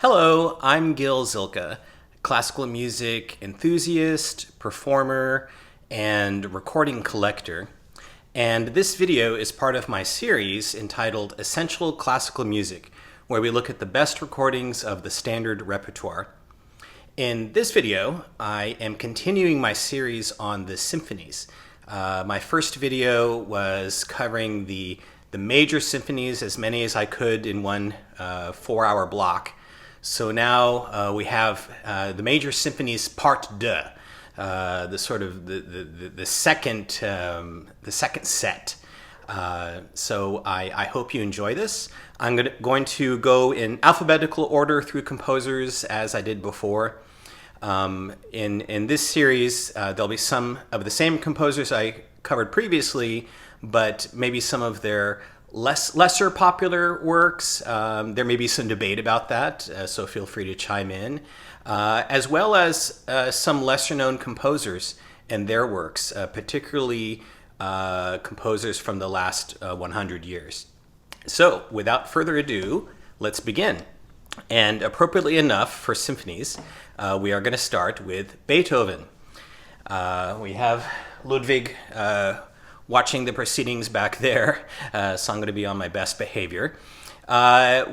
Hello, I'm Gil Zilkha, classical music enthusiast, performer, and recording collector. And this video is part of my series entitled Essential Classical Music, where we look at the best recordings of the standard repertoire. In this video, I am continuing my series on the symphonies. My first video was covering the major symphonies, as many as I could in one 4-hour block. So now we have the major symphonies part 2, the second set. So I hope you enjoy this. I'm going to go in alphabetical order through composers as I did before. In this series, there'll be some of the same composers I covered previously, but maybe some of their lesser popular works. There may be some debate about that, so feel free to chime in, as well as some lesser-known composers and their works, particularly composers from the last 100 years. So, without further ado, let's begin. And appropriately enough for symphonies, we are going to start with Beethoven. We have Ludwig watching the proceedings back there, so I'm going to be on my best behavior.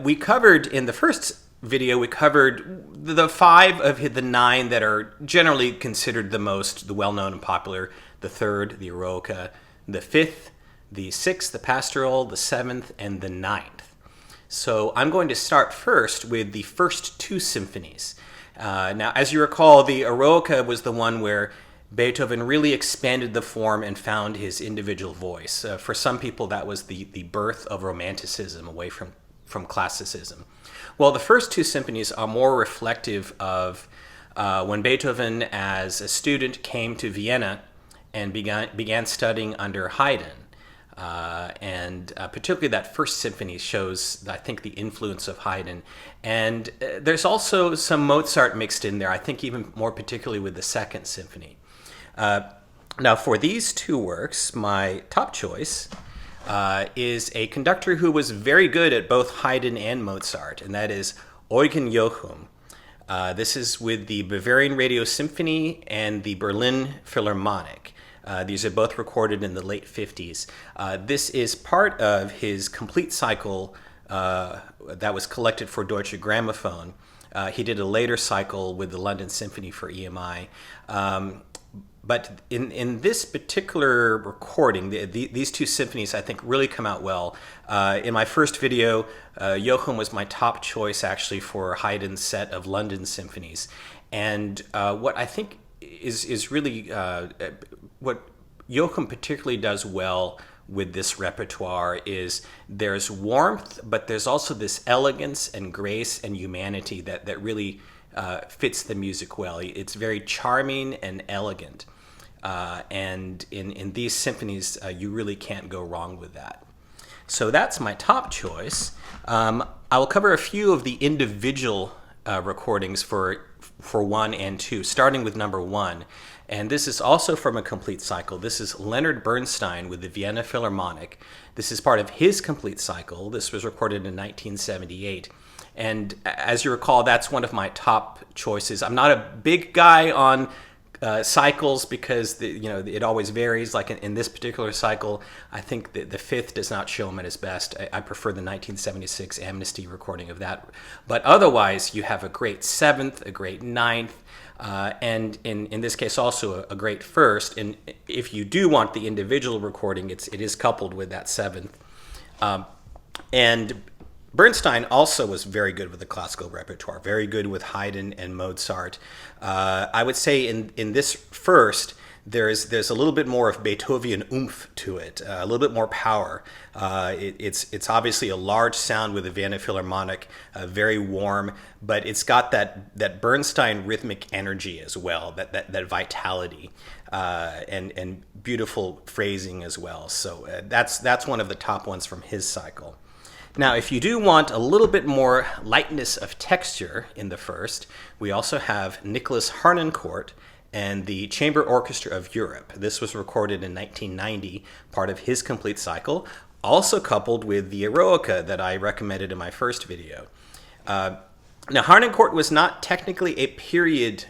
We covered, in the first video, we covered the 5 of the 9 that are generally considered the well-known and popular: the 3rd, the Eroica, the 5th, the 6th, the Pastoral, the 7th, and the 9th. So I'm going to start first with the first 2 symphonies. Now, as you recall, the Eroica was the one where Beethoven really expanded the form and found his individual voice. For some people, that was the birth of Romanticism away from classicism. Well, the first 2 symphonies are more reflective of when Beethoven, as a student, came to Vienna and began studying under Haydn. And particularly that first symphony shows, I think, the influence of Haydn. And there's also some Mozart mixed in there, I think even more particularly with the second symphony. Now, for these 2 works, my top choice is a conductor who was very good at both Haydn and Mozart, and that is Eugen Jochum. This is with the Bavarian Radio Symphony and the Berlin Philharmonic. These are both recorded in the late 50s. This is part of his complete cycle that was collected for Deutsche Grammophon. He did a later cycle with the London Symphony for EMI. But in this particular recording, these 2 symphonies, I think, really come out well. In my first video, Jochum was my top choice, actually, for Haydn's set of London symphonies. And what I think is really what Jochum particularly does well with this repertoire is there's warmth, but there's also this elegance and grace and humanity that really fits the music well. It's very charming and elegant. And in these symphonies, you really can't go wrong with that. So that's my top choice. I will cover a few of the individual recordings for 1 and 2, starting with number 1. And this is also from a complete cycle. This is Leonard Bernstein with the Vienna Philharmonic. This is part of his complete cycle. This was recorded in 1978. And as you recall, that's one of my top choices. I'm not a big guy on cycles because it always varies. Like in this particular cycle, I think the 5th does not show him at his best. I prefer the 1976 Amnesty recording of that. But otherwise, you have a great 7th, a great 9th, and in this case also a great 1st. And if you do want the individual recording, it is coupled with that 7th. And Bernstein also was very good with the classical repertoire, very good with Haydn and Mozart. I would say in this first, there's a little bit more of Beethoven oomph to it, a little bit more power. It's obviously a large sound with the Vienna Philharmonic, very warm, but it's got that Bernstein rhythmic energy as well, that vitality, and beautiful phrasing as well. So that's one of the top ones from his cycle. Now, if you do want a little bit more lightness of texture in the first, we also have Nicholas Harnoncourt and the Chamber Orchestra of Europe. This was recorded in 1990, part of his complete cycle, also coupled with the Eroica that I recommended in my first video. Now, Harnoncourt was not technically a period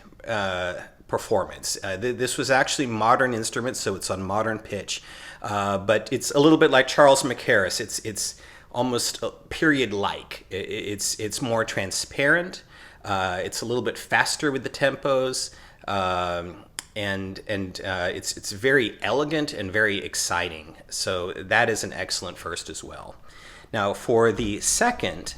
performance. This was actually modern instruments, so it's on modern pitch. But it's a little bit like Charles Mackerras. It's almost period-like. It's more transparent. It's a little bit faster with the tempos, and it's very elegant and very exciting. So that is an excellent first as well. Now, for the second,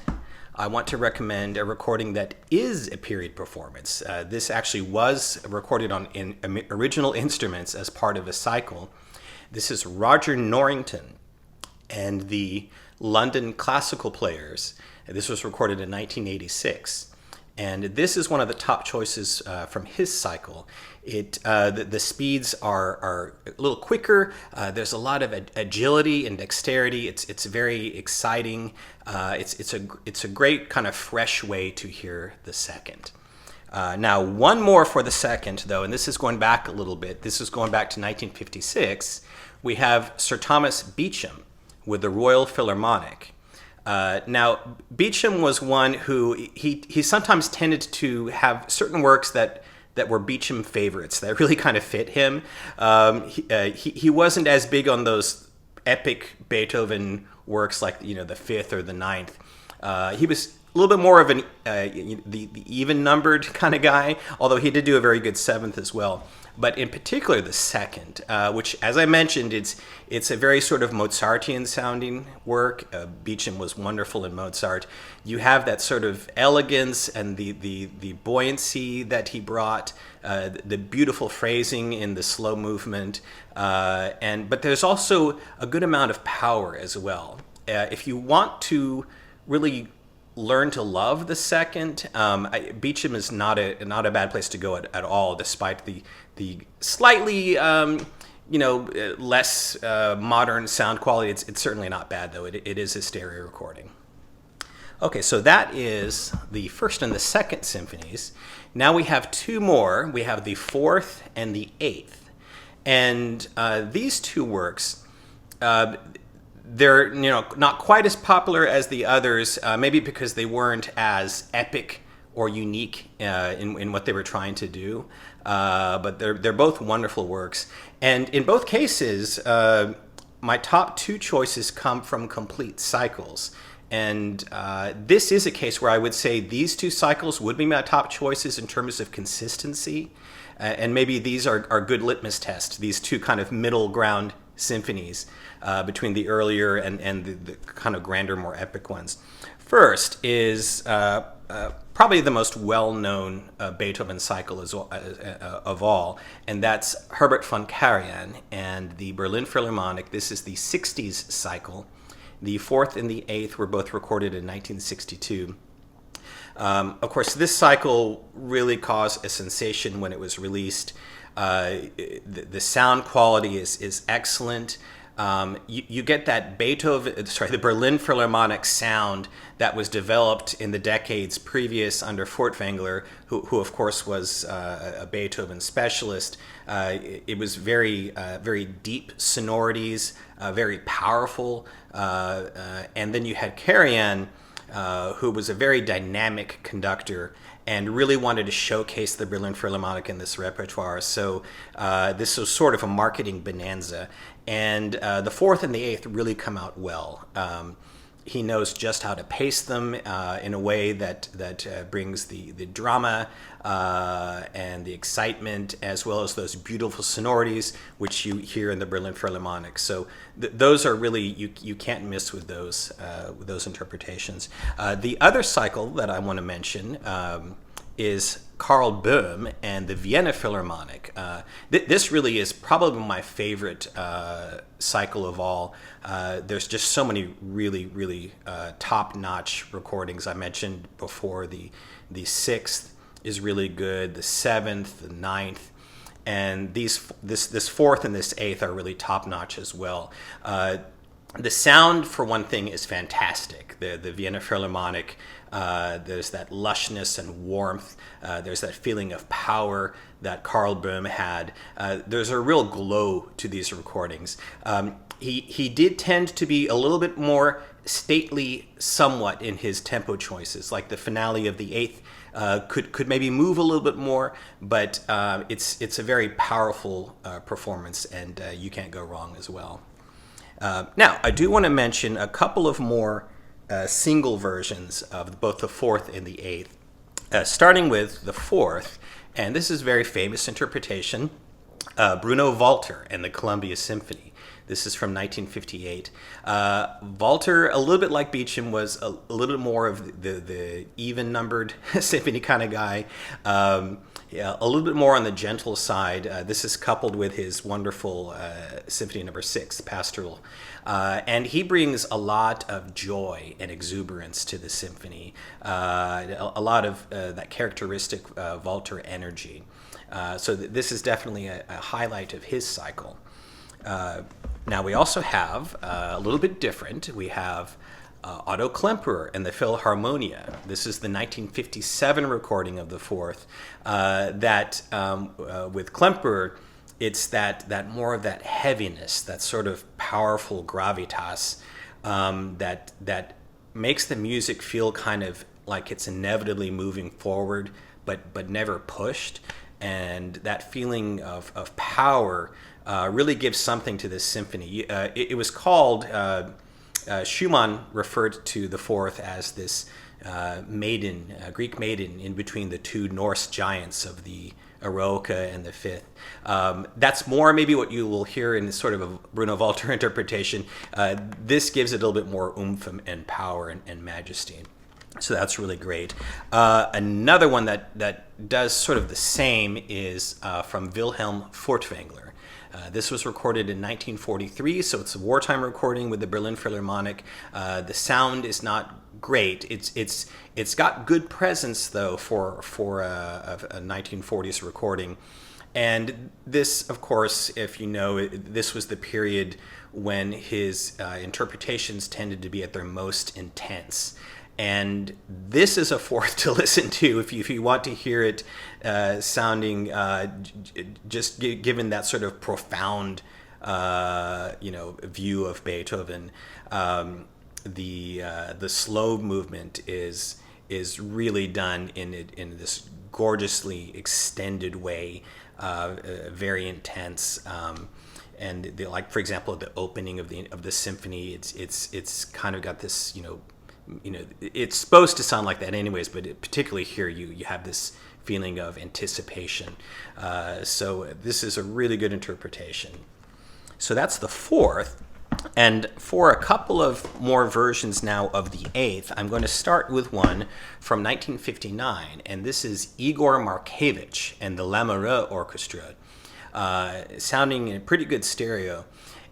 I want to recommend a recording that is a period performance. This actually was recorded in original instruments as part of a cycle. This is Roger Norrington and the London Classical Players. This was recorded in 1986. And this is one of the top choices from his cycle. The speeds are a little quicker. There's a lot of agility and dexterity. It's very exciting. It's a great kind of fresh way to hear the second. Now, one more for the second, though, and this is going back a little bit. This is going back to 1956. We have Sir Thomas Beecham with the Royal Philharmonic. Now, Beecham was one who he sometimes tended to have certain works that were Beecham favorites that really kind of fit him. He wasn't as big on those epic Beethoven works like the Fifth or the Ninth. He was a little bit more of the even-numbered kind of guy, although he did do a very good Seventh as well. But in particular, the second, which, as I mentioned, it's a very sort of Mozartian-sounding work. Beecham was wonderful in Mozart. You have that sort of elegance and the buoyancy that he brought, the beautiful phrasing in the slow movement, but there's also a good amount of power as well. If you want to really learn to love the second, Beecham is not a bad place to go at all, despite the slightly less modern sound quality. It's certainly not bad, though. It is a stereo recording. Okay, so that is the first and the second symphonies. Now we have two more. We have the fourth and the eighth, and these two works, they're not quite as popular as the others, maybe because they weren't as epic or unique in what they were trying to do. But they're both wonderful works, and in both cases, my top two choices come from complete cycles. And this is a case where I would say these two cycles would be my top choices in terms of consistency, and maybe these are good litmus tests. These two kind of middle ground symphonies between the earlier and the kind of grander, more epic ones. First is probably the most well-known Beethoven cycle of all, and that's Herbert von Karajan and the Berlin Philharmonic. This is the 60s cycle. The fourth and the eighth were both recorded in 1962. Of course, this cycle really caused a sensation when it was released. The sound quality is excellent. You get that the Berlin Philharmonic sound that was developed in the decades previous under Furtwängler, who of course was a Beethoven specialist. It was very deep sonorities, very powerful, and then you had Karajan, who was a very dynamic conductor and really wanted to showcase the Berlin Philharmonic in this repertoire. So this was sort of a marketing bonanza. And the fourth and the eighth really come out well. He knows just how to pace them in a way that brings the drama and the excitement, as well as those beautiful sonorities which you hear in the Berlin Philharmonic. So those are really, you can't miss with those interpretations. The other cycle that I want to mention is Karl Böhm and the Vienna Philharmonic. This really is probably my favorite cycle of all. There's just so many really top-notch recordings. I mentioned before the sixth is really good, the seventh, the ninth, and this fourth and this eighth are really top-notch as well. The sound, for one thing, is fantastic. The Vienna Philharmonic, there's that lushness and warmth. There's that feeling of power that Karl Böhm had. There's a real glow to these recordings. He did tend to be a little bit more stately somewhat in his tempo choices. Like the finale of the eighth could maybe move a little bit more, but it's a very powerful performance, and you can't go wrong as well. Now, I do want to mention a couple of more single versions of both the fourth and the eighth, starting with the fourth, and this is a very famous interpretation, Bruno Walter and the Columbia Symphony. This is from 1958. Walter, a little bit like Beecham, was a little bit more of the even-numbered symphony kind of guy. Yeah, a little bit more on the gentle side. This is coupled with his wonderful Symphony No. 6, Pastoral. And he brings a lot of joy and exuberance to the symphony, a lot of that characteristic Walter energy. So this is definitely a highlight of his cycle. Now we also have a little bit different. We have Otto Klemperer and the Philharmonia. This is the 1957 recording of the fourth. That with Klemperer, it's that more of that heaviness, that sort of powerful gravitas that makes the music feel kind of like it's inevitably moving forward, but never pushed. And that feeling of power really gives something to this symphony. It was called, Schumann referred to the fourth as this maiden, Greek maiden, in between the two Norse giants of the Eroica and the fifth. That's more maybe what you will hear in sort of a Bruno Walter interpretation. This gives it a little bit more oomph and power and majesty. So that's really great. Another one that does sort of the same is from Wilhelm Furtwängler. This was recorded in 1943, so it's a wartime recording with the Berlin Philharmonic. The sound is not great. It's got good presence though for a 1940s recording. And this, of course, if you know, this was the period when his interpretations tended to be at their most intense. And this is a fourth to listen to if you want to hear it sounding just given that sort of profound view of Beethoven. The slow movement is really done in this gorgeously extended way, very intense. And like, for example, the opening of the symphony, it's kind of got this it's supposed to sound like that anyways, but particularly here you have this feeling of anticipation. So this is a really good interpretation. So that's the fourth. And for a couple of more versions now of the eighth, I'm going to start with one from 1959, and this is Igor Markevich and the Lamoureux Orchestra, sounding in pretty good stereo.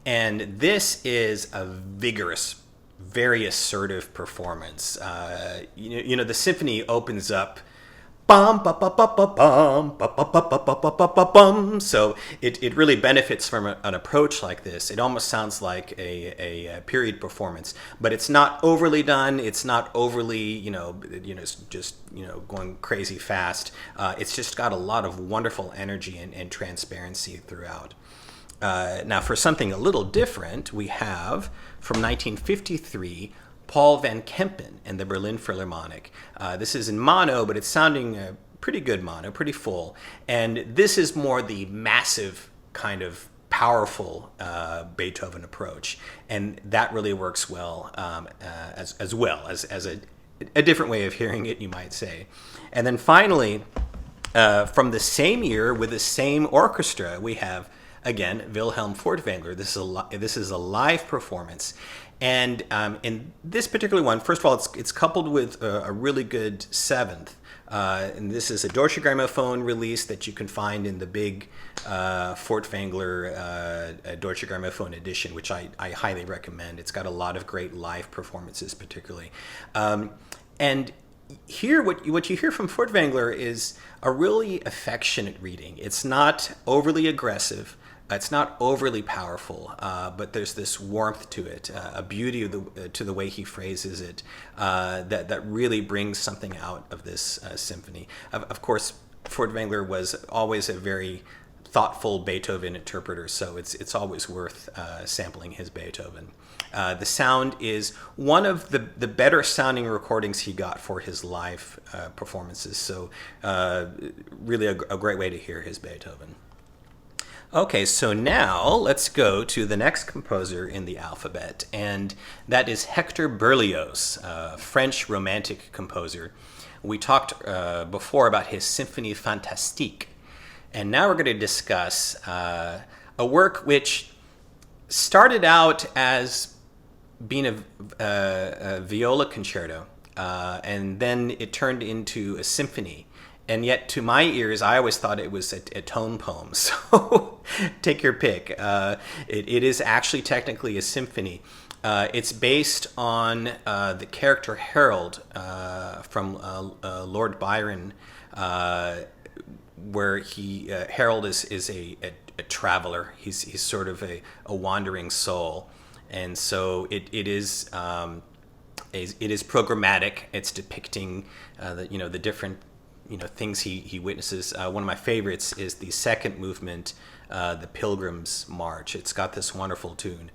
And this is a vigorous, very assertive performance. The symphony opens up bum ba ba ba ba bum ba ba ba ba ba ba ba ba bum. So it really benefits from an approach like this. It almost sounds like a period performance, but it's not overly done. It's not overly going crazy fast. It's just got a lot of wonderful energy and transparency throughout. Now, for something a little different, we have, from 1953, Paul van Kempen and the Berlin Philharmonic. This is in mono, but it's sounding pretty good mono, pretty full. And this is more the massive kind of powerful Beethoven approach. And that really works well as well as a different way of hearing it, you might say. And then finally, from the same year with the same orchestra, we have, again, Wilhelm Furtwängler. This is a live performance, and in this particular one, first of all, it's coupled with a really good seventh, and this is a Deutsche Grammophon release that you can find in the big Furtwängler Deutsche Grammophon edition, which I highly recommend. It's got a lot of great live performances, particularly, and here, what you hear from Furtwängler is a really affectionate reading. It's not overly aggressive. It's not overly powerful, but there's this warmth to it, a beauty to the way he phrases it, that really brings something out of this symphony. Of course, Furtwängler was always a very thoughtful Beethoven interpreter, so it's always worth sampling his Beethoven. The sound is one of the better sounding recordings he got for his live performances, so really a great way to hear his Beethoven. Okay, so now let's go to the next composer in the alphabet, and that is Hector Berlioz, a French Romantic composer. We talked before about his Symphonie Fantastique, and now we're going to discuss a work which started out as being a viola concerto, and then it turned into a symphony. And yet, to my ears, I always thought it was a tone poem. So take your pick. It is actually technically a symphony. It's based on the character Harold from Lord Byron, where Harold is a traveler. He's sort of a wandering soul, and so it is programmatic. It's depicting the different things he witnesses. One of my favorites is the second movement, the Pilgrim's March. It's got this wonderful tune.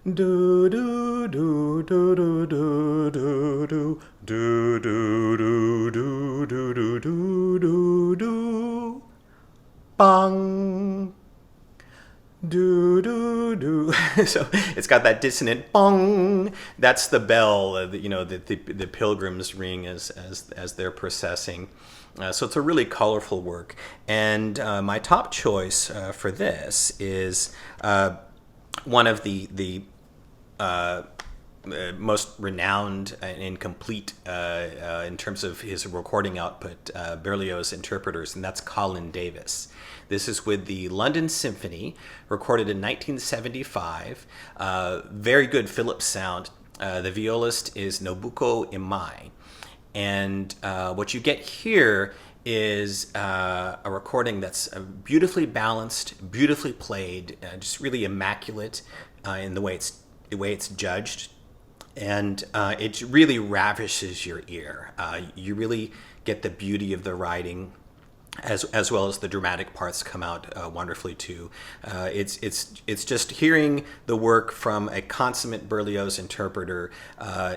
Do do do do do do do do do do do do do do do do bang do do do. So it's got that dissonant bong. That's the bell, the pilgrims ring as they're processing. So it's a really colorful work. And my top choice for this is one of the most renowned and complete in terms of his recording output, Berlioz interpreters, and that's Colin Davis. This is with the London Symphony, recorded in 1975. Very good Philips sound. The violist is Nobuko Imai. And what you get here is a recording that's beautifully balanced, beautifully played, just really immaculate in the way it's judged. And it really ravishes your ear. You really get the beauty of the writing, as well as the dramatic parts come out wonderfully too. It's just hearing the work from a consummate Berlioz interpreter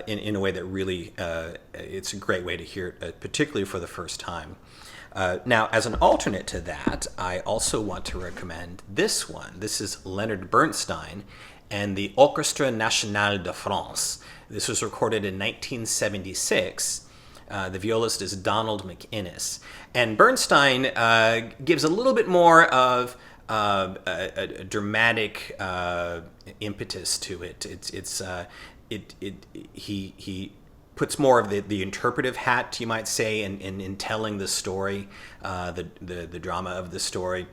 in a way that really it's a great way to hear it, particularly for the first time. Now, as an alternate to that, I also want to recommend this one. This is Leonard Bernstein and the Orchestre Nationale de France. This was recorded in 1976. The violist is Donald McInnes. And Bernstein gives a little bit more of a dramatic impetus to it. He puts more of the interpretive hat, you might say, in telling the story, the drama of the story.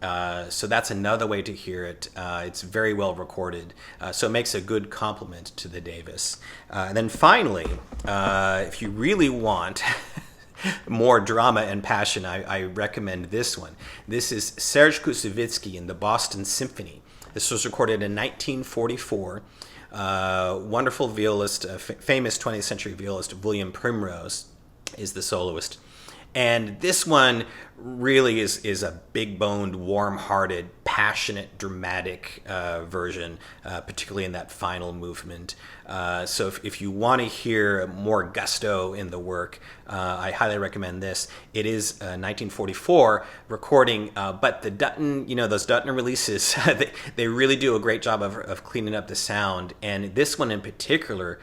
So that's another way to hear it. It's very well recorded, so it makes a good complement to the Davis. And then finally, if you really want more drama and passion, I recommend this one. This is Serge Koussevitzky in the Boston Symphony. This was recorded in 1944. Wonderful violist, famous 20th century violist William Primrose is the soloist. And this one really is a big-boned, warm-hearted, passionate, dramatic version, particularly in that final movement. So if you want to hear more gusto in the work, I highly recommend this. It is a 1944 recording, but the Dutton, those Dutton releases, they really do a great job of cleaning up the sound. And this one in particular,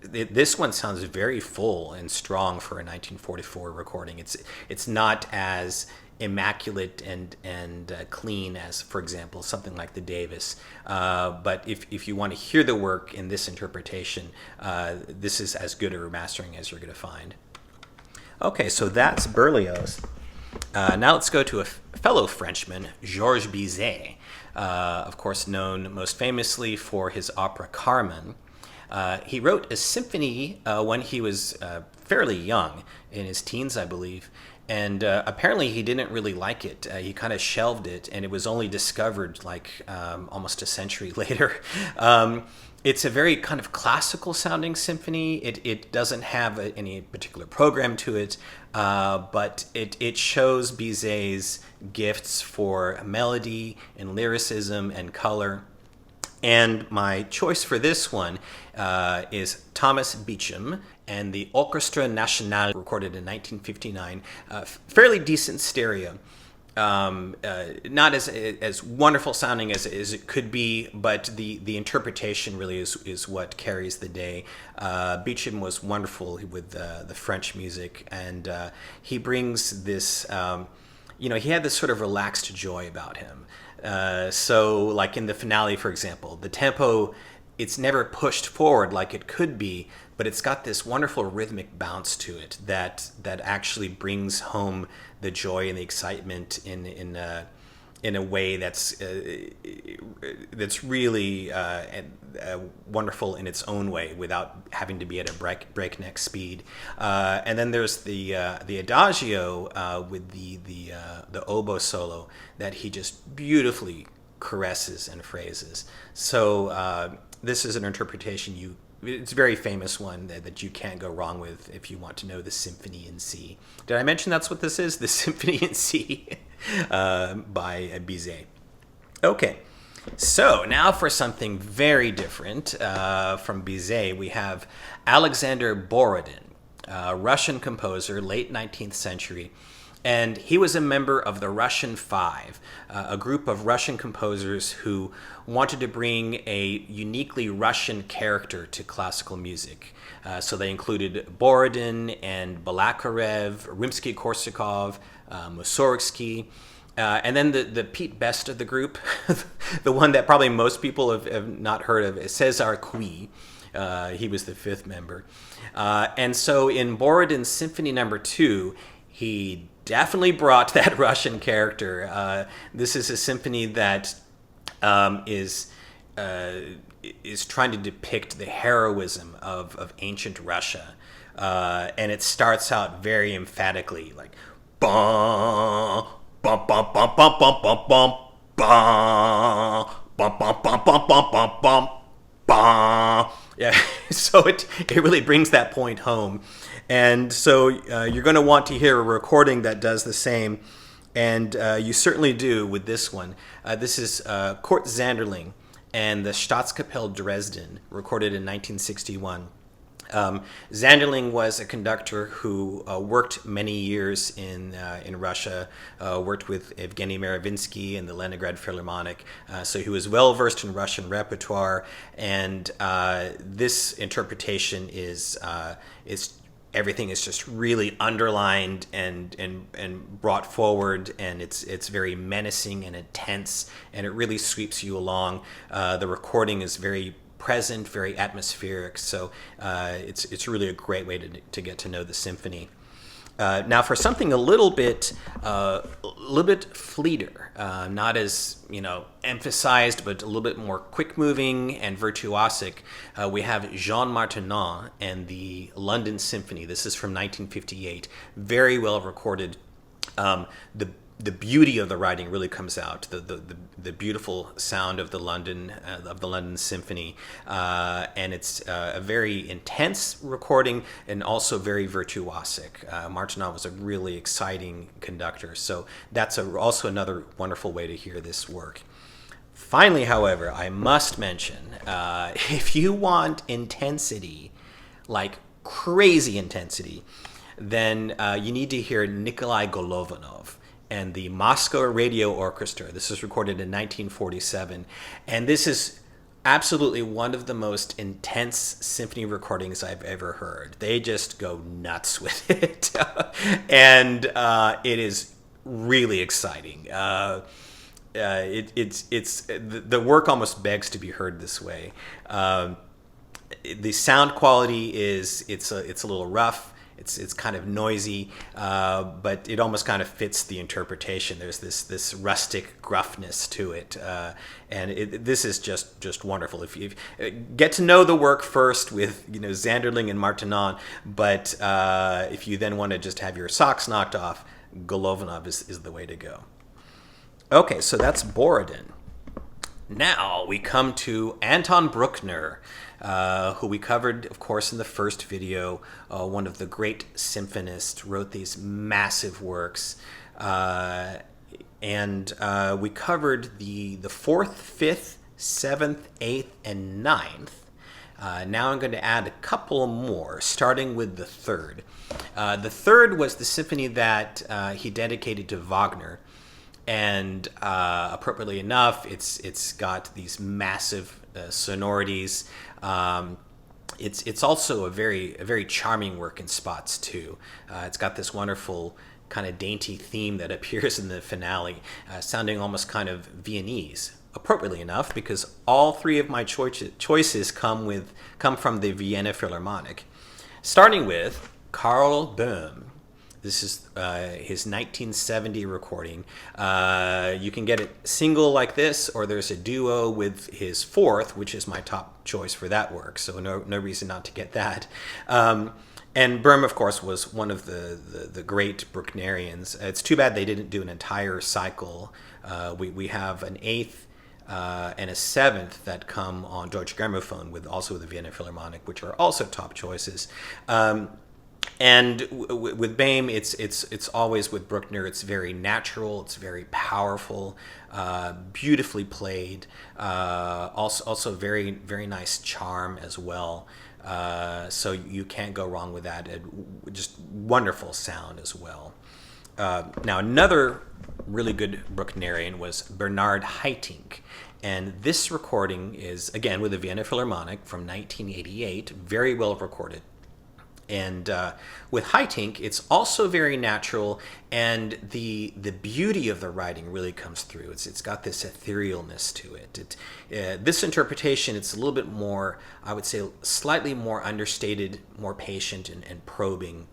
this one sounds very full and strong for a 1944 recording. It's not as immaculate and clean as, for example, something like the Davis. But if you want to hear the work in this interpretation, this is as good a remastering as you're going to find. Okay, so that's Berlioz. Now let's go to a fellow Frenchman, Georges Bizet, of course known most famously for his opera Carmen. He wrote a symphony when he was fairly young, in his teens, I believe, and apparently he didn't really like it. He kind of shelved it, and it was only discovered almost a century later. It's a very kind of classical sounding symphony. It doesn't have any particular program to it, but it shows Bizet's gifts for melody and lyricism and color. And my choice for this one is Thomas Beecham and the Orchestre Nationale, recorded in 1959. Fairly decent stereo. Not as wonderful sounding as it could be, but the interpretation really is what carries the day. Beecham was wonderful with the French music, and he brings this, he had this sort of relaxed joy about him. So like in the finale, for example, the tempo, it's never pushed forward like it could be, but it's got this wonderful rhythmic bounce to it that actually brings home the joy and the excitement in a way that's really wonderful in its own way, without having to be at a breakneck speed. And then there's the adagio with the oboe solo that he just beautifully caresses and phrases. So this is an interpretation it's a very famous one that you can't go wrong with if you want to know the Symphony in C. Did I mention that's what this is? The Symphony in C by Bizet. Okay, so now for something very different from Bizet, we have Alexander Borodin, a Russian composer, late 19th century. And he was a member of the Russian Five, a group of Russian composers who wanted to bring a uniquely Russian character to classical music. So they included Borodin and Balakirev, Rimsky-Korsakov, Mussorgsky, and then the Pete Best of the group, the one that probably most people have not heard of, is Cesar Cui. He was the fifth member. And so in Borodin's Symphony No. 2, he definitely brought that Russian character. This is a symphony that is trying to depict the heroism of ancient Russia, and it starts out very emphatically, like bum bum bum bum bum bum bum bum bum bum bum bum bum bum bum bum bum. Yeah, so it really brings that point home. And so you're going to want to hear a recording that does the same, and you certainly do with this one. This is Kurt Sanderling and the Staatskapelle Dresden, recorded in 1961. Sanderling was a conductor who worked many years in Russia, worked with Evgeny Maravinsky and the Leningrad Philharmonic, so he was well versed in Russian repertoire, and this interpretation is everything is just really underlined and brought forward, and it's very menacing and intense, and it really sweeps you along. The recording is very present, very atmospheric, so it's really a great way to get to know the symphony. Now, for something a little bit fleeter, not as emphasized, but a little bit more quick-moving and virtuosic, we have Jean Martinat and the London Symphony. This is from 1958, very well recorded. The beauty of the writing really comes out. The beautiful sound of the London Symphony, and it's a very intense recording and also very virtuosic. Martinat was a really exciting conductor, so that's also another wonderful way to hear this work. Finally, however, I must mention, if you want intensity, like crazy intensity, then you need to hear Nikolai Golovanov and the Moscow Radio Orchestra. This was recorded in 1947, and this is absolutely one of the most intense symphony recordings I've ever heard. They just go nuts with it, and it is really exciting. The work almost begs to be heard this way. The sound quality it's a little rough. It's kind of noisy, but it almost kind of fits the interpretation. There's this rustic gruffness to it, and this is just wonderful. If you get to know the work first with Sanderling and Martinat, but if you then want to just have your socks knocked off, Golovanov is the way to go. Okay, so that's Borodin. Now we come to Anton Bruckner, who we covered, of course, in the first video. One of the great symphonists, wrote these massive works. And we covered the 4th, 5th, 7th, 8th, and 9th. Now I'm going to add a couple more, starting with the 3rd. The 3rd was the symphony that he dedicated to Wagner. And appropriately enough, it's got these massive sonorities. It's also a very charming work in spots too. It's got this wonderful kind of dainty theme that appears in the finale, sounding almost kind of Viennese. Appropriately enough, because all three of my choices come from the Vienna Philharmonic, starting with Karl Böhm. This is his 1970 recording. You can get it single like this, or there's a duo with his 4th, which is my top choice for that work, so no reason not to get that. And Böhm, of course, was one of the great Brucknerians. It's too bad they didn't do an entire cycle. We have an 8th and a 7th that come on Deutsche Grammophon with the Vienna Philharmonic, which are also top choices. And with Böhm, it's always with Bruckner. It's very natural. It's very powerful, beautifully played. Also very nice charm as well. So you can't go wrong with that. Just wonderful sound as well. Now another really good Brucknerian was Bernhard Haitink. And this recording is, again, with the Vienna Philharmonic from 1988, very well recorded. And with Haitink, it's also very natural, and the beauty of the writing really comes through. It's got this etherealness to it. This interpretation, it's a little bit more, I would say, slightly more understated, more patient and probing.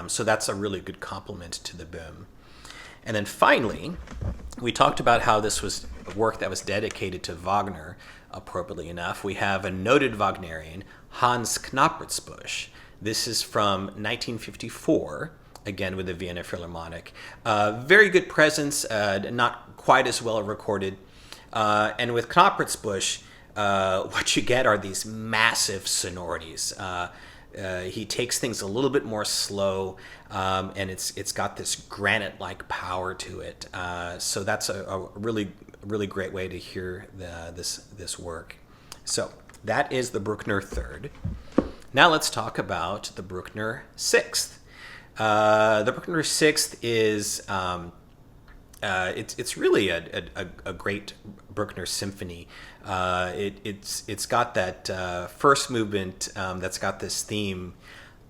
So that's a really good compliment to the Böhm. And then finally, we talked about how this was a work that was dedicated to Wagner, appropriately enough. We have a noted Wagnerian, Hans Knappertsbusch. This is from 1954, again with the Vienna Philharmonic. Very good presence, not quite as well recorded. And with Knappertsbusch, what you get are these massive sonorities. He takes things a little bit more slow, and it's got this granite-like power to it. So that's a really great way to hear this work. So that is the Bruckner 3rd. Now let's talk about the Bruckner 6th. The Bruckner 6th is it's really a great Bruckner symphony. It's got that first movement that's got this theme.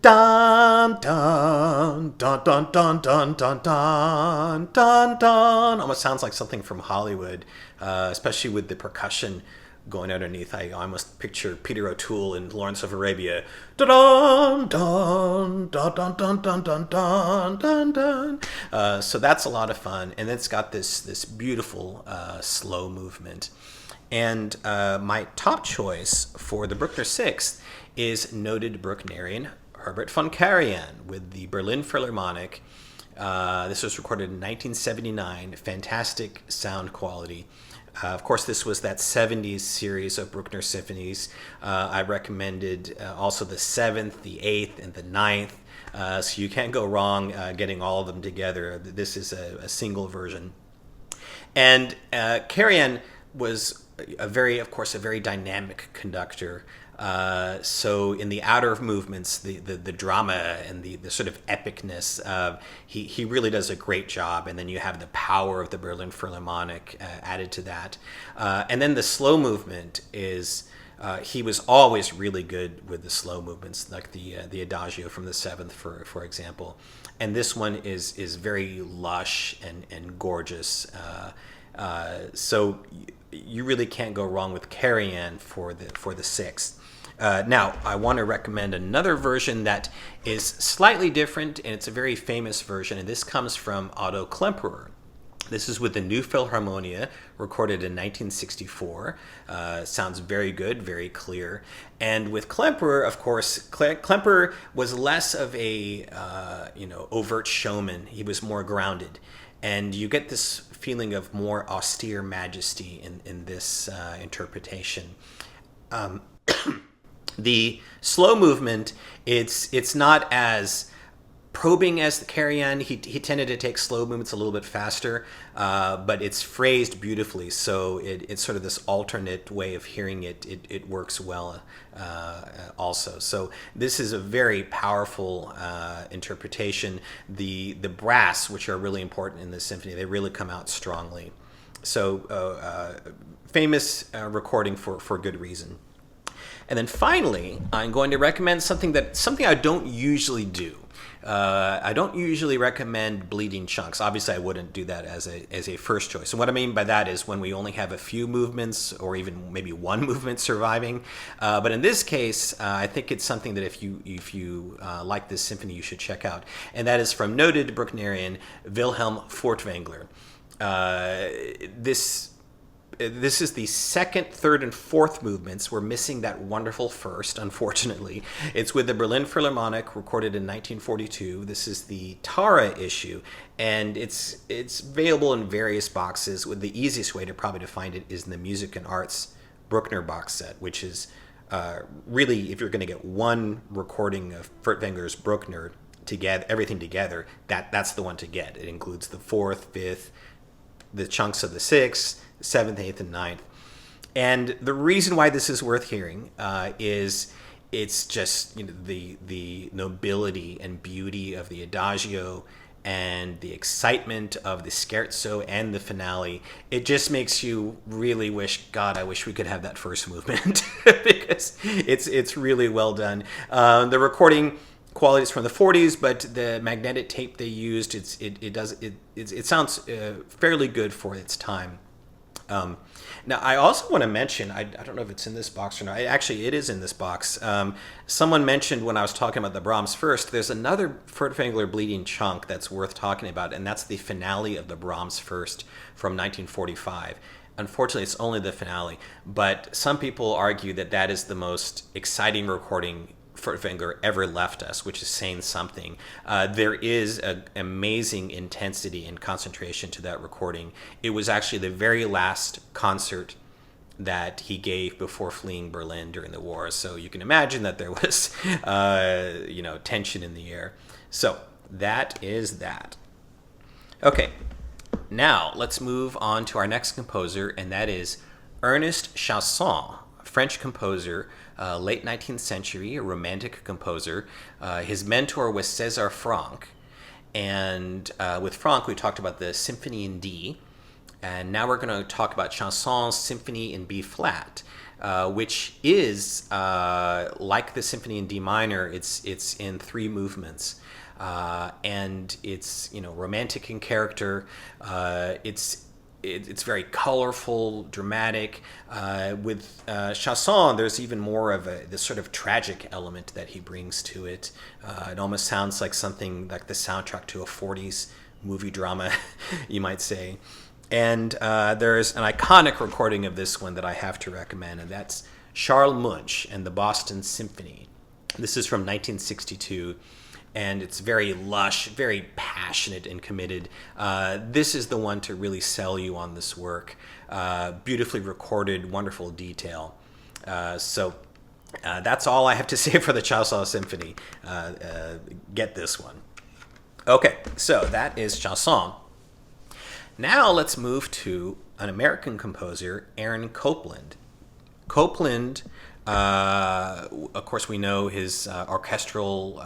Dun dun dun dun dun dun dun dun dun dun. Almost sounds like something from Hollywood, especially with the percussion going underneath. I almost picture Peter O'Toole in Lawrence of Arabia. Dun dun dun dun dun dun dun dun dun dun. So that's a lot of fun, and it's got this beautiful slow movement. And my top choice for the Bruckner 6th is noted Brucknerian Herbert von Karajan with the Berlin Philharmonic. This was recorded in 1979. Fantastic sound quality. Of course, this was that 70s series of Bruckner symphonies. I recommended also the 7th, the 8th, and the 9th. So you can't go wrong getting all of them together. This is a single version. And Karajan was a very dynamic conductor. So in the outer movements, the drama and the sort of epicness, he really does a great job. And then you have the power of the Berlin Philharmonic added to that. And then the slow movement is, he was always really good with the slow movements, like the Adagio from the 7th, for example. And this one is very lush and gorgeous. So you really can't go wrong with Karajan for the 6th. Now, I want to recommend another version that is slightly different, and it's a very famous version, and this comes from Otto Klemperer. This is with the New Philharmonia, recorded in 1964. Sounds very good, very clear. And with Klemperer, of course, Klemperer was less of a overt showman. He was more grounded. and you get this feeling of more austere majesty in this interpretation. The slow movement, it's not as probing as the Carry-On. He tended to take slow movements a little bit faster, but it's phrased beautifully, so it's sort of this alternate way of hearing it. It works well also. So this is a very powerful interpretation. The brass, which are really important in this symphony, they really come out strongly. So famous recording for good reason. And then finally, I'm going to recommend something I don't usually do. I don't usually recommend bleeding chunks. Obviously, I wouldn't do that as a first choice. And what I mean by that is when we only have a few movements or even maybe one movement surviving. But in this case, I think it's something that if you like this symphony, you should check out. And that is from noted Brucknerian Wilhelm Furtwängler. This is the second, third, and fourth movements. We're missing that wonderful first, unfortunately. It's with the Berlin Philharmonic, recorded in 1942. This is the Tara issue, and it's available in various boxes. With the easiest way to find it is in the Music and Arts Bruckner box set, which is really, if you're going to get one recording of Furtwängler's Bruckner together, everything together, that's the one to get. It includes the fourth, fifth, the chunks of the sixth, 7th, 8th, and 9th. And the reason why this is worth hearing is it's just the nobility and beauty of the Adagio and the excitement of the Scherzo and the finale. It just makes you really wish, God, I wish we could have that first movement because it's really well done. The recording quality is from the 40s, but the magnetic tape they used, it sounds fairly good for its time. Now, I also want to mention, I don't know if it's in this box or not. Actually, it is in this box. Someone mentioned when I was talking about the Brahms first, there's another Furtwängler bleeding chunk that's worth talking about, and that's the finale of the Brahms first from 1945. Unfortunately, it's only the finale, but some people argue that is the most exciting recording Furtwängler ever left us, which is saying something. There is an amazing intensity and concentration to that recording. It was actually the very last concert that he gave before fleeing Berlin during the war. So you can imagine that there was, tension in the air. So that is that. Okay, now let's move on to our next composer, and that is Ernest Chausson, French composer, late 19th century, a romantic composer. His mentor was César Franck. And with Franck, we talked about the Symphony in D. And now we're going to talk about Chausson's Symphony in B flat, which is, like the Symphony in D minor, it's in three movements. And it's, romantic in character. It's very colorful, dramatic. With Chausson, there's even more of this sort of tragic element that he brings to it. It almost sounds like something like the soundtrack to a 40s movie drama, you might say. And there's an iconic recording of this one that I have to recommend, and that's Charles Munch and the Boston Symphony. This is from 1962. And it's very lush, very passionate and committed. This is the one to really sell you on this work. Beautifully recorded, wonderful detail. So that's all I have to say for the Chausson Symphony. Get this one. Okay, so that is Chausson. Now let's move to an American composer, Aaron Copland. Copland, of course, we know his orchestral.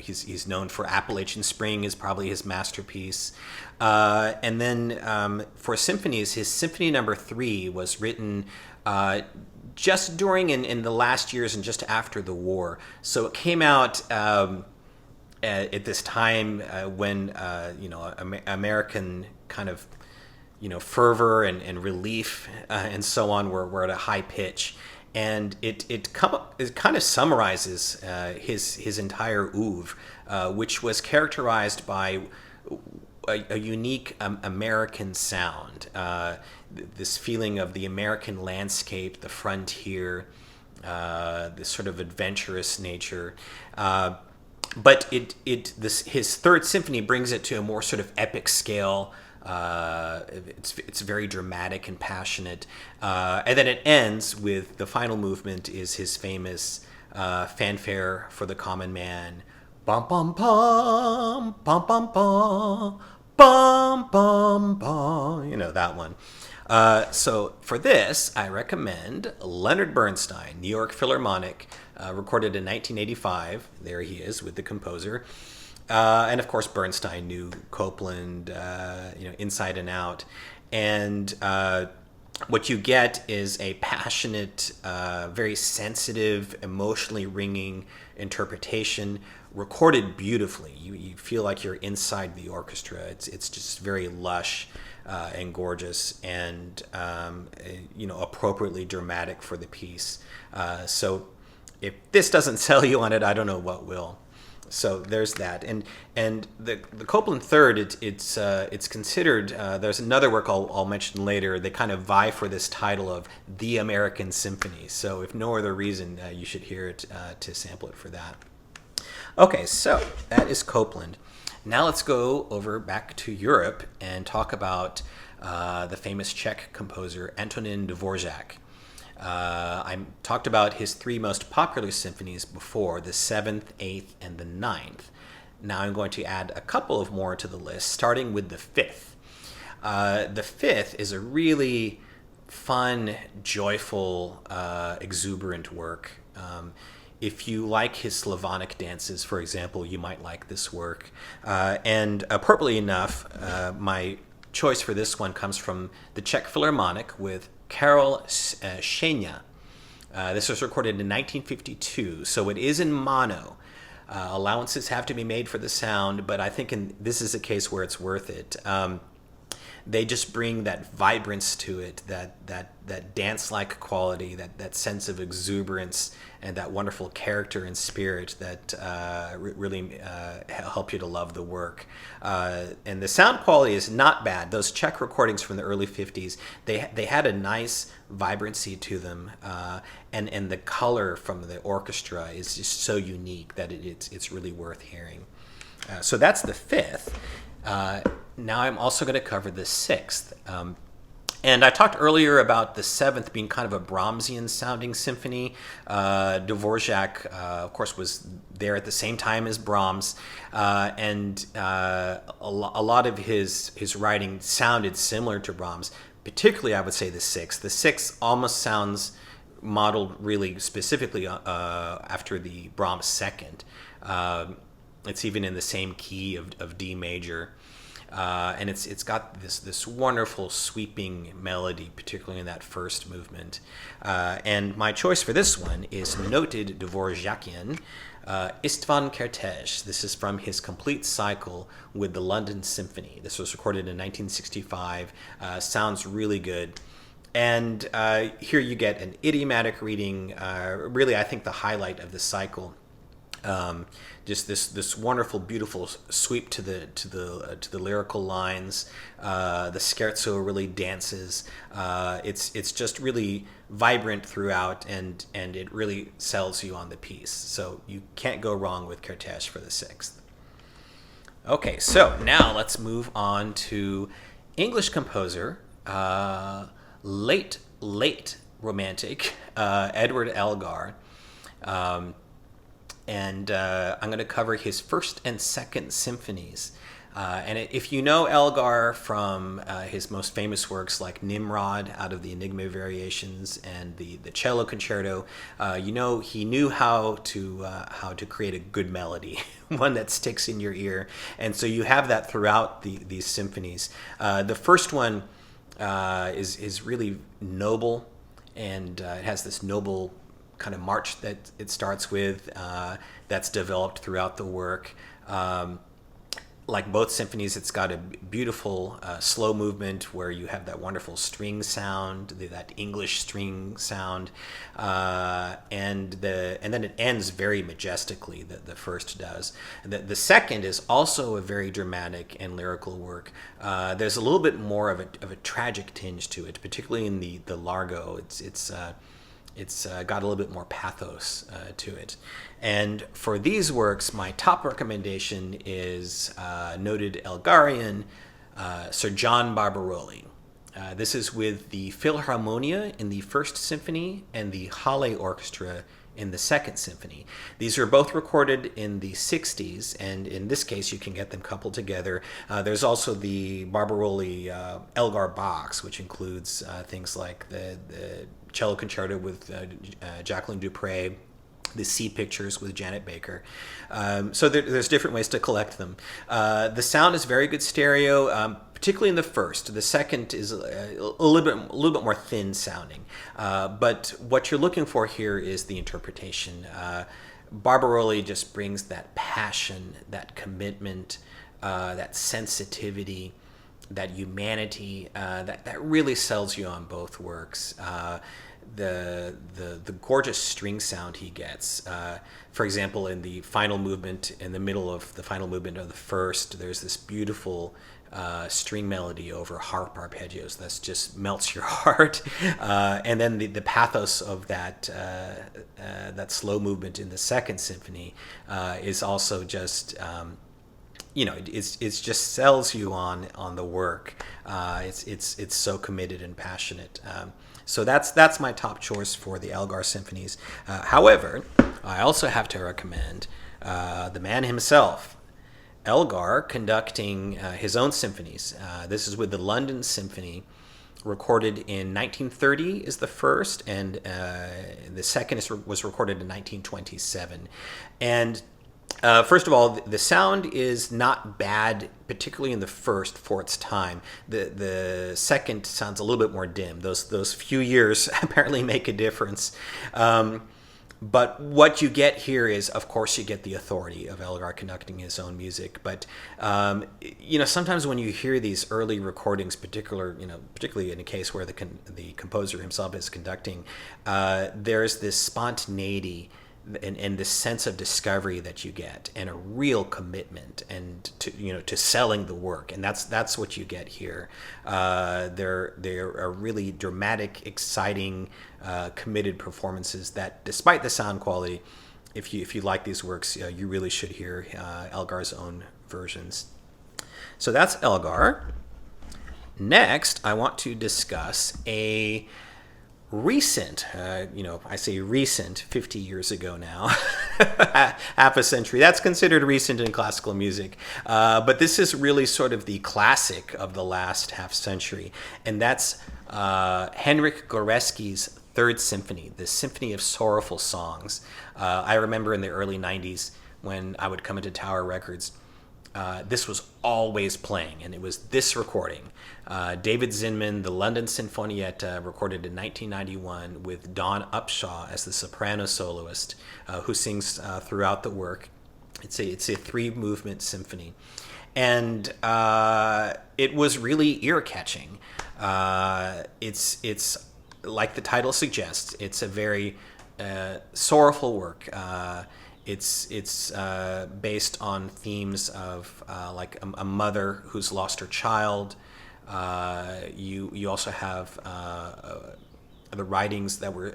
He's known for Appalachian Spring is probably his masterpiece, and then for symphonies, his Symphony No. 3 was written just during in the last years and just after the war. So it came out at this time when American kind of fervor and relief and so on were at a high pitch. And it kind of summarizes his entire oeuvre, which was characterized by a unique American sound, this feeling of the American landscape, the frontier, this sort of adventurous nature. but his third symphony brings it to a more sort of epic scale. It's very dramatic and passionate, and then it ends with the final movement is his famous fanfare for the common man, bum bum bum bum bum bum bum bum bum. You know that one. So for this, I recommend Leonard Bernstein, New York Philharmonic, recorded in 1985. There he is with the composer. And of course, Bernstein knew Copland, inside and out. And what you get is a passionate, very sensitive, emotionally ringing interpretation, recorded beautifully. You feel like you're inside the orchestra. It's just very lush and gorgeous, and appropriately dramatic for the piece. So if this doesn't sell you on it, I don't know what will. So there's that, and the Copland Third. It's considered. There's another work I'll mention later. They kind of vie for this title of the American Symphony. So if no other reason, you should hear it to sample it for that. Okay, so that is Copland. Now let's go over back to Europe and talk about the famous Czech composer Antonín Dvorak. I talked about his three most popular symphonies before, the 7th, 8th, and the 9th. Now I'm going to add a couple of more to the list, starting with the 5th. The 5th is a really fun, joyful, exuberant work. If you like his Slavonic dances, for example, you might like this work. And appropriately enough, my choice for this one comes from the Czech Philharmonic with Karel Šeňa. This was recorded in 1952, so it is in mono. Allowances have to be made for the sound, but I think this is a case where it's worth it. They just bring that vibrance to it, that dance-like quality, that sense of exuberance, and that wonderful character and spirit that really help you to love the work. And the sound quality is not bad. Those Czech recordings from the early 50s, they had a nice vibrancy to them, and the color from the orchestra is just so unique that it's really worth hearing. So that's the 5th. Now I'm also going to cover the 6th. And I talked earlier about the 7th being kind of a Brahmsian sounding symphony. Dvorak, of course, was there at the same time as Brahms. And a lot of his writing sounded similar to Brahms, particularly I would say the 6th. The 6th almost sounds modeled really specifically after the Brahms 2nd. It's even in the same key of D major. And it's got this wonderful sweeping melody, particularly in that first movement. And my choice for this one is noted Dvorakian Istvan Kertész. This is from his complete cycle with the London Symphony. This was recorded in 1965. Sounds really good. And here you get an idiomatic reading. Really, I think the highlight of the cycle. Just this wonderful, beautiful sweep to the lyrical lines. The scherzo really dances. It's just really vibrant throughout, and it really sells you on the piece. So you can't go wrong with Kertész for the 6th. Okay, so now let's move on to English composer, late romantic, Edward Elgar. And I'm going to cover his first and second symphonies. And if you know Elgar from his most famous works like Nimrod out of the Enigma Variations and the Cello Concerto, you know he knew how to create a good melody, one that sticks in your ear. And so you have that throughout these symphonies. The first one is really noble, and it has this noble kind of march that it starts with, that's developed throughout the work. Like both symphonies, it's got a beautiful slow movement where you have that wonderful string sound, that English string sound, and then it ends very majestically. The first does. The second is also a very dramatic and lyrical work. There's a little bit more of a tragic tinge to it, particularly in the Largo. It's got a little bit more pathos to it. And for these works, my top recommendation is noted Elgarian Sir John Barbaroli. This is with the Philharmonia in the First Symphony and the Halle Orchestra in the Second Symphony. These are both recorded in the 60s, and in this case you can get them coupled together. There's also the Barbaroli Elgar box, which includes things like the cello concerto with Jacqueline Dupre, the C pictures with Janet Baker. So there's different ways to collect them. The sound is very good stereo, particularly in the first. The second is a little bit more thin sounding. But what you're looking for here is the interpretation. Barbaroli just brings that passion, that commitment, that sensitivity, that humanity, that really sells you on both works. The gorgeous string sound he gets. For example, in the final movement, in the middle of the final movement of the first, there's this beautiful string melody over harp arpeggios that just melts your heart. And then the pathos of that slow movement in the Second Symphony is also just it's just sells you on the work. It's so committed and passionate. So that's my top choice for the Elgar symphonies. However, I also have to recommend the man himself, Elgar, conducting his own symphonies. This is with the London Symphony, recorded in 1930 is the first, and the second was recorded in 1927. And first of all, the sound is not bad, particularly in the first for its time. The second sounds a little bit more dim. Those few years apparently make a difference. But what you get here is, of course, you get the authority of Elgar conducting his own music. But sometimes when you hear these early recordings, particularly in a case where the composer himself is conducting, there's this spontaneity and this sense of discovery that you get, and a real commitment and to selling the work, and that's what you get here. They're really dramatic, exciting, committed performances that, despite the sound quality, if you like these works, you really should hear Elgar's own versions. So that's Elgar. Next, I want to discuss a recent, I say recent, 50 years ago now, half a century. That's considered recent in classical music. But this is really sort of the classic of the last half century. And that's Henryk Gorecki's Third Symphony, the Symphony of Sorrowful Songs. I remember in the early 90s when I would come into Tower Records, this was always playing, and it was this recording. David Zinman, the London Sinfonietta, recorded in 1991 with Dawn Upshaw as the soprano soloist, who sings throughout the work. It's a three-movement symphony. And it was really ear-catching. It's like the title suggests, it's a very sorrowful work. It's based on themes of like a mother who's lost her child. You also have the writings that were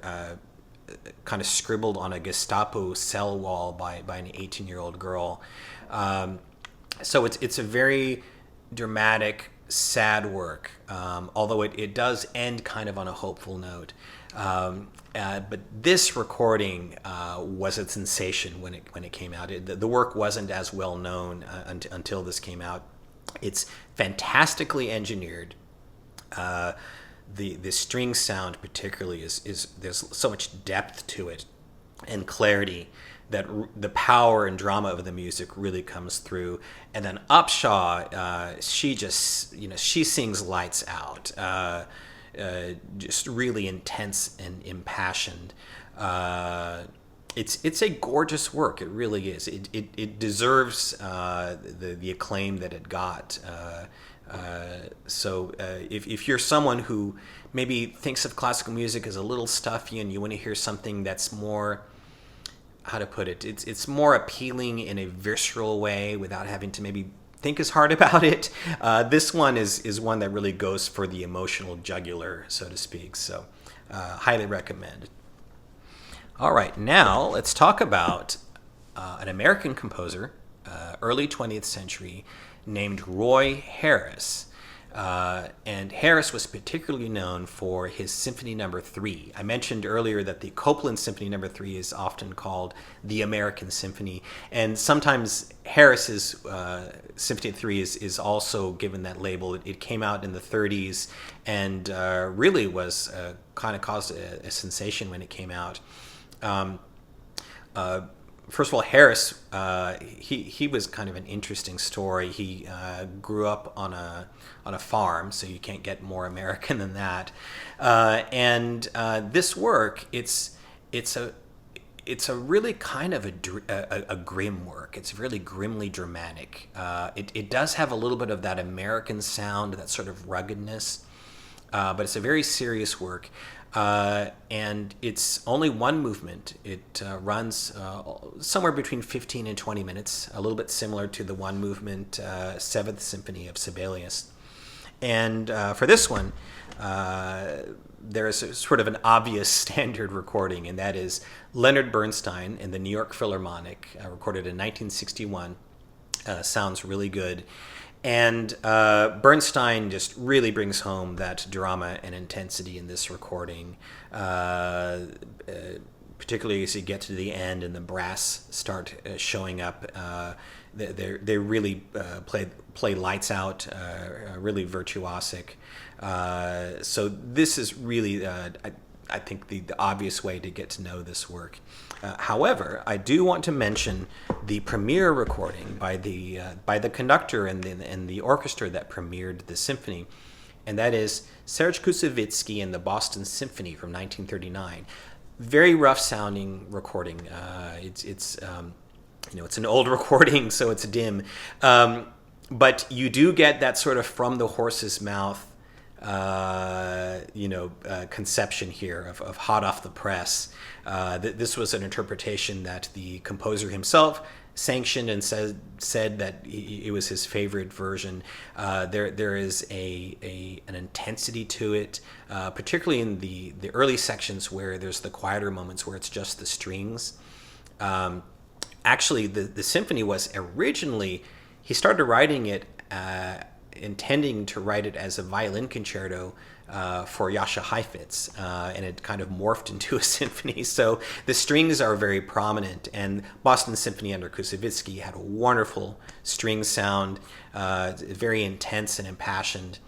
kind of scribbled on a Gestapo cell wall by an 18-year-old girl. So it's a very dramatic, sad work, although it does end kind of on a hopeful note. But this recording was a sensation when it came out. The work wasn't as well known until this came out. It's fantastically engineered. The string sound particularly is there's so much depth to it and clarity that the power and drama of the music really comes through. And then Upshaw, she sings lights out. Just really intense and impassioned. It's a gorgeous work. It really is. It deserves the acclaim that it got. So if you're someone who maybe thinks of classical music as a little stuffy and you want to hear something that's more, how to put it, it's more appealing in a visceral way without having to maybe think as hard about it, this one is one that really goes for the emotional jugular, so to speak. So highly recommend. All right, now let's talk about an American composer, early 20th century, named Roy Harris. And Harris was particularly known for his Symphony No. 3. I mentioned earlier that the Copland Symphony No. 3 is often called the American Symphony, and sometimes Harris's Symphony 3 is also given that label. It came out in the 30s and really was kind of caused a sensation when it came out. First of all, Harris, he was kind of an interesting story. He grew up on a farm, so you can't get more American than that. And this work, it's a really kind of a grim work. It's really grimly dramatic. It does have a little bit of that American sound, that sort of ruggedness, but it's a very serious work. And it's only one movement. It runs somewhere between 15 and 20 minutes, a little bit similar to the one movement Seventh Symphony of Sibelius. And for this one, there is sort of an obvious standard recording, and that is Leonard Bernstein in the New York Philharmonic, recorded in 1961. Sounds really good. And Bernstein just really brings home that drama and intensity in this recording, particularly as you get to the end and the brass start showing up. They really play lights out, really virtuosic. So this is really, I think, the obvious way to get to know this work. However, I do want to mention the premiere recording by the conductor and the orchestra that premiered the symphony, and that is Serge Koussevitzky and the Boston Symphony from 1939. Very rough sounding recording. It's an old recording, so it's dim, but you do get that sort of from the horse's mouth conception here of hot off the press. This was an interpretation that the composer himself sanctioned and said that it was his favorite version. There is an intensity to it, particularly in the early sections where there's the quieter moments where it's just the strings. Actually, the symphony was originally, he started writing it intending to write it as a violin concerto for Jascha Heifetz, and it kind of morphed into a symphony. So the strings are very prominent, and Boston Symphony under Koussevitzky had a wonderful string sound, very intense and impassioned.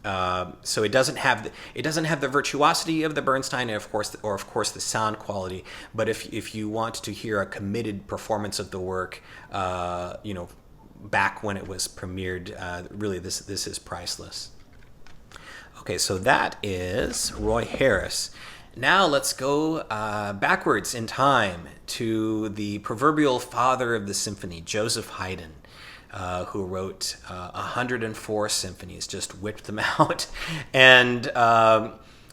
So it doesn't have the virtuosity of the Bernstein, and of course the sound quality. But if you want to hear a committed performance of the work, back when it was premiered, really this is priceless. Okay, so that is Roy Harris. Now let's go backwards in time to the proverbial father of the symphony, Joseph Haydn, who wrote 104 symphonies, just whipped them out. And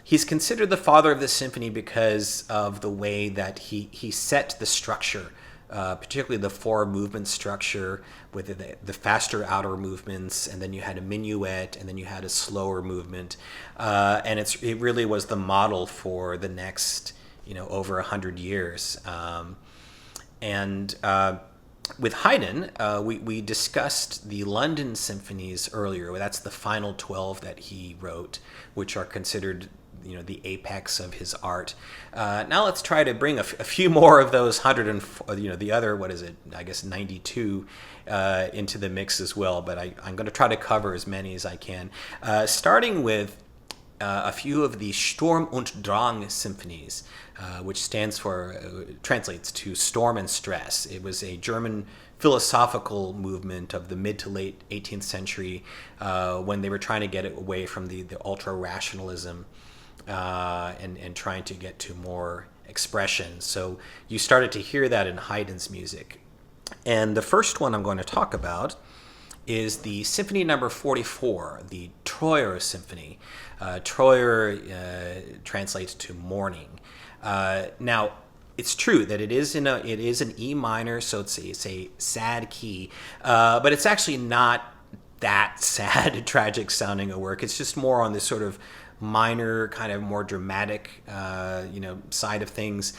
he's considered the father of the symphony because of the way that he set the structure, particularly the four movement structure with the faster outer movements, and then you had a minuet, and then you had a slower movement, and it really was the model for the next over 100 years. With Haydn, we discussed the London symphonies earlier. That's the final 12 that he wrote, which are considered the apex of his art. Now let's try to bring a few more of those 100 and the other, 92 into the mix as well. But I'm going to try to cover as many as I can, starting with a few of the Sturm und Drang symphonies, which translates to storm and stress. It was a German philosophical movement of the mid to late 18th century, when they were trying to get away from the ultra-rationalism and trying to get to more expression. So you started to hear that in Haydn's music. And the first one I'm going to talk about is the Symphony No. 44, the Treuer Symphony. Treuer translates to mourning. Now, it's true that it is an E minor, so it's a sad key, but it's actually not that sad, tragic sounding a work. It's just more on this sort of minor, kind of more dramatic, side of things.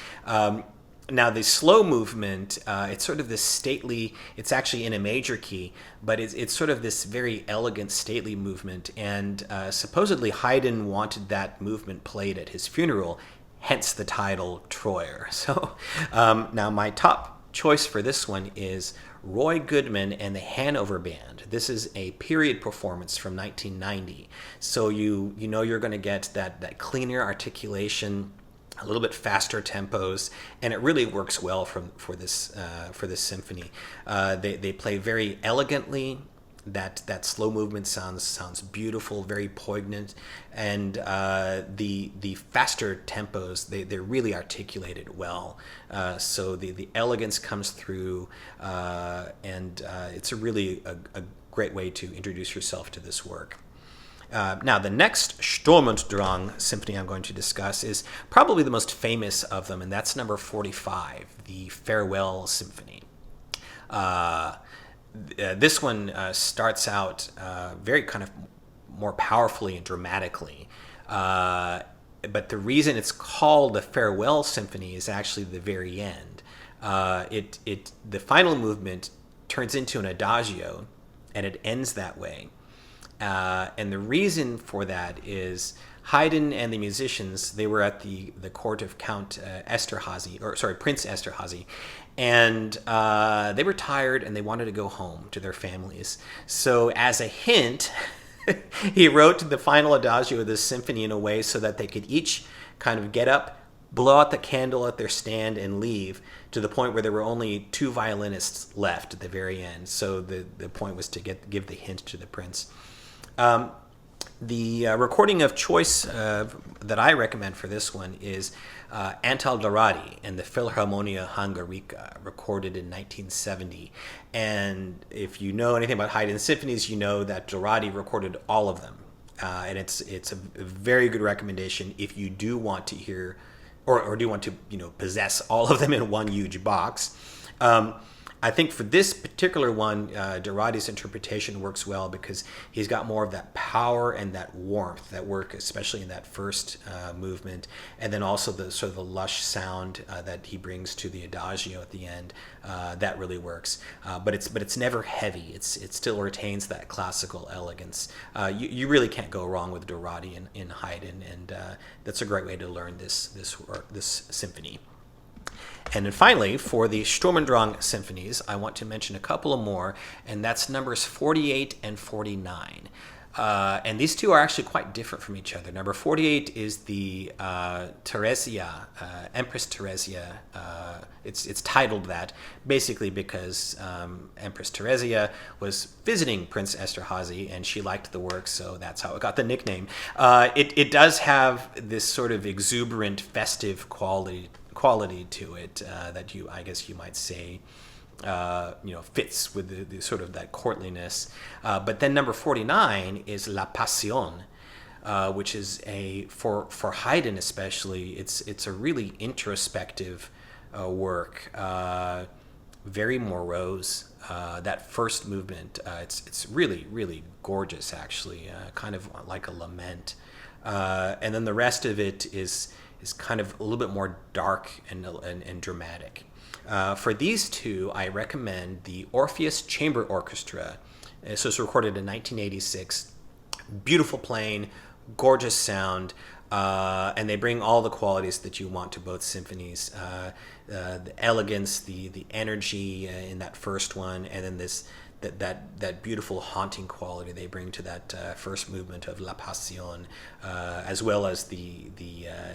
Now the slow movement, it's sort of this stately, it's actually in a major key, but it's sort of this very elegant, stately movement. And supposedly Haydn wanted that movement played at his funeral, hence the title Troyer. So now my top choice for this one is Roy Goodman and the Hanover Band. This is a period performance from 1990. So you know you're going to get that cleaner articulation, a little bit faster tempos, and it really works well for this symphony. They play very elegantly. That slow movement sounds beautiful, very poignant, and the faster tempos they're really articulated well. So the elegance comes through, and it's a great way to introduce yourself to this work. Now, the next Sturm und Drang symphony I'm going to discuss is probably the most famous of them, and that's number 45, the Farewell Symphony. This one starts out very kind of more powerfully and dramatically. But the reason it's called the Farewell Symphony is actually the very end. The final movement turns into an adagio, and it ends that way. And the reason for that is Haydn and the musicians, they were at the court of Prince Esterhazy, and they were tired and they wanted to go home to their families. So as a hint, he wrote the final adagio of this symphony in a way so that they could each kind of get up, blow out the candle at their stand, and leave, to the point where there were only two violinists left at the very end. So the point was to give the hint to the prince. The recording of choice that I recommend for this one is Antal Dorati and the Philharmonia Hungarica, recorded in 1970. And if you know anything about Haydn symphonies, you know that Dorati recorded all of them. And it's a very good recommendation if you do want to hear, or do want to possess all of them in one huge box. I think for this particular one, Dorati's interpretation works well because he's got more of that power and that warmth that work, especially in that first movement, and then also the sort of the lush sound that he brings to the adagio at the end. That really works, but it's never heavy. It still retains that classical elegance. You really can't go wrong with Dorati in Haydn, and that's a great way to learn this symphony. And then finally, for the Sturm und Drang symphonies, I want to mention a couple of more, and that's numbers 48 and 49. And these two are actually quite different from each other. Number 48 is the Theresia, Empress Theresia. It's titled that basically because Empress Theresia was visiting Prince Esterhazy, and she liked the work, so that's how it got the nickname. It does have this sort of exuberant, festive quality to it that I guess you might say fits with the sort of that courtliness. But then number 49 is La Passion, which is for Haydn especially, it's a really introspective work, very morose. That first movement, it's really, really gorgeous actually, kind of like a lament. And then the rest of it is kind of a little bit more dark and dramatic. For these two, I recommend the Orpheus Chamber Orchestra. So it's recorded in 1986. Beautiful playing, gorgeous sound, and they bring all the qualities that you want to both symphonies. The elegance, the energy in that first one, and then that beautiful haunting quality they bring to that first movement of La Passion, as well as the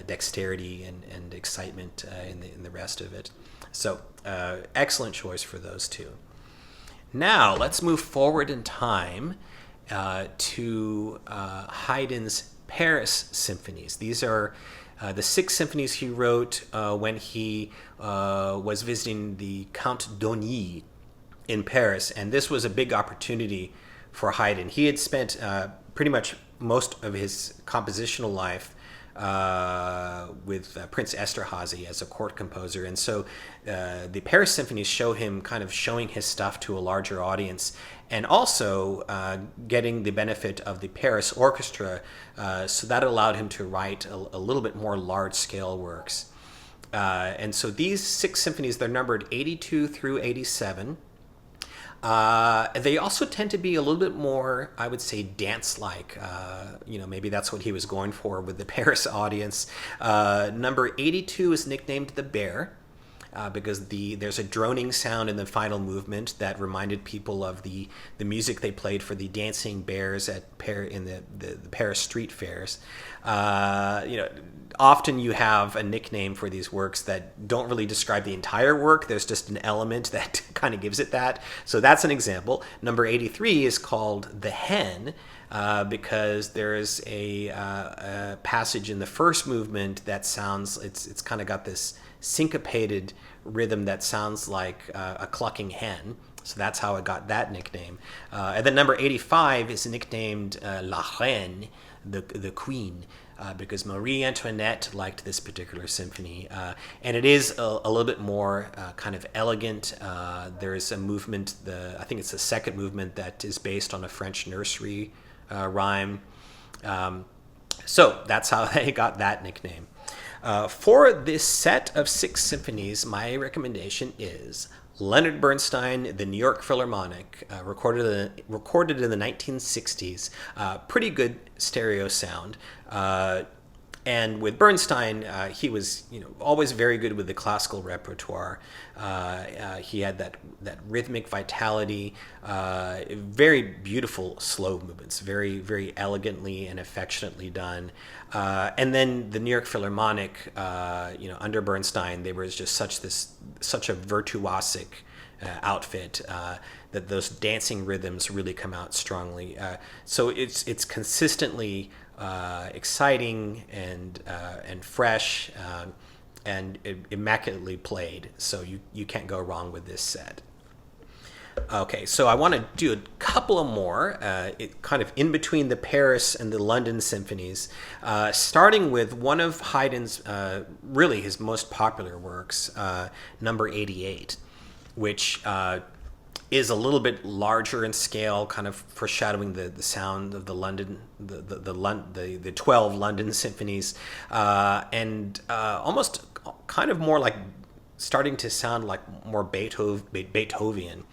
dexterity and excitement in the rest of it. So excellent choice for those two. Now let's move forward in time to Haydn's Paris symphonies. These are the 6 symphonies he wrote when he was visiting the Count d'Ogny in Paris, and this was a big opportunity for Haydn. He had spent pretty much most of his compositional life with Prince Esterhazy as a court composer, and so the Paris symphonies show him kind of showing his stuff to a larger audience, and also getting the benefit of the Paris orchestra, so that allowed him to write a little bit more large-scale works. And so these 6 symphonies, they're numbered 82 through 87. They also tend to be a little bit more, I would say, dance-like. Maybe that's what he was going for with the Paris audience. Number 82 is nicknamed the Bear, because there's a droning sound in the final movement that reminded people of the music they played for the dancing bears in the Paris street fairs. Often you have a nickname for these works that don't really describe the entire work. There's just an element that kind of gives it that. So that's an example. Number 83 is called The Hen, because there is a passage in the first movement that sounds, it's kind of got this syncopated rhythm that sounds like a clucking hen. So that's how it got that nickname. And then number 85 is nicknamed La Reine, the Queen, because Marie Antoinette liked this particular symphony. And it is a little bit more kind of elegant. There is a movement, I think it's the second movement, that is based on a French nursery rhyme. So that's how they got that nickname. For this set of 6 symphonies, my recommendation is Leonard Bernstein, the New York Philharmonic, recorded in the 1960s. Pretty good stereo sound. And with Bernstein, he was always very good with the classical repertoire. He had that rhythmic vitality, very beautiful slow movements, very, very elegantly and affectionately done. And then the New York Philharmonic, under Bernstein, they were just such a virtuosic outfit that those dancing rhythms really come out strongly. So it's consistently exciting and fresh and immaculately played. So you can't go wrong with this set. Okay, so I want to do a couple of more, kind of in between the Paris and the London symphonies, starting with one of Haydn's, really his most popular works, number 88, which is a little bit larger in scale, kind of foreshadowing the sound of the London, the 12 London symphonies, and almost kind of more like starting to sound like more Beethoven.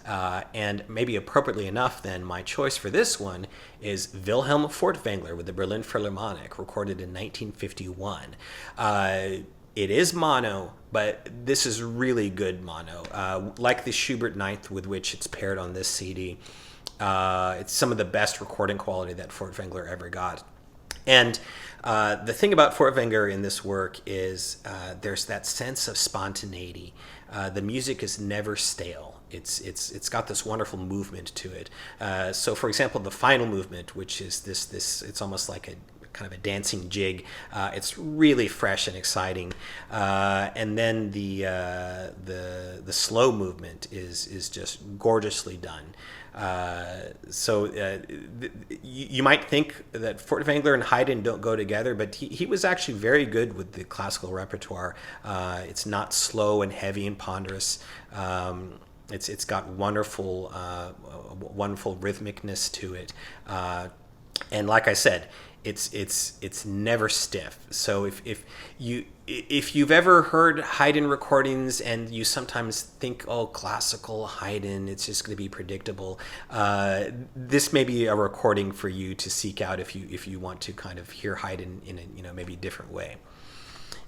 And maybe appropriately enough, then, my choice for this one is Wilhelm Furtwängler with the Berlin Philharmonic, recorded in 1951. It is mono, but this is really good mono. Like the Schubert Ninth with which it's paired on this CD. It's some of the best recording quality that Furtwängler ever got. And the thing about Furtwängler in this work is there's that sense of spontaneity. The music is never stale. It's got this wonderful movement to it. So, for example, the final movement, which is this it's almost like a kind of a dancing jig. It's really fresh and exciting. And then the slow movement is just gorgeously done. You might think that Furtwängler and Haydn don't go together, but he was actually very good with the classical repertoire. It's not slow and heavy and ponderous. It's got wonderful rhythmicness to it, and like I said, it's never stiff. So if you've ever heard Haydn recordings and you sometimes think, oh, classical Haydn, it's just going to be predictable, this may be a recording for you to seek out if you want to kind of hear Haydn in a maybe different way.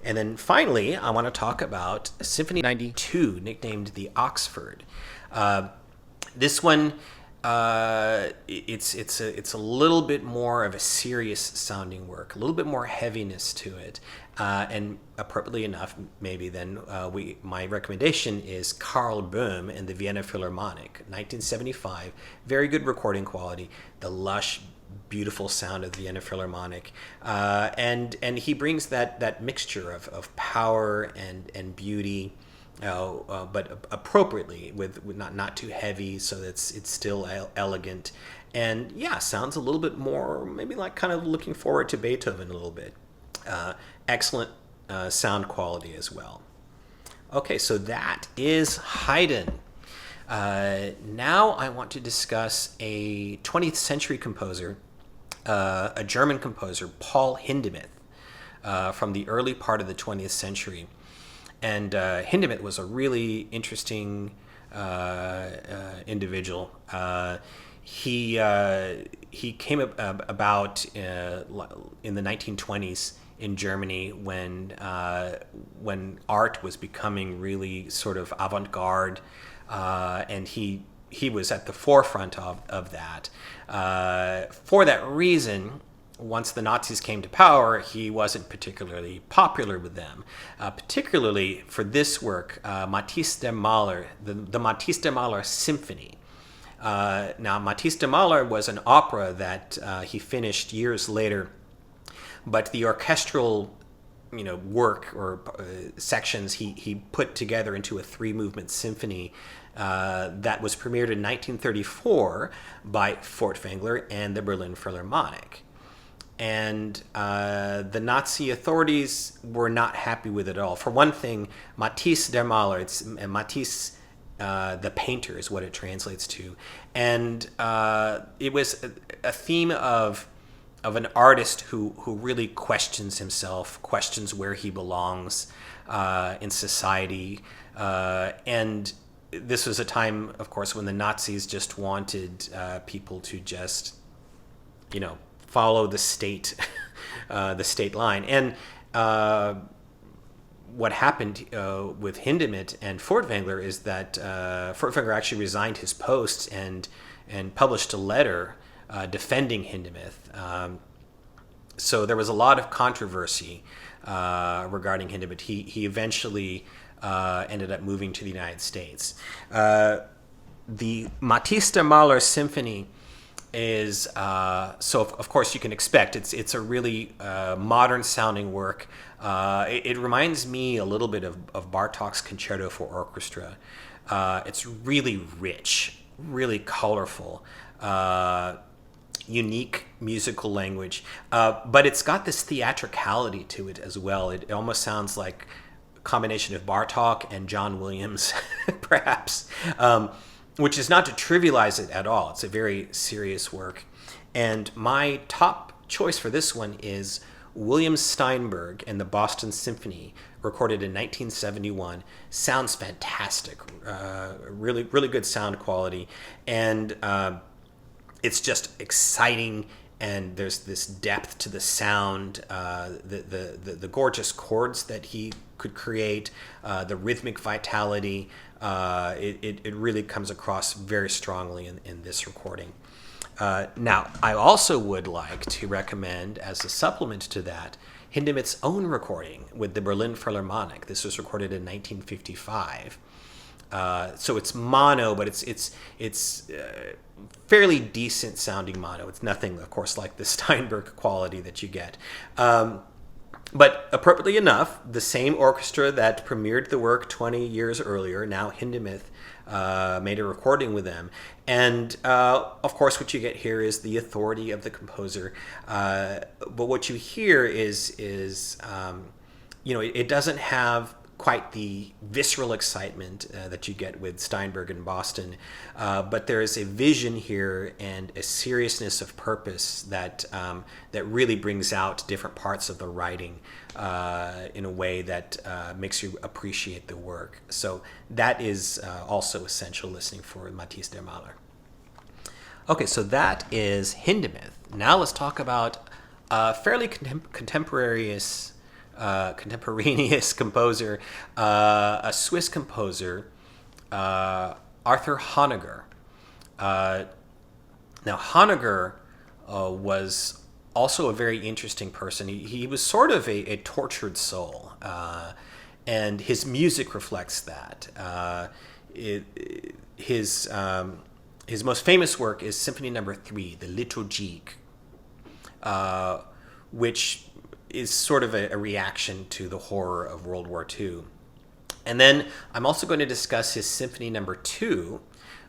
And then finally, I want to talk about Symphony 92, nicknamed the Oxford. This one, it's a little bit more of a serious sounding work, a little bit more heaviness to it, and appropriately enough, maybe then my recommendation is Karl Böhm and the Vienna Philharmonic, 1975. Very good recording quality, the lush, beautiful sound of the Vienna Philharmonic, and he brings that mixture of power and beauty, but appropriately, with not too heavy, so that it's still elegant, and sounds a little bit more maybe like kind of looking forward to Beethoven a little bit. Excellent sound quality as well. Okay, so that is Haydn. Now I want to discuss a 20th century composer, a German composer, Paul Hindemith, from the early part of the 20th century. And Hindemith was a really interesting individual. He came about in the 1920s in Germany when art was becoming really sort of avant-garde, and he was at the forefront of that. For that reason, once the Nazis came to power, he wasn't particularly popular with them, particularly for this work, Matisse der Mahler, the Matisse der Mahler Symphony. Now, Matisse der Mahler was an opera that he finished years later, but the orchestral work or sections he put together into a 3-movement symphony that was premiered in 1934 by Furtwängler and the Berlin Philharmonic. And the Nazi authorities were not happy with it at all. For one thing, Matisse der Mahler, it's Matisse the painter is what it translates to. And it was a theme of an artist who really questions himself, questions where he belongs in society. And this was a time, of course, when the Nazis just wanted people to just, follow the state, the state line. And what happened with Hindemith and Furtwängler is that Furtwängler actually resigned his post and published a letter defending Hindemith. So there was a lot of controversy regarding Hindemith. He eventually ended up moving to the United States. The Matisse der Mahler Symphony is so of course you can expect it's a really modern sounding work. It reminds me a little bit of Bartók's Concerto for Orchestra. It's really rich, really colorful, unique musical language, but it's got this theatricality to it as well. It almost sounds like a combination of Bartók and Vaughan Williams, perhaps. Which is not to trivialize it at all. It's a very serious work. And my top choice for this one is William Steinberg and the Boston Symphony, recorded in 1971. Sounds fantastic. Really, really good sound quality. And it's just exciting, and there's this depth to the sound, the gorgeous chords that he could create, the rhythmic vitality. It really comes across very strongly in this recording. Now, I also would like to recommend, as a supplement to that, Hindemith's own recording with the Berlin Philharmonic. This was recorded in 1955. So it's mono, but it's fairly decent sounding mono. It's nothing, of course, like the Steinberg quality that you get. But appropriately enough, the same orchestra that premiered the work 20 years earlier, now Hindemith, made a recording with them. And of course, what you get here is the authority of the composer. But what you hear is it doesn't have quite the visceral excitement that you get with Steinberg and Boston, but there is a vision here and a seriousness of purpose that really brings out different parts of the writing in a way that makes you appreciate the work. So that is also essential listening for Matisse der Mahler. Okay, so that is Hindemith. Now let's talk about a fairly contemporaneous composer, a Swiss composer, Arthur Honegger. Now, Honegger was also a very interesting person. He was sort of a tortured soul, and his music reflects that. His most famous work is Symphony No. 3, the Liturgique, which is sort of a reaction to the horror of World War II. And then I'm also going to discuss his Symphony No. 2,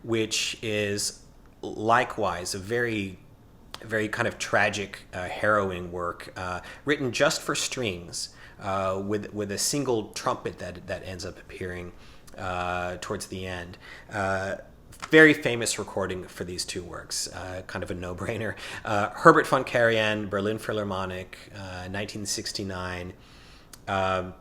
which is likewise a very, very kind of tragic, harrowing work, written just for strings, with a single trumpet that ends up appearing. towards the end. Very famous recording for these two works, kind of a no-brainer. Herbert von Karajan, Berlin Philharmonic, 1969. The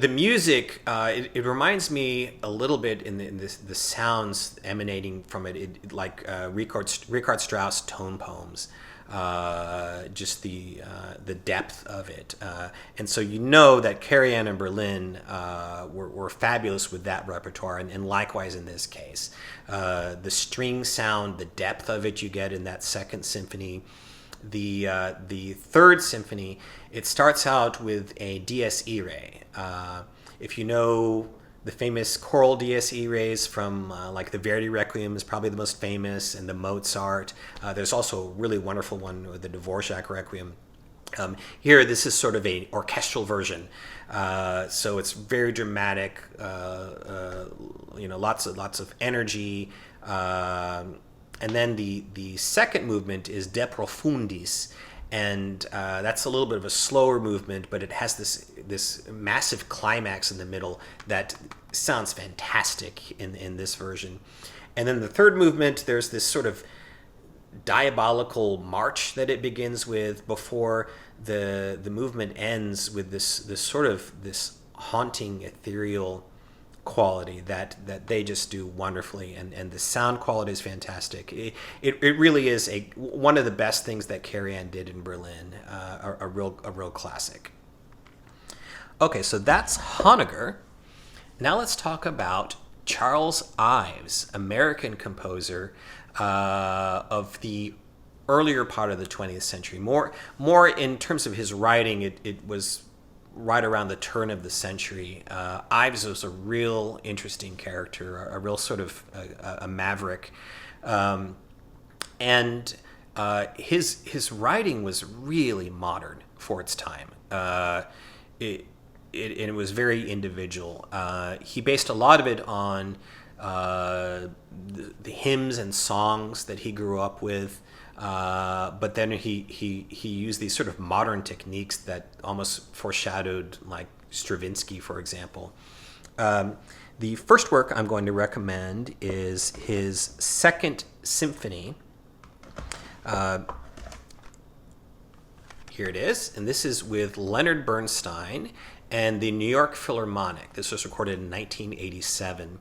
music, it reminds me a little bit in the sounds emanating from it, like Richard Strauss tone poems. Just the depth of it, and so you know that Karajan and Berlin were fabulous with that repertoire, and likewise in this case, the string sound, the depth of it you get in that second symphony. The third symphony, it starts out with a Dies Irae. If you know the famous choral Dies Iraes from like the Verdi Requiem is probably the most famous, and the Mozart. There's also a really wonderful one with the Dvorak Requiem. Here, this is sort of an orchestral version, so it's very dramatic. Lots of energy. And then the second movement is De Profundis, and that's a little bit of a slower movement, but it has this massive climax in the middle that sounds fantastic in this version. And then the third movement, there's this sort of diabolical march that it begins with before the movement ends with this haunting ethereal quality that they just do wonderfully, and the sound quality is fantastic. It really is one of the best things that Karajan did in Berlin, a real classic. Okay, so that's Honegger. Now let's talk about Charles Ives, American composer of the earlier part of the 20th century. More in terms of his writing, it was right around the turn of the century. Ives was a real interesting character, a real sort of a maverick. And his writing was really modern for its time. It was very individual. He based a lot of it on the hymns and songs that he grew up with. But then he used these sort of modern techniques that almost foreshadowed, like Stravinsky, for example. The first work I'm going to recommend is his second symphony. Here it is, and this is with Leonard Bernstein and the New York Philharmonic. This was recorded in 1987.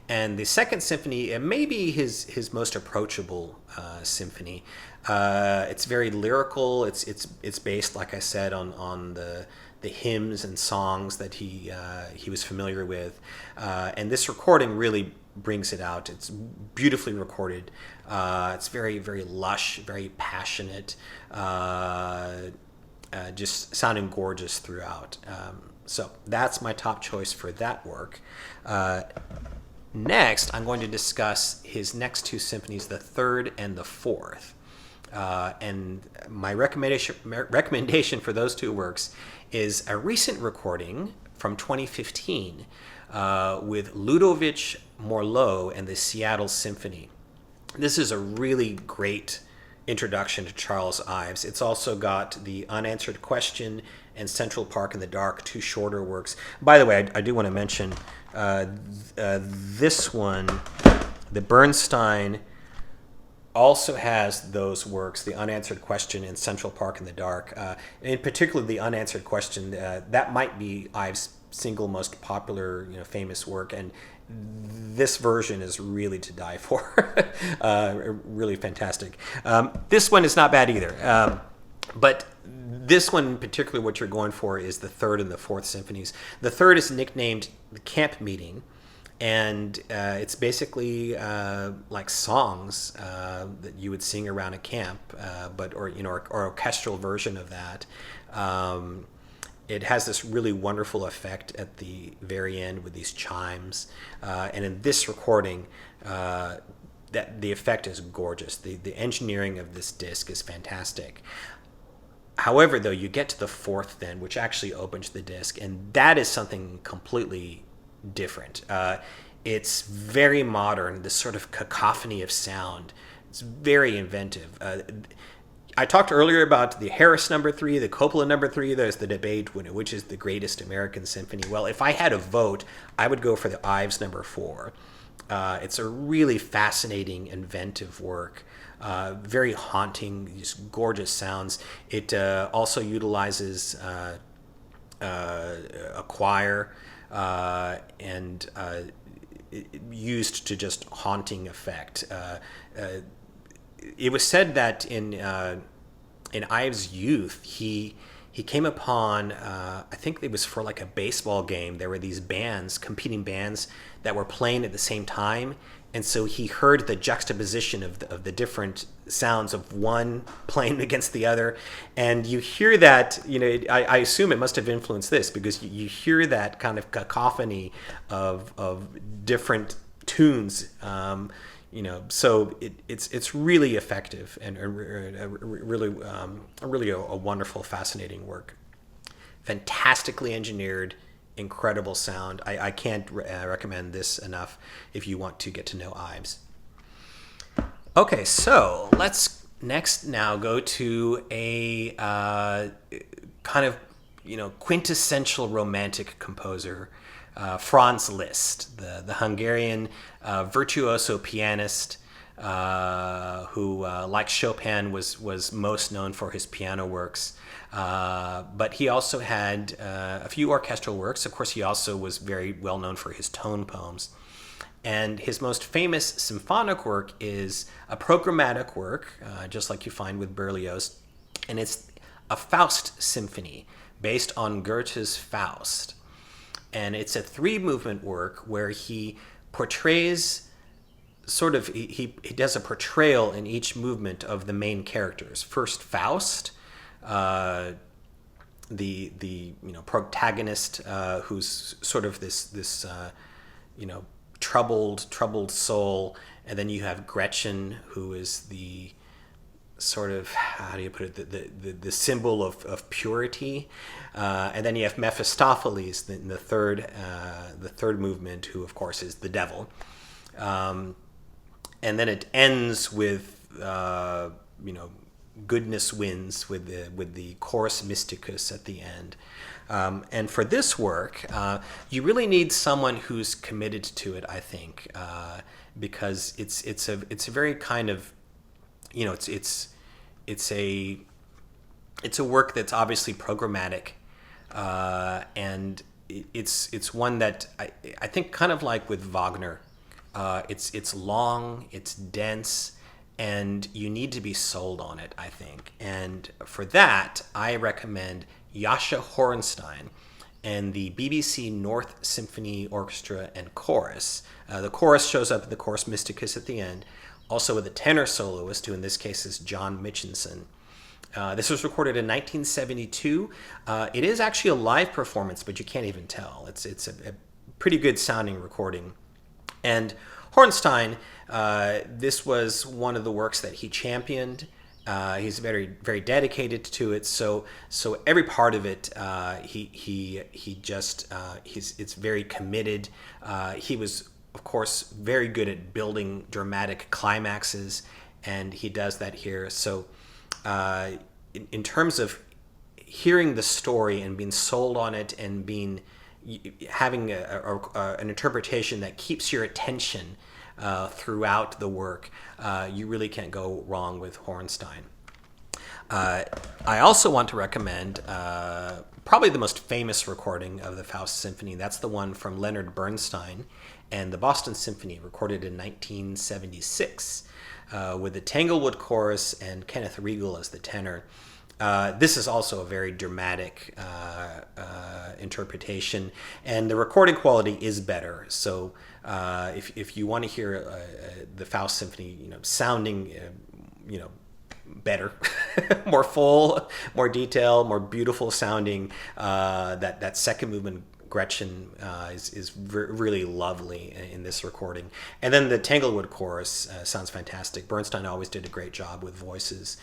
And the second symphony, it may be his most approachable symphony. It's very lyrical. It's based, like I said, on the hymns and songs that he was familiar with. And this recording really brings it out. It's beautifully recorded. It's very, very lush, very passionate, just sounding gorgeous throughout. So that's my top choice for that work. Next, I'm going to discuss his next two symphonies, the third and the fourth. And my recommendation for those two works is a recent recording from 2015 with Ludovic Morlot and the Seattle Symphony. This is a really great introduction to Charles Ives. It's also got the Unanswered Question and Central Park in the Dark, two shorter works. By the way, I do want to mention this one, the Bernstein, also has those works, the Unanswered Question and Central Park in the Dark. In particular, the Unanswered Question, that might be Ives' single most popular, famous work, and this version is really to die for. Really fantastic. This one is not bad either. But this one in particular, what you're going for is the third and the fourth symphonies. The third is nicknamed the Camp Meeting, and it's basically like songs that you would sing around a camp, or orchestral version of that. It has this really wonderful effect at the very end with these chimes, and in this recording, that the effect is gorgeous. The engineering of this disc is fantastic. However, though, you get to the fourth then, which actually opens the disc, and that is something completely different. It's very modern, this sort of cacophony of sound. It's very inventive. I talked earlier about the Harris number 3, the Copland number 3. There's the debate which is the greatest American symphony. Well, if I had a vote, I would go for the Ives number 4. It's a really fascinating, inventive work. Very haunting, just gorgeous sounds. It also utilizes a choir and used to just haunting effect. It was said that in Ives' youth, he came upon, I think it was for like a baseball game. There were these bands, competing bands, that were playing at the same time, and so he heard the juxtaposition of the different sounds of one playing against the other, and you hear that. I assume it must have influenced this, because you hear that kind of cacophony of different tunes. So it's really effective and really a wonderful, fascinating work. Fantastically engineered, incredible sound. I can't recommend this enough if you want to get to know Ives. Okay, so let's next now go to a kind of quintessential romantic composer. Franz Liszt, the Hungarian virtuoso pianist who, like Chopin, was most known for his piano works. But he also had a few orchestral works. Of course, he also was very well known for his tone poems. And his most famous symphonic work is a programmatic work, just like you find with Berlioz. And it's a Faust symphony based on Goethe's Faust. And it's a 3-movement work where he portrays he does a portrayal in each movement of the main characters. First, Faust, the protagonist, who's sort of this troubled soul, and then you have Gretchen, who is the sort of, how do you put it, the symbol of purity, and then you have Mephistopheles in the third movement, who of course is the devil, and then it ends with goodness wins with the chorus mysticus at the end. And for this work, you really need someone who's committed to it, I think, because it's a very kind of, it's a work that's obviously programmatic, and it's one that I think, kind of like with Wagner, it's long, it's dense, and you need to be sold on it, I think. And for that, I recommend Jascha Hornstein and the BBC North Symphony Orchestra and Chorus. The chorus shows up at the Chorus Mysticus at the end, also with a tenor soloist, who in this case is John Mitchinson. This was recorded in 1972. It is actually a live performance, but you can't even tell. It's a pretty good sounding recording. And Hornstein, this was one of the works that he championed. He's very, very dedicated to it. So every part of it, it's very committed. He was, of course, very good at building dramatic climaxes, and he does that here. So in terms of hearing the story and being sold on it and having an interpretation that keeps your attention throughout the work, you really can't go wrong with Hornstein. I also want to recommend probably the most famous recording of the Faust Symphony. That's the one from Leonard Bernstein and the Boston Symphony, recorded in 1976, with the Tanglewood Chorus and Kenneth Riegel as the tenor. This is also a very dramatic interpretation, and the recording quality is better. So if you want to hear the Faust Symphony, sounding, better, more full, more detailed, more beautiful sounding, that second movement, Gretchen, is really lovely in this recording. And then the Tanglewood Chorus sounds fantastic. Bernstein always did a great job with voices.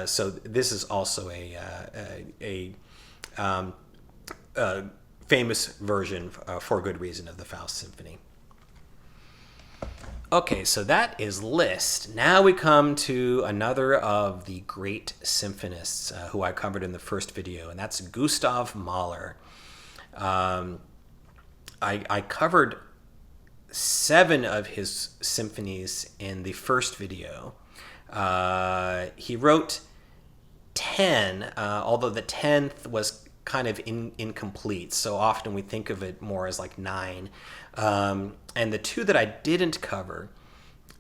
So this is also a famous version, for good reason, of the Faust Symphony. Okay, so that is Liszt. Now we come to another of the great symphonists who I covered in the first video, and that's Gustav Mahler. I covered 7 of his symphonies in the first video. He wrote 10, although the 10th was kind of incomplete, so often we think of it more as like 9. And the 2 that I didn't cover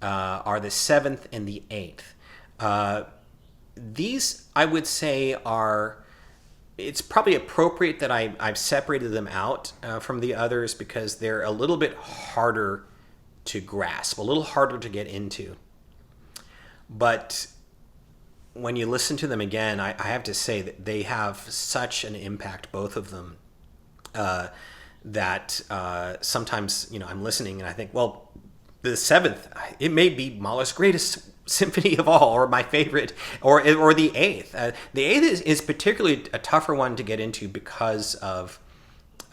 are the 7th and the 8th. These, I would say, it's probably appropriate that I've separated them out from the others because they're a little bit harder to grasp, a little harder to get into. But when you listen to them again, I have to say that they have such an impact, both of them, that sometimes, I'm listening and I think, well, the 7th, it may be Mahler's greatest symphony of all, or my favorite, or the 8th. The 8th is particularly a tougher one to get into because of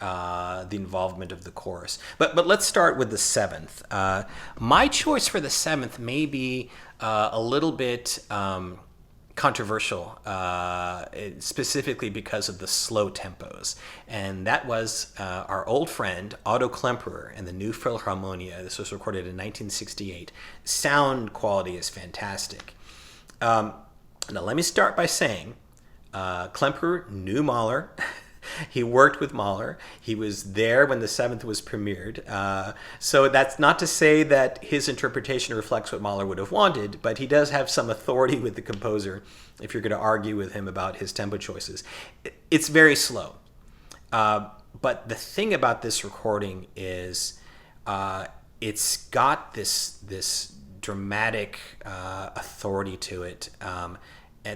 the involvement of the chorus. But let's start with the 7th. My choice for the 7th may be a little bit controversial, specifically because of the slow tempos. And that was our old friend Otto Klemperer and the New Philharmonia. This was recorded in 1968. Sound quality is fantastic. Now let me start by saying Klemperer knew Mahler. He worked with Mahler. He was there when the 7th was premiered. So that's not to say that his interpretation reflects what Mahler would have wanted, but he does have some authority with the composer if you're going to argue with him about his tempo choices. It's very slow. But the thing about this recording is it's got this dramatic authority to it, and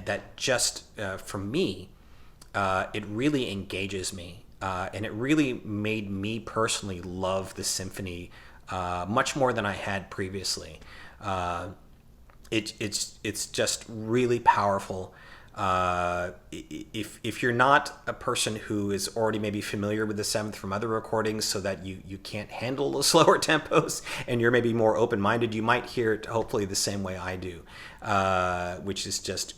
that just, for me, it really engages me, and it really made me personally love the symphony much more than I had previously. It's just really powerful. If you're not a person who is already maybe familiar with the 7th from other recordings, so that you can't handle the slower tempos and you're maybe more open-minded, you might hear it hopefully the same way I do, which is just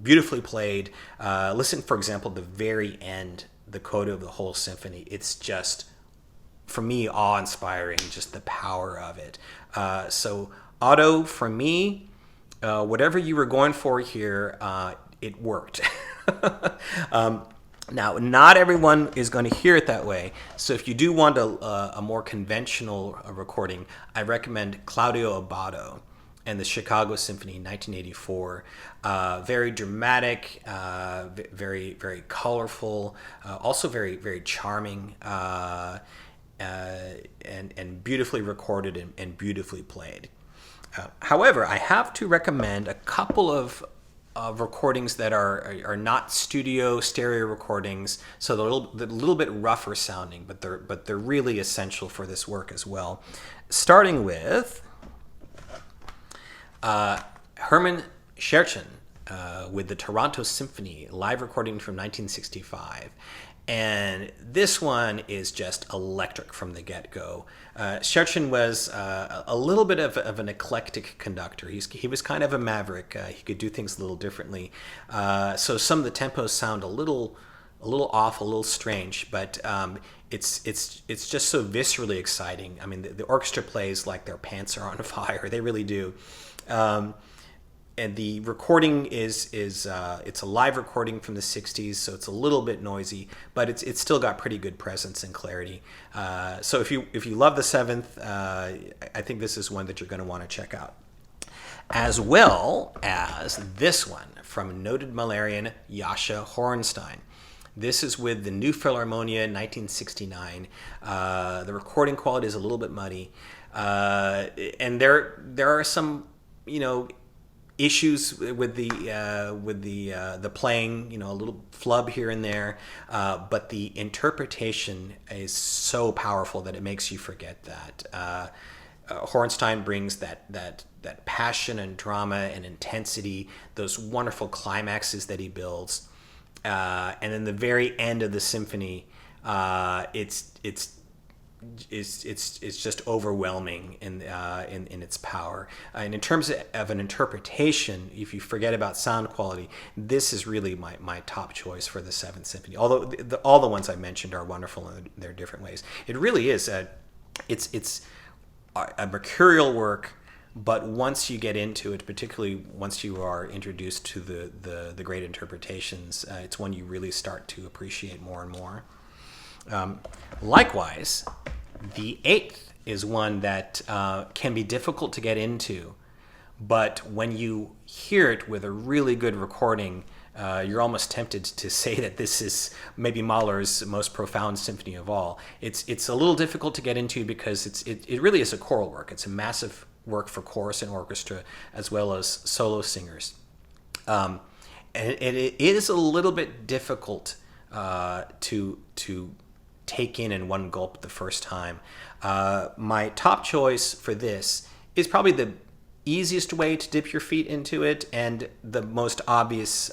beautifully played. Listen, for example, the very end, the coda of the whole symphony. It's just, for me, awe-inspiring, just the power of it. So, Otto, for me, whatever you were going for here, it worked. Now, not everyone is going to hear it that way. So if you do want a more conventional recording, I recommend Claudio Abbado and the Chicago Symphony in 1984. Very dramatic, very, very colorful, also very, very charming, and beautifully recorded and beautifully played. However, I have to recommend a couple of recordings that are not studio stereo recordings, so they're a little bit rougher sounding, but they're really essential for this work as well. Starting with Hermann Scherchen with the Toronto Symphony, live recording from 1965. And this one is just electric from the get-go. Scherchen was a little bit of an eclectic conductor. He was kind of a maverick. He could do things a little differently. So some of the tempos sound a little off, a little strange, but it's just so viscerally exciting. I mean, the orchestra plays like their pants are on fire. They really do. And the recording is it's a live recording from the 60s, so it's a little bit noisy, but it's still got pretty good presence and clarity. So if you love the 7th, I think this is one that you're going to want to check out. As well as this one from noted Mahlerian Jascha Hornstein. This is with the New Philharmonia in 1969. The recording quality is a little bit muddy, and there are some issues with the playing, a little flub here and there, but the interpretation is so powerful that it makes you forget that. Hornstein brings that passion and drama and intensity, those wonderful climaxes that he builds, and then the very end of the symphony, it's it's just overwhelming in its power. And in terms of an interpretation, if you forget about sound quality, this is really my top choice for the Seventh Symphony. Although all the ones I mentioned are wonderful in their different ways, it really is it's a mercurial work. But once you get into it, particularly once you are introduced to the great interpretations, it's when you really start to appreciate more and more. Likewise, the Eighth is one that can be difficult to get into, but when you hear it with a really good recording, you're almost tempted to say that this is maybe Mahler's most profound symphony of all. It's a little difficult to get into because it really is a choral work. It's a massive work for chorus and orchestra as well as solo singers. And it is a little bit difficult to take in one gulp the first time. My top choice for this is probably the easiest way to dip your feet into it and the most obvious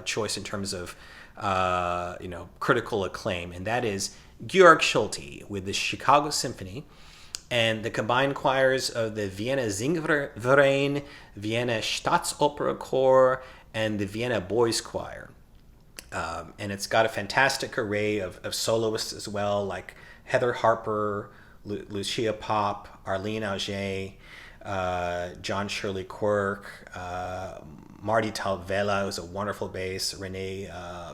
choice in terms of critical acclaim, and that is Georg Solti with the Chicago Symphony and the combined choirs of the Vienna Singverein, Vienna Staatsoper Chor, and the Vienna Boys Choir. And it's got a fantastic array of soloists as well, like Heather Harper, Lucia Pop, Arlene Auger, John Shirley Quirk, Marty Talvela, who's a wonderful bass, Renee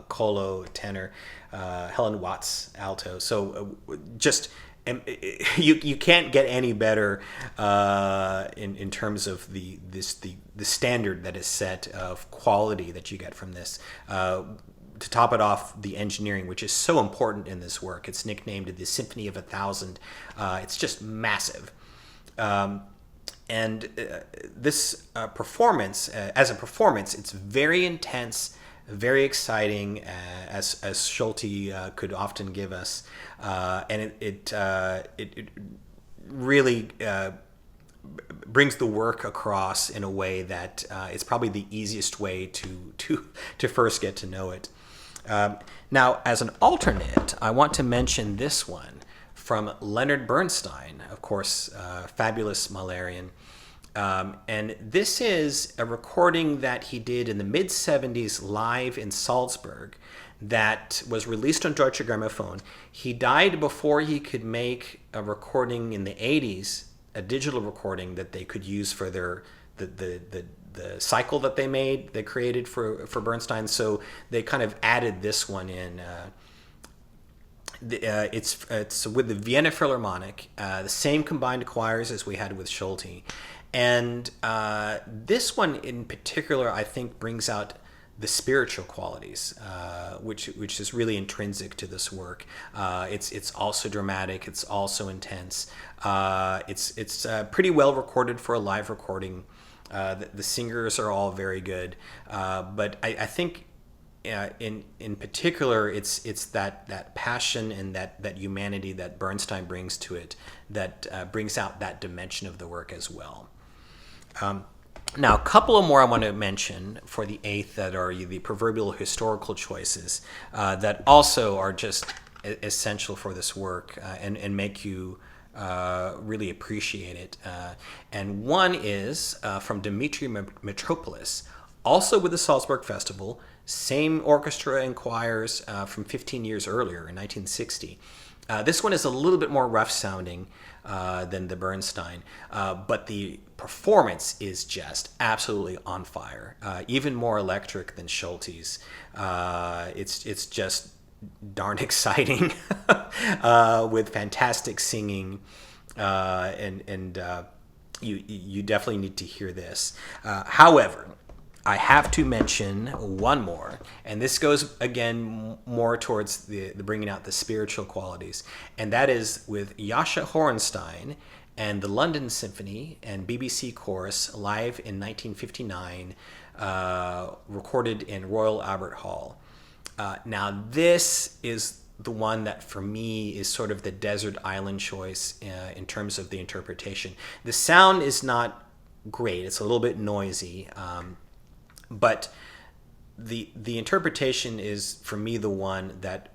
Colo, tenor, Helen Watts, alto. So you can't get any better in terms of the standard that is set of quality that you get from this. To top it off, the engineering, which is so important in this work. It's nicknamed the Symphony of 1,000. It's just massive. And this performance, as a performance, it's very intense, very exciting, as Solti could often give us, and it really brings the work across in a way that it's probably the easiest way to first get to know it. Now, as an alternate, I want to mention this one from Leonard Bernstein, of course, fabulous Mahlerian. And this is a recording that he did in the mid-70s live in Salzburg that was released on Deutsche Grammophon. He died before he could make a recording in the 80s, a digital recording that they could use for the cycle that they created for Bernstein. So they kind of added this one in. It's with the Vienna Philharmonic, the same combined choirs as we had with Solti. And this one in particular, I think, brings out the spiritual qualities, which is really intrinsic to this work. It's also dramatic. It's also intense. It's pretty well recorded for a live recording. The singers are all very good, but I think in particular, it's that passion and that humanity that Bernstein brings to it that brings out that dimension of the work as well. Now, a couple of more I want to mention for the Eighth that are the proverbial historical choices that also are just essential for this work and make you really appreciate it. And one is from Dmitri Mitropoulos, also with the Salzburg Festival, same orchestra and choirs from 15 years earlier in 1960. This one is a little bit more rough sounding than the Bernstein, but the performance is just absolutely on fire, even more electric than Solti's. It's just darn exciting with fantastic singing, and you definitely need to hear this. However, I have to mention one more, and this goes again more towards the bringing out the spiritual qualities, and that is with Jascha Horenstein and the London Symphony and BBC Chorus live in 1959, recorded in Royal Albert Hall. Now this is the one that for me is sort of the desert island choice in terms of the interpretation. The sound is not great. It's a little bit noisy. But the interpretation is, for me, the one that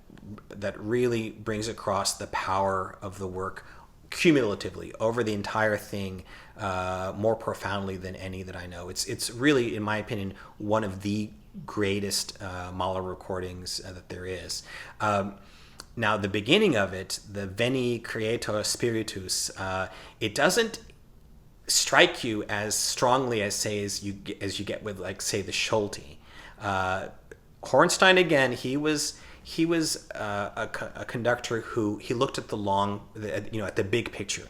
that really brings across the power of the work cumulatively over the entire thing more profoundly than any that I know. It's really, in my opinion, one of the greatest Mahler recordings that there is. Now, the beginning of it, the Veni Creator Spiritus, it doesn't strike you as strongly as you get with, like, say, the Schulte. Hornstein, again, he was a conductor who he looked at at the big picture.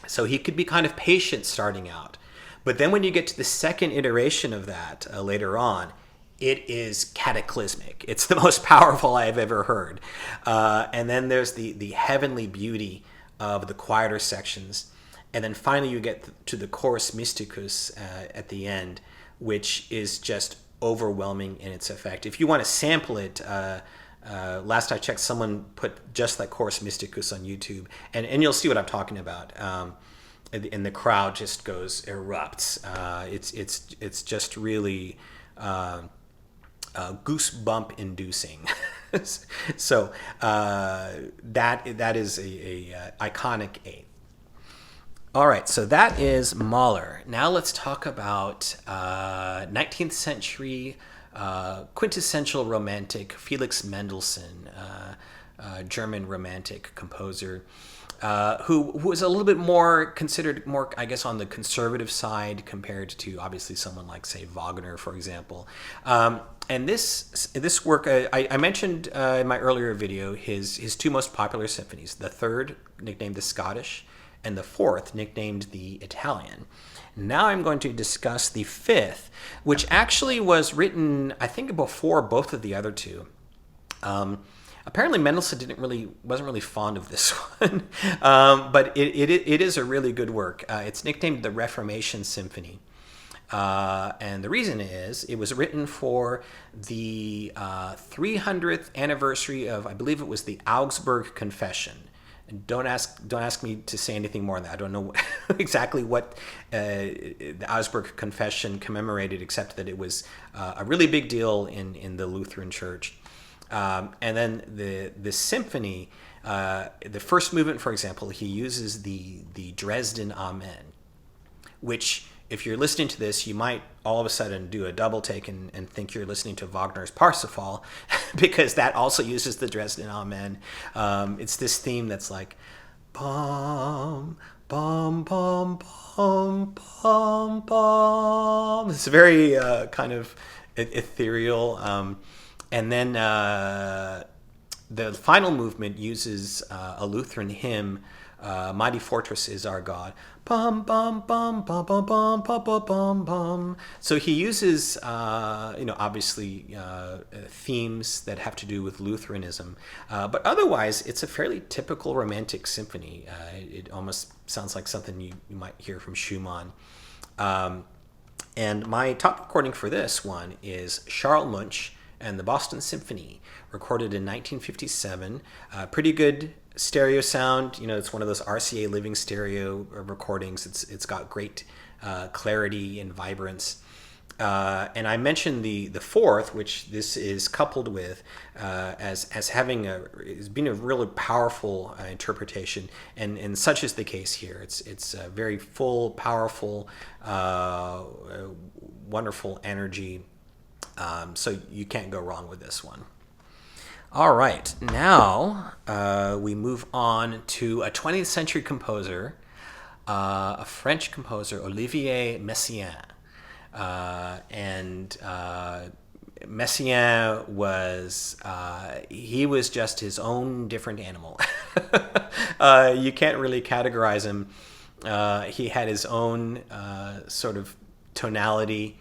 So he could be kind of patient starting out. But then when you get to the second iteration of that later on, it is cataclysmic. It's the most powerful I have ever heard. And then there's the heavenly beauty of the quieter sections. And then finally you get to the chorus mysticus at the end, which is just overwhelming in its effect. If you want to sample it, last I checked, someone put just that chorus mysticus on YouTube, and you'll see what I'm talking about. And the crowd just erupts. It's just really goosebump inducing. So that is a iconic eighth. All right, so that is Mahler. Now let's talk about 19th century quintessential romantic Felix Mendelssohn, German romantic composer, who was a little bit considered more, I guess, on the conservative side compared to obviously someone like, say, Wagner, for example. And this work, I mentioned in my earlier video his two most popular symphonies, the third, nicknamed the Scottish, and the fourth, nicknamed the Italian. Now I'm going to discuss the fifth, which actually was written, I think, before both of the other two. Apparently Mendelssohn wasn't really fond of this one, but it is a really good work. It's nicknamed the Reformation Symphony. And the reason is it was written for the 300th anniversary of, I believe it was the Augsburg Confession. And don't ask me to say anything more than that. I don't know exactly what the Augsburg Confession commemorated, except that it was a really big deal in the Lutheran Church. And then the symphony, the first movement, for example, he uses the Dresden Amen, which, if you're listening to this, you might all of a sudden do a double take and think you're listening to Wagner's Parsifal, because that also uses the Dresden Amen. It's this theme that's like, bum, bum, bum, bum, bum, bum. It's very kind of ethereal. And then the final movement uses a Lutheran hymn, Mighty Fortress is Our God. Bum, bum, bum, bum, bum, bum, bum, bum, bum, bum. So he uses, obviously themes that have to do with Lutheranism. But otherwise, it's a fairly typical romantic symphony. It almost sounds like something you might hear from Schumann. And my top recording for this one is Charles Munch and the Boston Symphony, recorded in 1957. Pretty good stereo sound. It's one of those RCA living stereo recordings. It's got great clarity and vibrance. And I mentioned the fourth, which this is coupled with as having as being a really powerful interpretation, and such is the case here. It's a very full, powerful, wonderful energy. So you can't go wrong with this one. All right, now we move on to a 20th century composer, a French composer, Olivier Messiaen. And Messiaen was just his own different animal. You can't really categorize him. He had his own sort of tonality.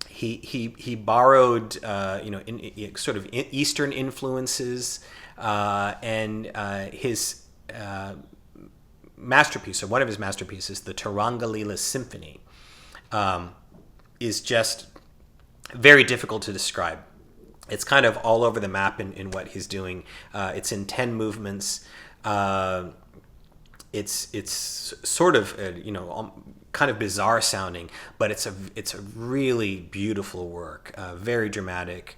He borrowed sort of Eastern influences, and his masterpiece, or one of his masterpieces, the Turangalila-Symphonie, is just very difficult to describe. It's kind of all over the map in what he's doing. It's in 10 movements. It's sort of kind of bizarre sounding, but it's a really beautiful work, very dramatic,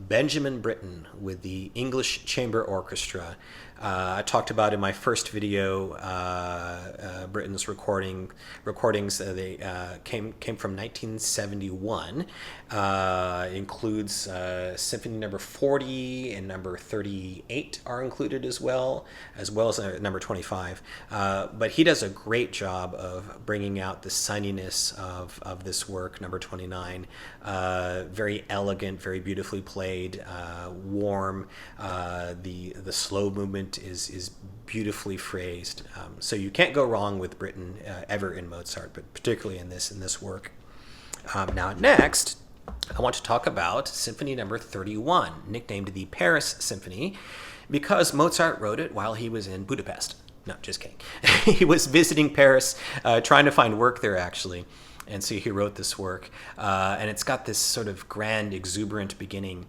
Benjamin Britten with the English Chamber Orchestra. I talked about in my first video Britten's recordings. They came from 1971. Includes Symphony number 40 and number 38 are included as well as number 25. But he does a great job of bringing out the sunniness of this work, number 29. Very elegant, very beautifully played, warm. The slow movement is beautifully phrased. So you can't go wrong with Britten ever in Mozart, but particularly in this work. Now next, I want to talk about Symphony number 31, nicknamed the Paris Symphony, because Mozart wrote it while he was in Budapest. No, just kidding. He was visiting Paris, trying to find work there actually, and so he wrote this work. And it's got this sort of grand, exuberant beginning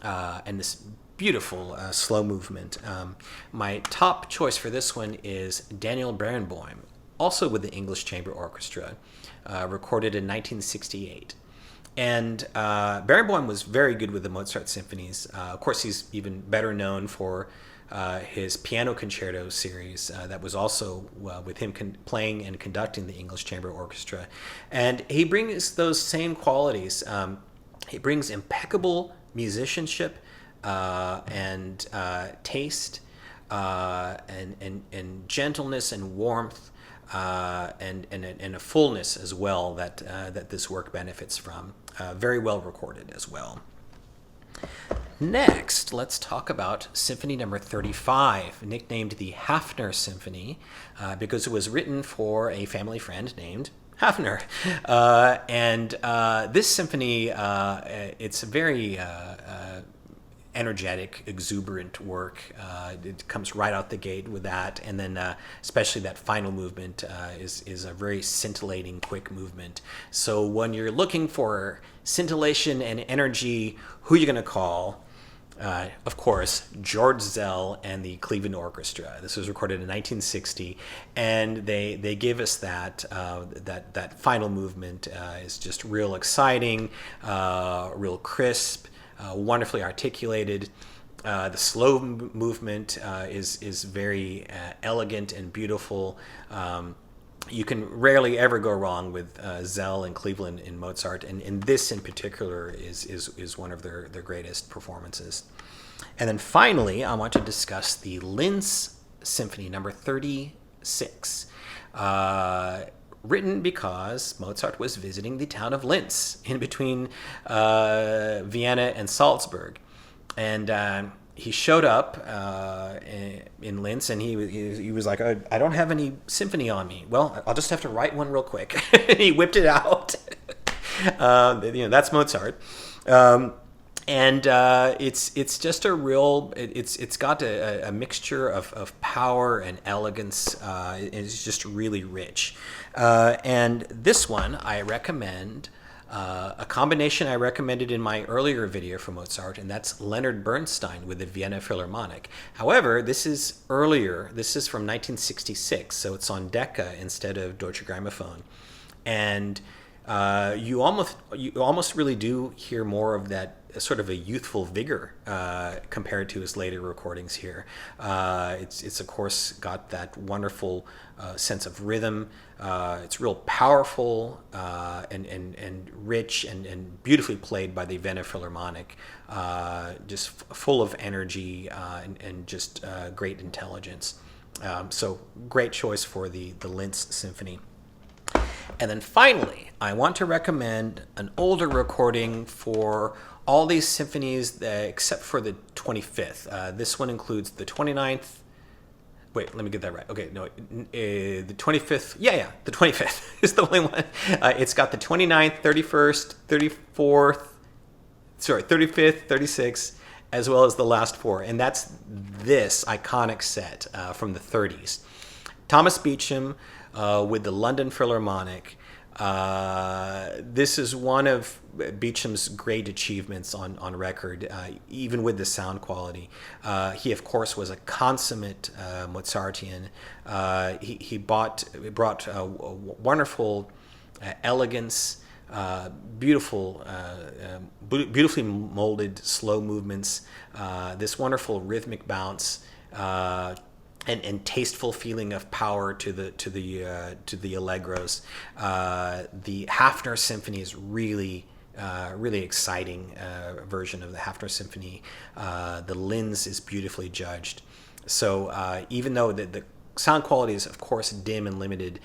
and this beautiful slow movement. My top choice for this one is Daniel Barenboim, also with the English Chamber Orchestra, recorded in 1968. And Barenboim was very good with the Mozart symphonies. Of course, he's even better known for his piano concerto series that was also with him playing and conducting the English Chamber Orchestra. And he brings those same qualities. He brings impeccable musicianship and taste and gentleness and warmth and a fullness as well that this work benefits from. Very well recorded as well. Next, let's talk about Symphony number 35, nicknamed the Hafner Symphony, because it was written for a family friend named Hafner. And this symphony, it's a very energetic, exuberant work. It comes right out the gate with that, and then especially that final movement is a very scintillating, quick movement. So when you're looking for scintillation and energy, who are you going to call? Of course, George Szell and the Cleveland Orchestra. This was recorded in 1960, and they give us that final movement is just real exciting, real crisp, wonderfully articulated. The slow movement is very elegant and beautiful. You can rarely ever go wrong with Szell and Cleveland in Mozart, and this in particular is one of their greatest performances. And then finally, I want to discuss the Linz Symphony number 36, written because Mozart was visiting the town of Linz in between Vienna and Salzburg, and he showed up in Linz, and he was like, I don't have any symphony on me. Well, I'll just have to write one real quick. And he whipped it out. That's Mozart. And it's just a real, it's got a mixture of power and elegance. It's just really rich. And this one I recommend. A combination I recommended in my earlier video for Mozart, and that's Leonard Bernstein with the Vienna Philharmonic. However, this is earlier. This is from 1966, so it's on Decca instead of Deutsche Grammophon. And you almost really do hear more of that sort of a youthful vigor compared to his later recordings here. It's of course got that wonderful sense of rhythm. It's real powerful and rich and beautifully played by the Vienna Philharmonic. Just full of energy and just great intelligence. So great choice for the Linz Symphony. And then finally, I want to recommend an older recording for all these symphonies except for the 25th. This one includes the 29th. Wait, let me get that right. Okay, no, the 25th. Yeah, the 25th is the only one. It's got the 29th, 31st, 34th, 35th, 36th, as well as the last four. And that's this iconic set from the 30s. Thomas Beecham with the London Philharmonic. This is one of Beecham's great achievements on record, even with the sound quality. He, of course, was a consummate Mozartian. He brought wonderful elegance, beautifully molded slow movements, this wonderful rhythmic bounce, and tasteful feeling of power to the allegros. The Hafner Symphony is really exciting version of the Hafner Symphony. The Linz is beautifully judged. So even though the sound quality is, of course, dim and limited,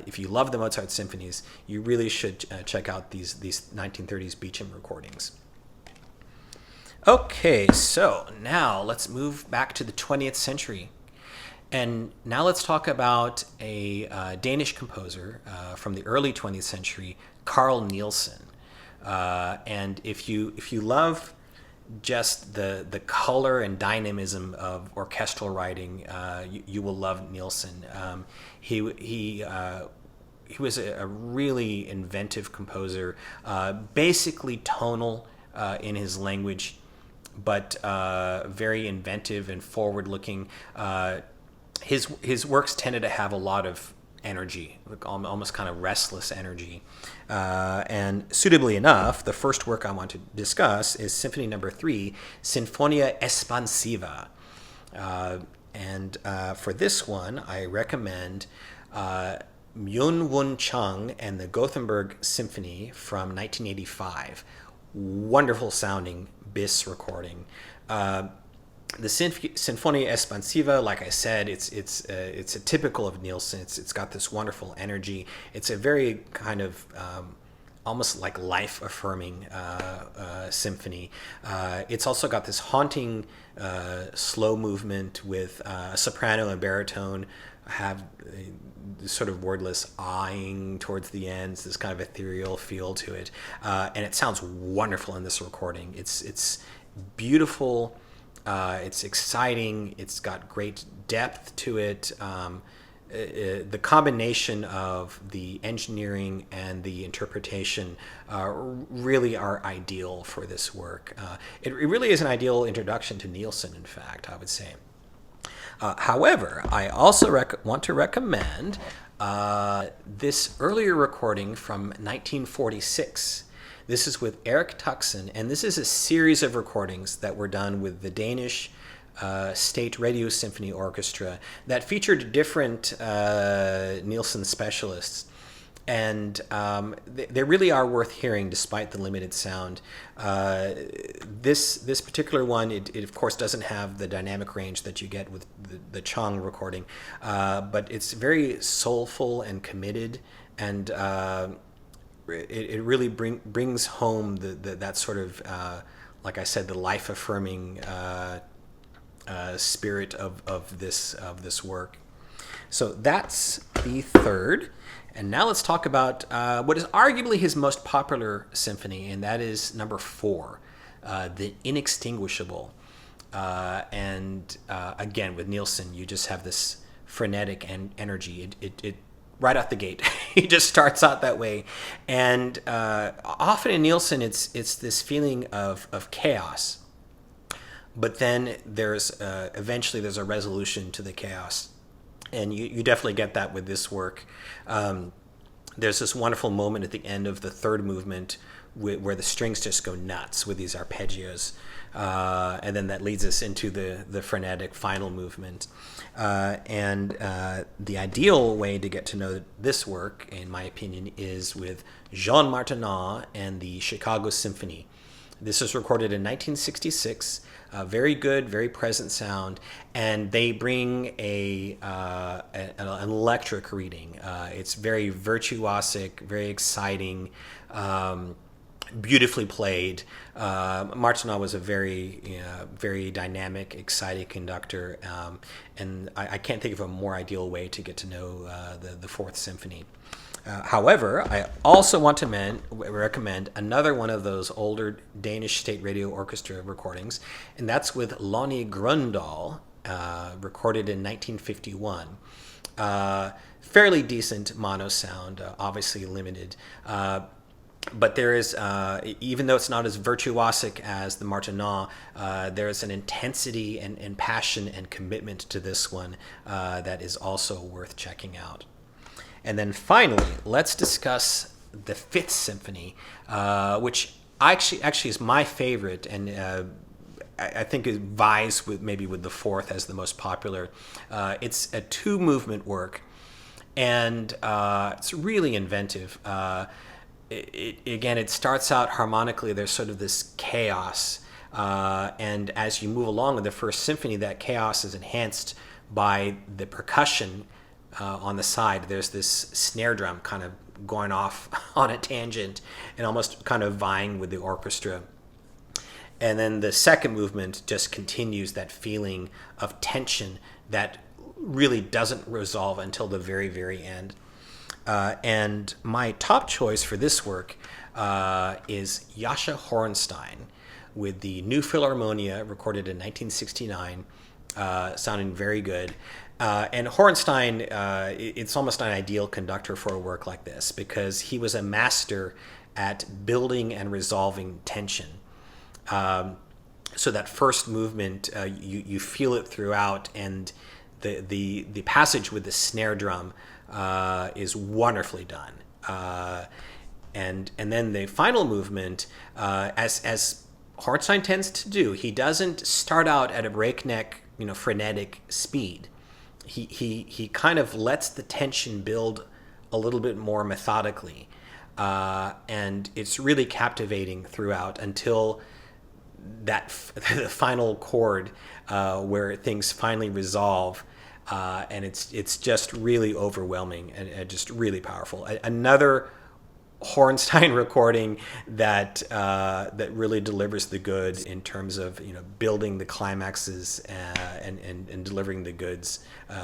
if you love the Mozart symphonies, you really should check out these 1930s Beecham recordings. Okay, so now let's move back to the 20th century. And now let's talk about a Danish composer from the early 20th century, Carl Nielsen. And if you love just the color and dynamism of orchestral writing, you will love Nielsen. He was a really inventive composer, basically tonal in his language, but very inventive and forward-looking. His works tended to have a lot of energy, almost kind of restless energy. And suitably enough, the first work I want to discuss is Symphony No. 3, Sinfonia Espansiva. And for this one, I recommend Myun Won Chung and the Gothenburg Symphony from 1985. Wonderful sounding Bis recording. The Sinfonia Espansiva, like I said, it's a typical of Nielsen. It's got this wonderful energy. It's a very kind of almost like life-affirming symphony. It's also got this haunting slow movement with soprano and baritone have this sort of wordless eyeing towards the ends, this kind of ethereal feel to it, and it sounds wonderful in this recording. It's beautiful. It's exciting. It's got great depth to it. The combination of the engineering and the interpretation really are ideal for this work. It really is an ideal introduction to Nielsen, in fact, I would say. However, I also want to recommend this earlier recording from 1946. This is with Erik Tuxen, and this is a series of recordings that were done with the Danish State Radio Symphony Orchestra that featured different Nielsen specialists. And they really are worth hearing despite the limited sound. This particular one, it of course doesn't have the dynamic range that you get with the Chang recording, but it's very soulful and committed, and it really brings home that sort of, like I said, the life-affirming spirit of this work. So that's the third. And now let's talk about what is arguably his most popular symphony, and that is No. 4, The Inextinguishable. And again, with Nielsen, you just have this frenetic energy. It right out the gate, he just starts out that way. And often in Nielsen, it's this feeling of chaos. But then eventually there's a resolution to the chaos. And you definitely get that with this work. There's this wonderful moment at the end of the third movement where the strings just go nuts with these arpeggios. And then that leads us into the frenetic final movement. And the ideal way to get to know this work, in my opinion, is with Jean Martinat and the Chicago Symphony. This was recorded in 1966. Very good, very present sound, and they bring an electric reading. It's very virtuosic, very exciting, beautifully played. Martinat was a very dynamic, exciting conductor, and I can't think of a more ideal way to get to know the Fourth Symphony. However, I also want to recommend another one of those older Danish State Radio Orchestra recordings, and that's with Lonnie Grøndahl, recorded in 1951. Fairly decent mono sound, obviously limited. But there is, even though it's not as virtuosic as the Martinat, there is an intensity and passion and commitment to this one that is also worth checking out. And then finally, let's discuss the Fifth Symphony, which actually is my favorite, and I think it vies with the Fourth as the most popular. It's a two-movement work, and it's really inventive. It starts out harmonically. There's sort of this chaos, and as you move along with the First Symphony, that chaos is enhanced by the percussion on the side. There's this snare drum kind of going off on a tangent and almost kind of vying with the orchestra. And then the second movement just continues that feeling of tension that really doesn't resolve until the very, very end. And my top choice for this work is Jascha Hornstein with the New Philharmonia, recorded in 1969, sounding very good. And Hornstein, it's almost an ideal conductor for a work like this because he was a master at building and resolving tension. So that first movement, you feel it throughout, and the passage with the snare drum is wonderfully done. And then the final movement, as Hornstein tends to do, he doesn't start out at a breakneck, frenetic speed. He kind of lets the tension build a little bit more methodically, and it's really captivating throughout until the final chord where things finally resolve, and it's just really overwhelming and just really powerful. Another Hornstein recording that really delivers the goods in terms of building the climaxes and delivering the goods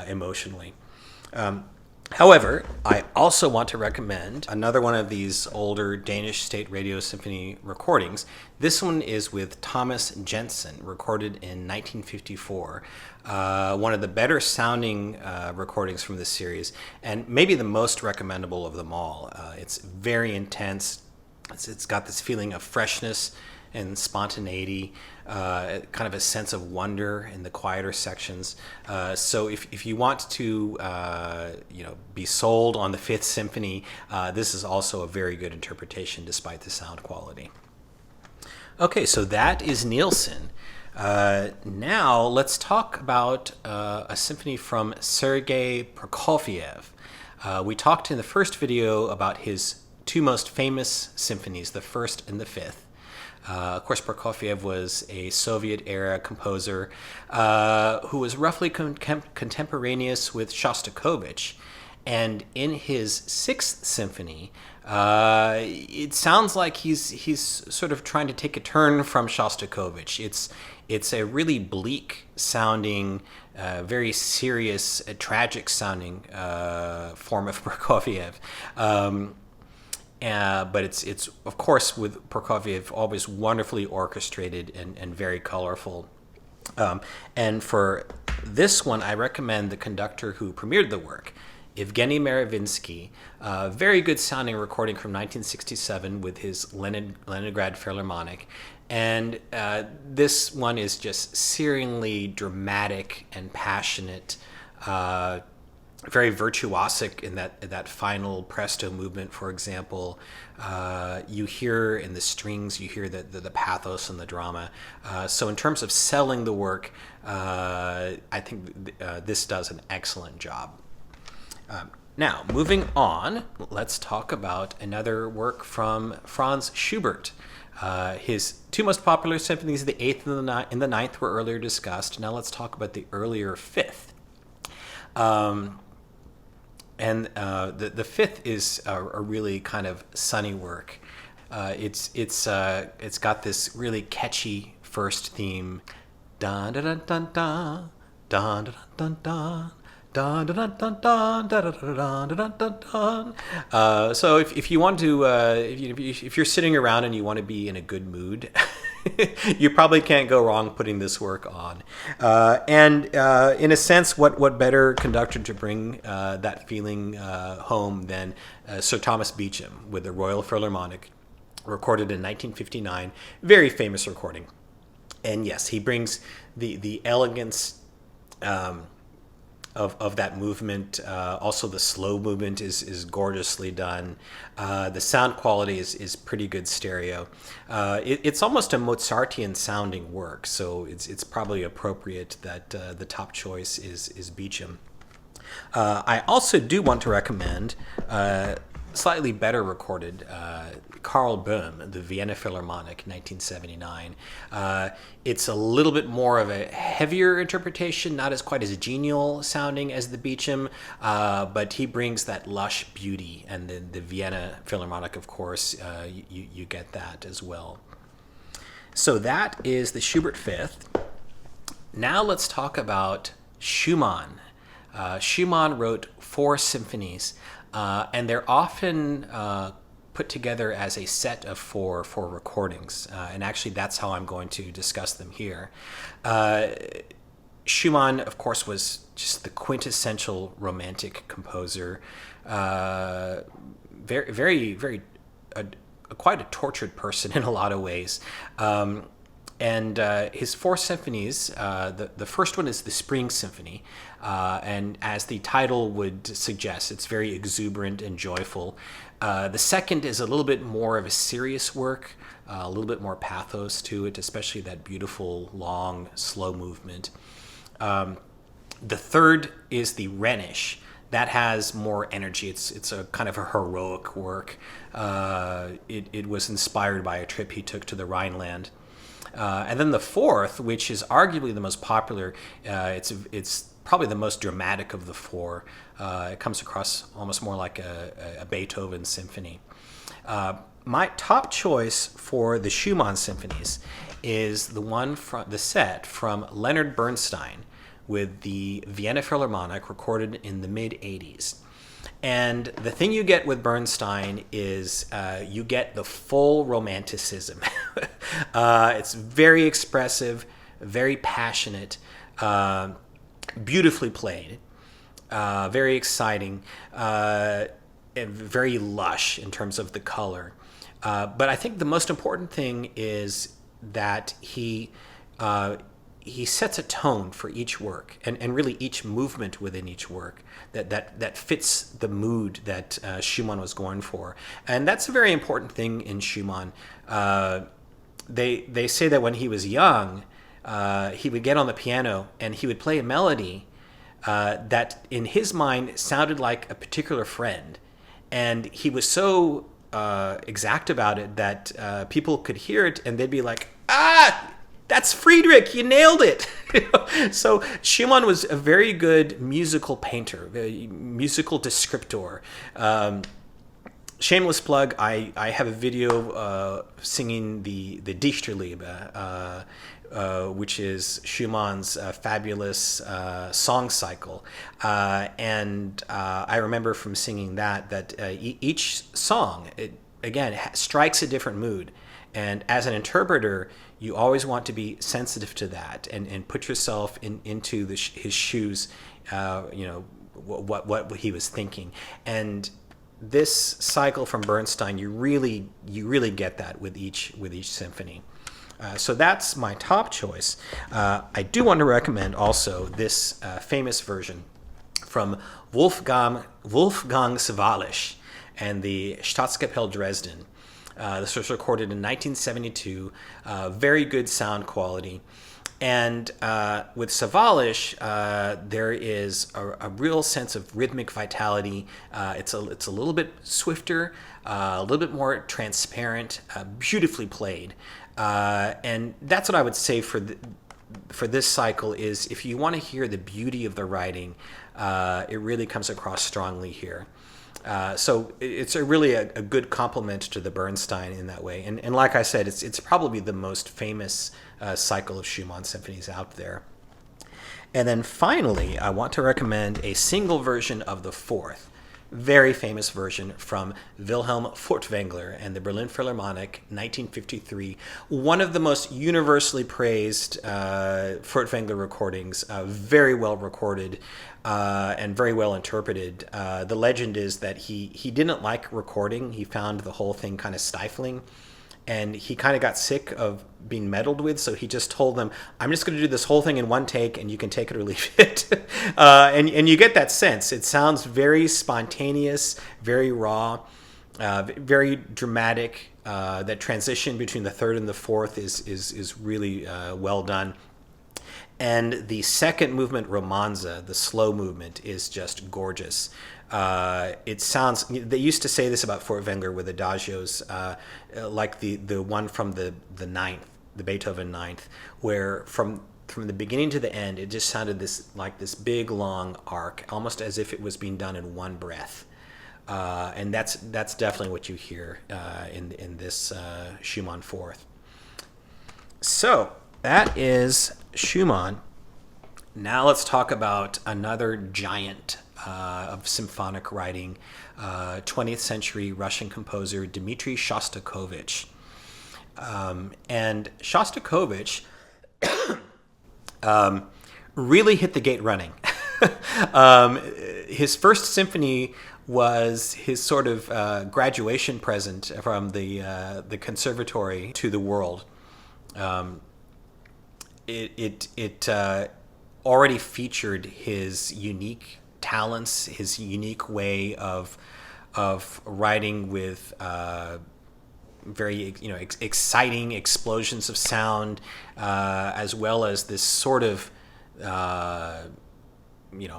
emotionally. However, I also want to recommend another one of these older Danish State Radio Symphony recordings. This one is with Thomas Jensen, recorded in 1954. One of the better sounding recordings from this series, and maybe the most recommendable of them all. It's very intense. It's got this feeling of freshness and spontaneity, kind of a sense of wonder in the quieter sections. So if you want to be sold on the Fifth Symphony, this is also a very good interpretation despite the sound quality. Okay, so that is Nielsen. Now let's talk about a symphony from Sergei Prokofiev. We talked in the first video about his two most famous symphonies, the First and the Fifth. Of course, Prokofiev was a Soviet-era composer who was roughly contemporaneous with Shostakovich. And in his Sixth Symphony, it sounds like he's sort of trying to take a turn from Shostakovich. It's a really bleak-sounding, very serious, tragic sounding form of Prokofiev. But it's of course with Prokofiev always wonderfully orchestrated and very colorful. And for this one, I recommend the conductor who premiered the work, Evgeny Maravinsky. Very good sounding recording from 1967 with his Leningrad Philharmonic. And this one is just searingly dramatic and passionate, very virtuosic in that final presto movement, for example. You hear in the strings, you hear the pathos and the drama. So in terms of selling the work, I think this does an excellent job. Now, moving on, let's talk about another work from Franz Schubert. His two most popular symphonies, the Eighth and the Ninth, were earlier discussed. Now let's talk about the earlier Fifth. And the Fifth is a really kind of sunny work. It's got this really catchy first theme, dun dun dun dun dun dun dun dun. Dun, dun, dun, dun, dun, dun, dun, dun, dun. So if you want to, if you're sitting around and you want to be in a good mood, you probably can't go wrong putting this work on. And in a sense, what better conductor to bring that feeling home than Sir Thomas Beecham with the Royal Philharmonic, recorded in 1959. Very famous recording. And yes, he brings the elegance of that movement. Also, the slow movement is gorgeously done. The sound quality is pretty good stereo. It's almost a Mozartian sounding work, so it's probably appropriate that the top choice is Beecham. I also do want to recommend slightly better recorded Karl Böhm, the Vienna Philharmonic, 1979. It's a little bit more of a heavier interpretation, not as quite as genial sounding as the Beecham, but he brings that lush beauty, and the Vienna Philharmonic, of course, you get that as well. So that is the Schubert Fifth. Now let's talk about Schumann. Schumann wrote 4 symphonies, and they're often put together as a set of four recordings. And actually, that's how I'm going to discuss them here. Schumann, of course, was just the quintessential romantic composer. Quite a tortured person in a lot of ways. And his 4 symphonies, the first one is the Spring Symphony, and as the title would suggest, it's very exuberant and joyful. The second is a little bit more of a serious work, a little bit more pathos to it, especially that beautiful, long, slow movement. The third is the Rhenish. That has more energy. It's a kind of a heroic work. It was inspired by a trip he took to the Rhineland. And then the fourth, which is arguably the most popular, it's probably the most dramatic of the 4. It comes across almost more like a Beethoven symphony. My top choice for the Schumann symphonies is the set from Leonard Bernstein with the Vienna Philharmonic, recorded in the mid-'80s. And the thing you get with Bernstein is you get the full romanticism. It's very expressive, very passionate, beautifully played, very exciting, and very lush in terms of the color. But I think the most important thing is that he sets a tone for each work, and really each movement within each work that fits the mood that Schumann was going for. And that's a very important thing in Schumann. They say that when he was young, he would get on the piano and he would play a melody that in his mind sounded like a particular friend. And he was so exact about it that people could hear it and they'd be like, that's Friedrich, you nailed it. So Schumann was a very good musical painter, a musical descriptor. Shameless plug, I have a video singing the Dichterliebe, which is Schumann's fabulous song cycle. And I remember from singing that each song, again, strikes a different mood. And as an interpreter, you always want to be sensitive to that and put yourself into his shoes, what he was thinking. And this cycle from Bernstein, you really get that with each symphony. So that's my top choice. I do want to recommend also this famous version from Wolfgang Sawallisch and the Staatskapelle Dresden. This was recorded in 1972, very good sound quality. And with Sawallisch, there is a real sense of rhythmic vitality. It's a little bit swifter, a little bit more transparent, beautifully played. And that's what I would say for this cycle is if you want to hear the beauty of the writing, it really comes across strongly here. So it's really a good complement to the Bernstein in that way. And like I said, it's probably the most famous cycle of Schumann symphonies out there. And then finally, I want to recommend a single version of the fourth, very famous version from Wilhelm Furtwängler and the Berlin Philharmonic, 1953. One of the most universally praised Furtwängler recordings, very well recorded and very well interpreted. The legend is that he didn't like recording. He found the whole thing kind of stifling. and he kind of got sick of being meddled with, so he just told them, I'm just going to do this whole thing in one take, and you can take it or leave it. And you get that sense. It sounds very spontaneous, very raw, very dramatic. That transition between the third and the fourth is really well done. And the second movement, Romanza, the slow movement, is just gorgeous. It sounds, they used to say this about Furtwängler with adagios, like the one from the ninth, the Beethoven ninth, where from the beginning to the end, it just sounded like this big long arc, almost as if it was being done in one breath. And that's definitely what you hear in this Schumann fourth. So that is Schumann. Now let's talk about another giant of symphonic writing, 20th century Russian composer Dmitri Shostakovich. And Shostakovich really hit the gate running. His first symphony was his sort of graduation present from the conservatory to the world. It already featured his unique talents, his unique way of writing with very exciting explosions of sound, as well as this sort of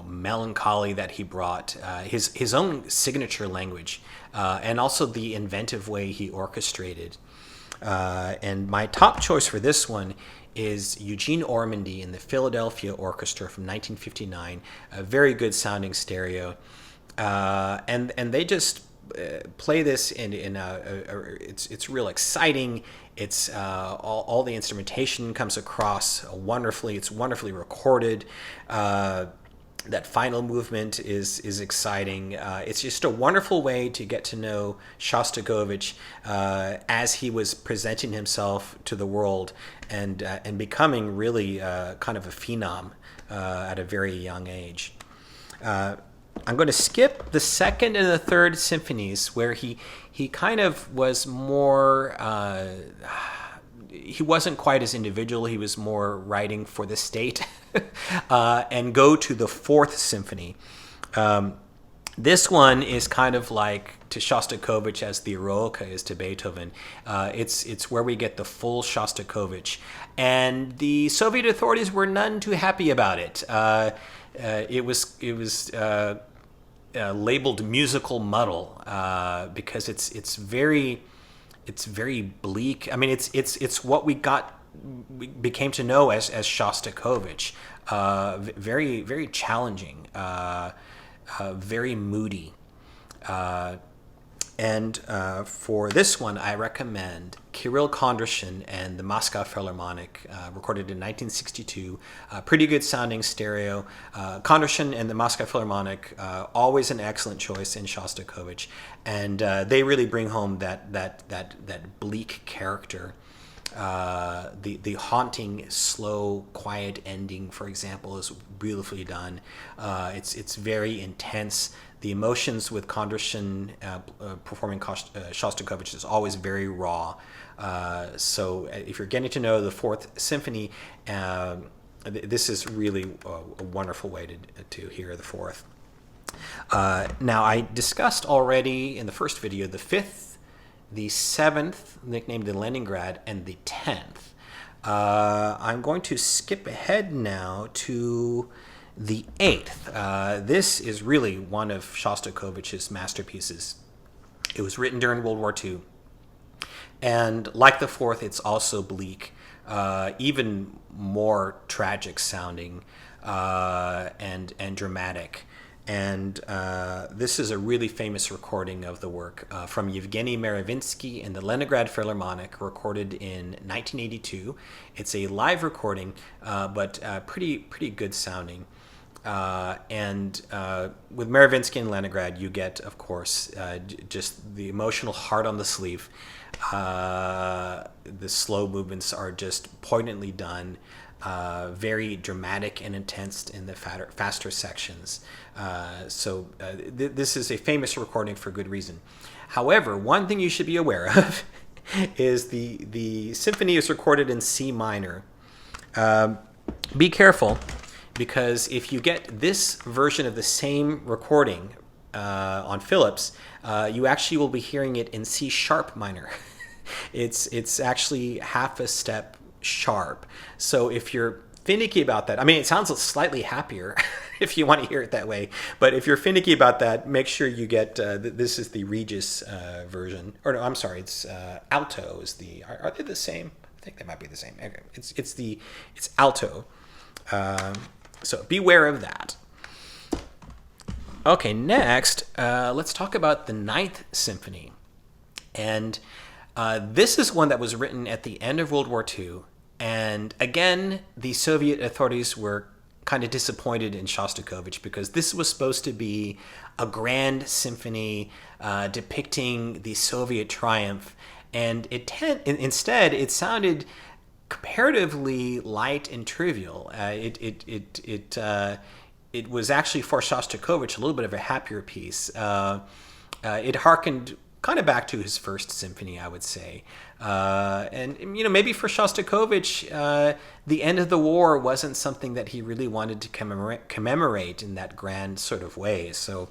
melancholy that he brought, his own signature language, and also the inventive way he orchestrated. And my top choice for this one is Eugene Ormandy in the Philadelphia Orchestra from 1959, a very good sounding stereo. And they just play this in it's real exciting. It's all the instrumentation comes across wonderfully. It's wonderfully recorded. That final movement is exciting. It's just a wonderful way to get to know Shostakovich as he was presenting himself to the world and becoming really kind of a phenom at a very young age. I'm going to skip the second and the third symphonies, where he kind of was more. He wasn't quite as individual. He was more writing for the state, and go to the fourth symphony. This one is kind of like to Shostakovich as the Eroica is to Beethoven. It's where we get the full Shostakovich, and the Soviet authorities were none too happy about it. It was labeled musical muddle because it's very bleak. I mean, it's what we became to know as Shostakovich. Very, very challenging, very moody. And for this one, I recommend Kirill Kondrashin and the Moscow Philharmonic, recorded in 1962. Pretty good sounding stereo. Kondrashin and the Moscow Philharmonic, always an excellent choice in Shostakovich, and they really bring home that bleak character. The haunting, slow, quiet ending, for example, is beautifully done. It's very intense. The emotions with Kondrashin performing Shostakovich is always very raw. So if you're getting to know the Fourth Symphony, this is really a wonderful way to hear the Fourth. Now, I discussed already in the first video the Fifth, the Seventh, nicknamed the Leningrad, and the 10th. I'm going to skip ahead now to the 8th. This is really one of Shostakovich's masterpieces. It was written during World War II. And like the 4th, it's also bleak, even more tragic sounding and dramatic. And this is a really famous recording of the work from Yevgeny Merevinsky and the Leningrad Philharmonic, recorded in 1982. It's a live recording, but pretty good sounding. And with Merevinsky and Leningrad, you get, of course, just the emotional heart on the sleeve. The slow movements are just poignantly done. Very dramatic and intense in the faster sections. This is a famous recording for good reason. However, one thing you should be aware of is the symphony is recorded in C minor. Be careful, because if you get this version of the same recording on Philips, you actually will be hearing it in C sharp minor. It's actually half a step sharp. So if you're finicky about that, I mean, it sounds slightly happier if you want to hear it that way. But if you're finicky about that, make sure you get this is the Regis version. Or no, I'm sorry, it's alto is the. Are they the same? I think they might be the same. Okay. It's alto. So beware of that. Okay, next, let's talk about the Ninth Symphony. And this is one that was written at the end of World War II. And again, the Soviet authorities were kind of disappointed in Shostakovich, because this was supposed to be a grand symphony depicting the Soviet triumph. And instead, it sounded comparatively light and trivial. It was actually, for Shostakovich, a little bit of a happier piece. It harkened kind of back to his first symphony, I would say. And maybe for Shostakovich, the end of the war wasn't something that he really wanted to commemorate in that grand sort of way. So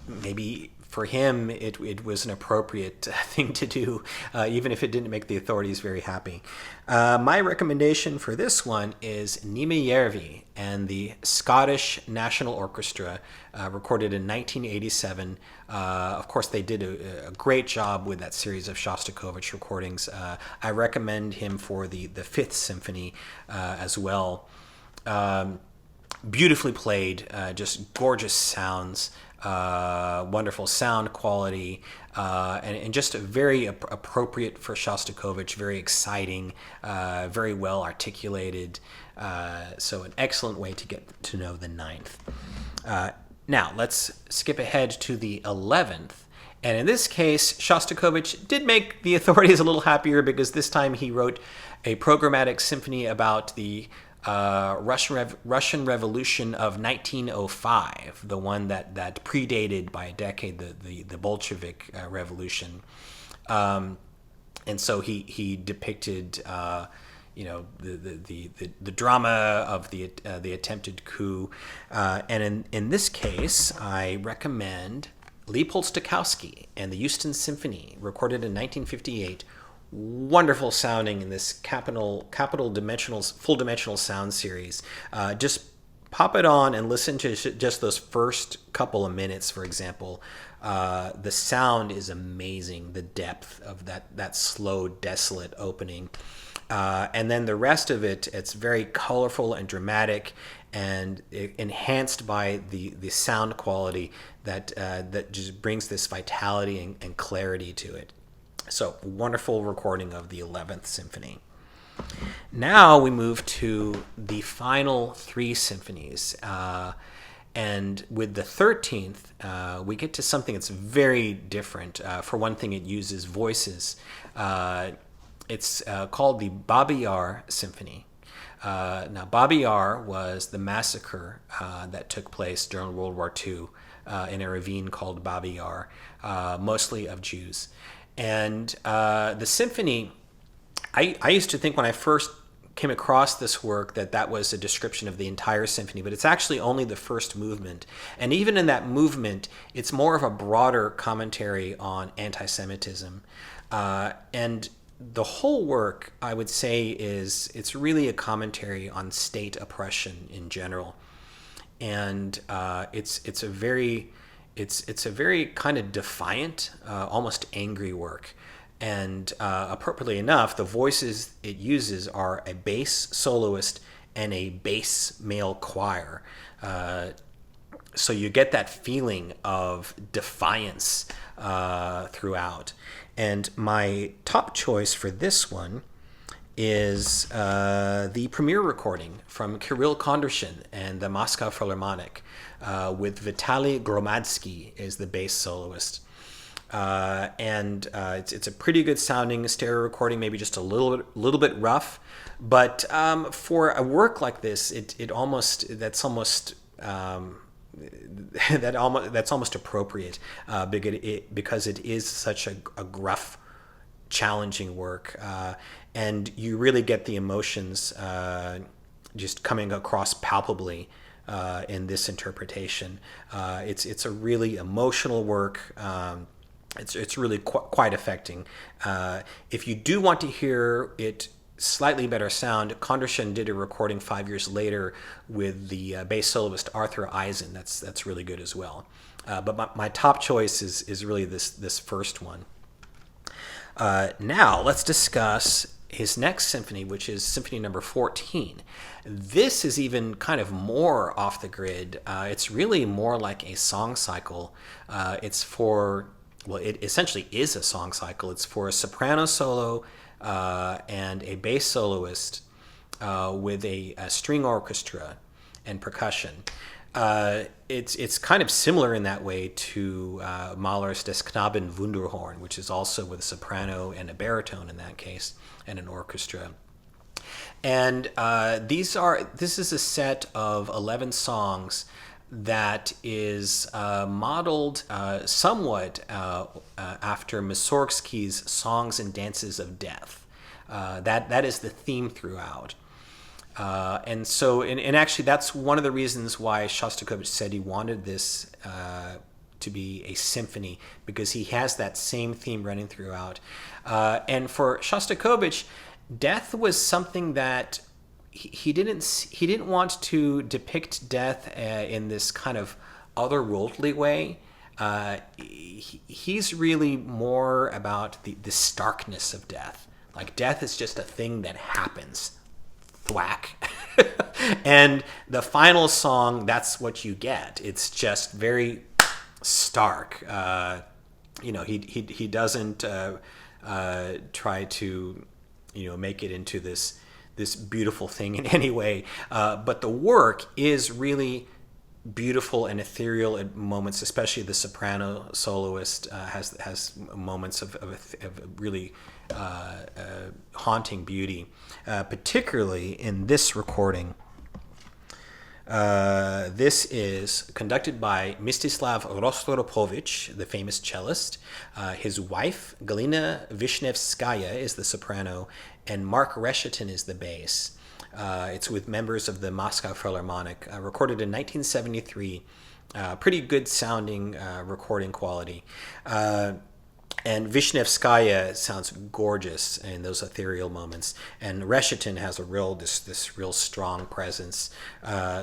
maybe for him, it was an appropriate thing to do, even if it didn't make the authorities very happy. My recommendation for this one is Nime Järvi and the Scottish National Orchestra, recorded in 1987. Of course, they did a great job with that series of Shostakovich recordings. I recommend him for the Fifth Symphony as well. Beautifully played, just gorgeous sounds. Wonderful sound quality, and just very appropriate for Shostakovich, very exciting, very well articulated. So an excellent way to get to know the Ninth. Now let's skip ahead to the 11th. And in this case, Shostakovich did make the authorities a little happier, because this time he wrote a programmatic symphony about the Russian Revolution of 1905, the one that predated by a decade the Bolshevik Revolution, and so he depicted the drama of the attempted coup, and in this case I recommend Leopold Stokowski and the Houston Symphony, recorded in 1958. Wonderful sounding in this capital dimensional, full dimensional sound series. Just pop it on and listen to just those first couple of minutes, for example. The sound is amazing, the depth of that slow, desolate opening. And then the rest of it, it's very colorful and dramatic, and enhanced by the sound quality that just brings this vitality and clarity to it. So, wonderful recording of the 11th Symphony. Now we move to the final three symphonies. And with the 13th, we get to something that's very different. For one thing, it uses voices. It's called the Babi Yar Symphony. Now, Babi Yar was the massacre that took place during World War II in a ravine called Babi Yar, mostly of Jews. And the symphony, I used to think when I first came across this work that was a description of the entire symphony, but it's actually only the first movement. And even in that movement, it's more of a broader commentary on anti-Semitism. And the whole work, I would say, it's really a commentary on state oppression in general. And it's a very kind of defiant, almost angry work. And appropriately enough, the voices it uses are a bass soloist and a bass male choir. So you get that feeling of defiance throughout. And my top choice for this one is the premiere recording from Kirill Kondrashin and the Moscow Philharmonic, with Vitaly Gromadsky as the bass soloist. And it's a pretty good sounding stereo recording, maybe just a little bit rough, but for a work like this, that's almost appropriate, because it is such a gruff challenging work, and you really get the emotions just coming across palpably in this interpretation. It's a really emotional work. It's really quite affecting. If you do want to hear it slightly better sound, Kondrashen did a recording 5 years later with the bass soloist Arthur Eisen. That's really good as well. But my top choice is really this first one. Now let's discuss his next symphony, which is Symphony Number 14. This is even kind of more off the grid. It's really more like a song cycle. It essentially is a song cycle. It's for a soprano solo and a bass soloist with a string orchestra and percussion. It's kind of similar in that way to Mahler's Des Knaben Wunderhorn, which is also with a soprano and a baritone in that case, and an orchestra. And this is a set of 11 songs that is modeled somewhat after Mussorgsky's Songs and Dances of Death. That is the theme throughout. And actually that's one of the reasons why Shostakovich said he wanted this to be a symphony, because he has that same theme running throughout. And for Shostakovich, death was something that he didn't want to depict death in this kind of otherworldly way. He's really more about the starkness of death. Like, death is just a thing that happens. Thwack. And the final song, that's what you get. It's just very stark. He doesn't try to make it into this beautiful thing in any way, but the work is really beautiful and ethereal at moments. Especially the soprano soloist has moments of really haunting beauty, particularly in this recording. This is conducted by Mstislav Rostropovich, the famous cellist. His wife, Galina Vishnevskaya, is the soprano, and Mark Reshetin is the bass. It's with members of the Moscow Philharmonic, recorded in 1973. Pretty good sounding recording quality. And Vishnevskaya sounds gorgeous in those ethereal moments, and Reshetin has this real strong presence.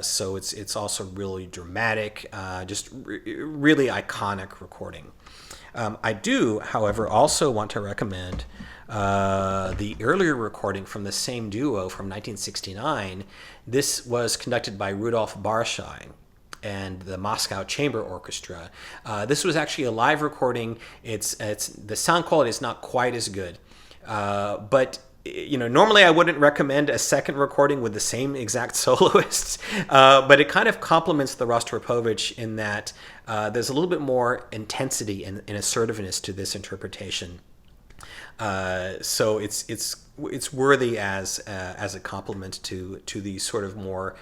So it's also really dramatic, just really iconic recording. I do, however, also want to recommend the earlier recording from the same duo from 1969. This was conducted by Rudolf Barshai and the Moscow Chamber Orchestra. This was actually a live recording. It's the sound quality is not quite as good, but normally I wouldn't recommend a second recording with the same exact soloists, but it kind of complements the Rostropovich in that there's a little bit more intensity and assertiveness to this interpretation. So it's worthy as a complement to the sort of more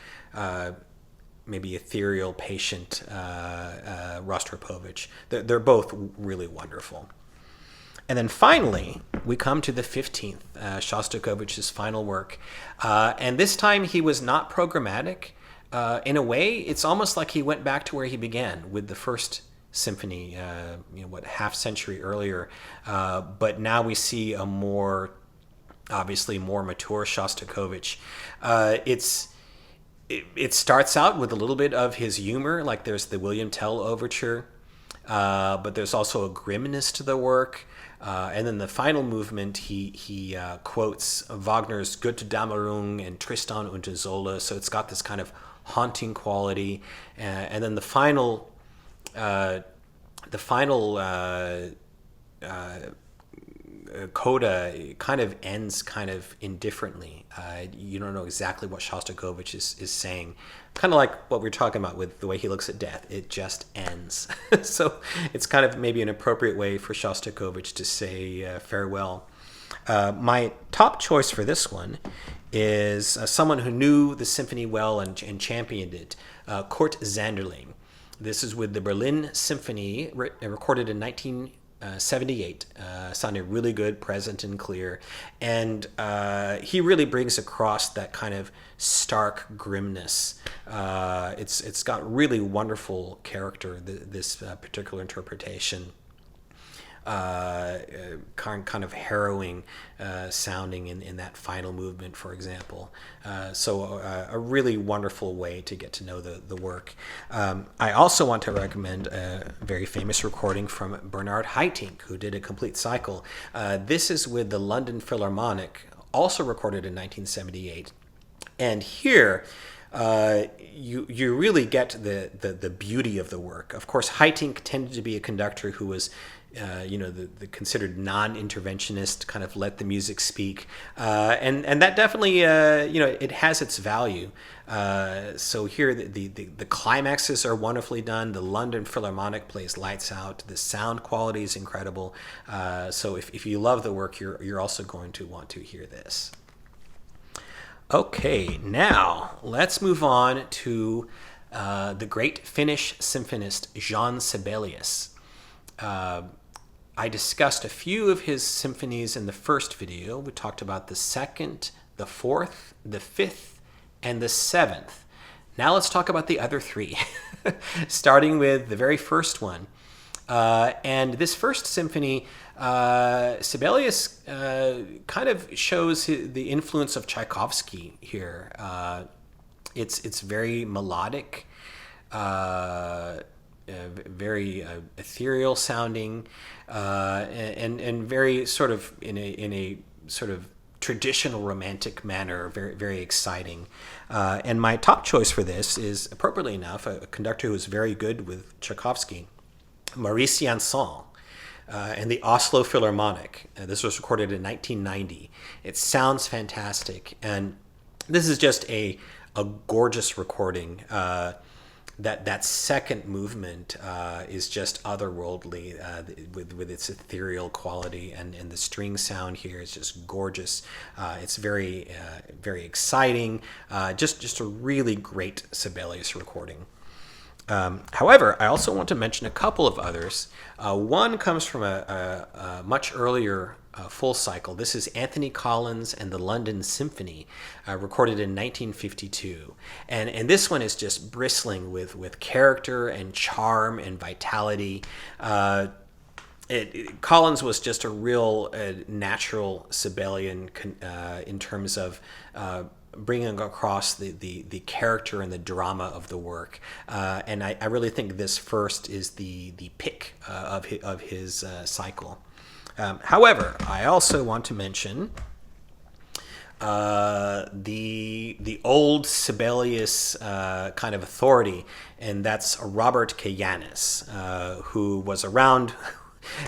maybe ethereal, patient Rostropovich. They're both really wonderful. And then finally, we come to the 15th, Shostakovich's final work. And this time he was not programmatic. In a way, it's almost like he went back to where he began with the first symphony, half century earlier. But now we see a obviously more mature Shostakovich. It starts out with a little bit of his humor, like there's the William Tell overture, but there's also a grimness to the work. And then the final movement, he quotes Wagner's Götterdämmerung and Tristan und Isolde, so it's got this kind of haunting quality. And then the final coda kind of ends kind of indifferently. You don't know exactly what Shostakovich is saying. Kind of like what we were talking about with the way he looks at death. It just ends. So it's kind of maybe an appropriate way for Shostakovich to say farewell. My top choice for this one is someone who knew the symphony well and championed it, Kurt Sanderling. This is with the Berlin Symphony, recorded in 78. Sounded really good, present and clear. And he really brings across that kind of stark grimness. It's got really wonderful character, this particular interpretation. Kind of harrowing sounding in that final movement, for example. So a really wonderful way to get to know the work. I also want to recommend a very famous recording from Bernard Haitink, who did a complete cycle. This is with the London Philharmonic, also recorded in 1978. And here, you really get the beauty of the work. Of course, Haitink tended to be a conductor who was the considered non-interventionist, kind of let the music speak, and that definitely it has its value. So here the climaxes are wonderfully done. The London Philharmonic plays lights out. The sound quality is incredible. So if you love the work, you're also going to want to hear this. Okay, now let's move on to the great Finnish symphonist Jean Sibelius. I discussed a few of his symphonies in the first video. We talked about the second, the fourth, the fifth, and the seventh. Now let's talk about the other three, starting with the very first one. And this first symphony, Sibelius kind of shows the influence of Tchaikovsky here. It's very melodic, very ethereal sounding, and very sort of in a sort of traditional romantic manner, very very exciting. And my top choice for this is, appropriately enough, a conductor who is very good with Tchaikovsky, Maurice Janson, and the Oslo Philharmonic. This was recorded in 1990. It sounds fantastic, and this is just a gorgeous recording. That second movement is just otherworldly, with its ethereal quality, and the string sound here is just gorgeous. It's very very exciting. Just a really great Sibelius recording. However, I also want to mention a couple of others. One comes from a much earlier full cycle. This is Anthony Collins and the London Symphony, recorded in 1952. And this one is just bristling with character and charm and vitality. Collins was just a real natural Sibelian in terms of bringing across the character and the drama of the work, and I really think this first is the pick of his cycle. However, I also want to mention the old Sibelius kind of authority, and that's Robert Kajanis, who was around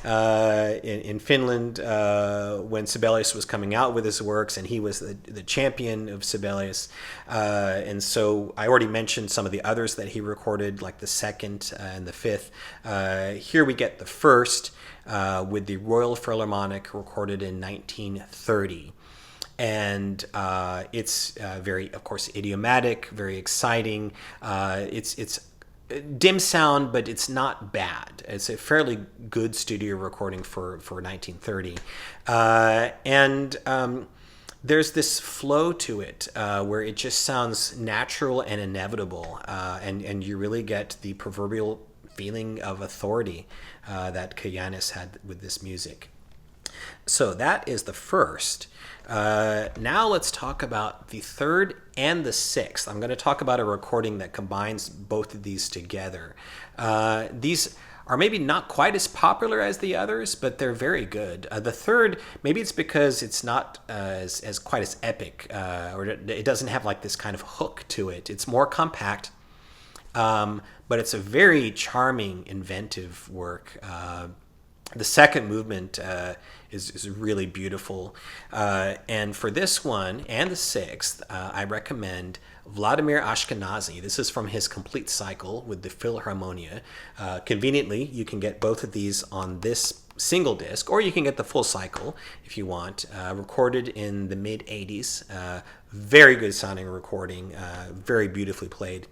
in Finland when Sibelius was coming out with his works, and he was the champion of Sibelius. And so I already mentioned some of the others that he recorded, like the second and the fifth. Here we get the first with the Royal Philharmonic, recorded in 1930. And it's very, of course, idiomatic, very exciting. It's dim sound, but it's not bad. It's a fairly good studio recording for 1930. And there's this flow to it where it just sounds natural and inevitable, and you really get the proverbial feeling of authority that Kajanis had with this music. So that is the first. Now let's talk about the third and the sixth. I'm going to talk about a recording that combines both of these together. These are maybe not quite as popular as the others, but they're very good. The third, maybe it's because it's not as quite as epic, or it doesn't have like this kind of hook to it. It's more compact, but it's a very charming, inventive work. The second movement is really beautiful. And for this one and the sixth, I recommend Vladimir Ashkenazy. This is from his complete cycle with the Philharmonia. Conveniently, you can get both of these on this single disc, or you can get the full cycle if you want. Recorded in the mid-'80s. Very good sounding recording, very beautifully played.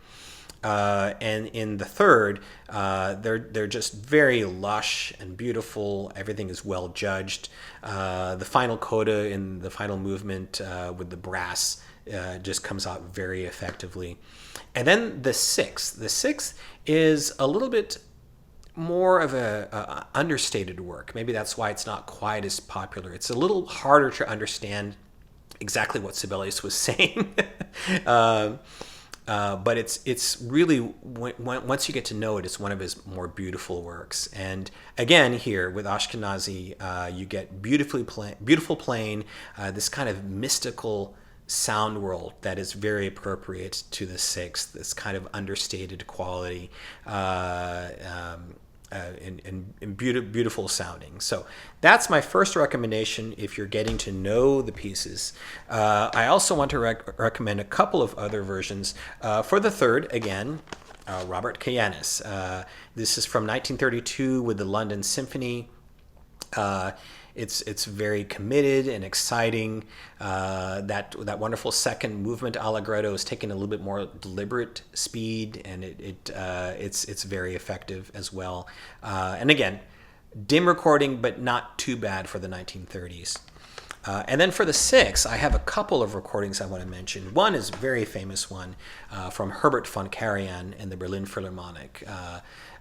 And in the third, they're just very lush and beautiful. Everything is well judged. The final coda in the final movement with the brass just comes out very effectively. And then the sixth. The sixth is a little bit more of a understated work. Maybe that's why it's not quite as popular. It's a little harder to understand exactly what Sibelius was saying. But it's really, once you get to know it, it's one of his more beautiful works. And again, here with Ashkenazi, you get beautiful playing, this kind of mystical sound world that is very appropriate to the sixth, this kind of understated quality, and beautiful sounding. So that's my first recommendation if you're getting to know the pieces. I also want to recommend a couple of other versions. For the third, again, Robert Kayanis. This is from 1932 with the London Symphony. It's very committed and exciting. That wonderful second movement allegretto is taking a little bit more deliberate speed, and it's very effective as well. And again, dim recording, but not too bad for the 1930s. And then for the sixth, I have a couple of recordings I want to mention. One is a very famous one from Herbert von Karajan and the Berlin Philharmonic.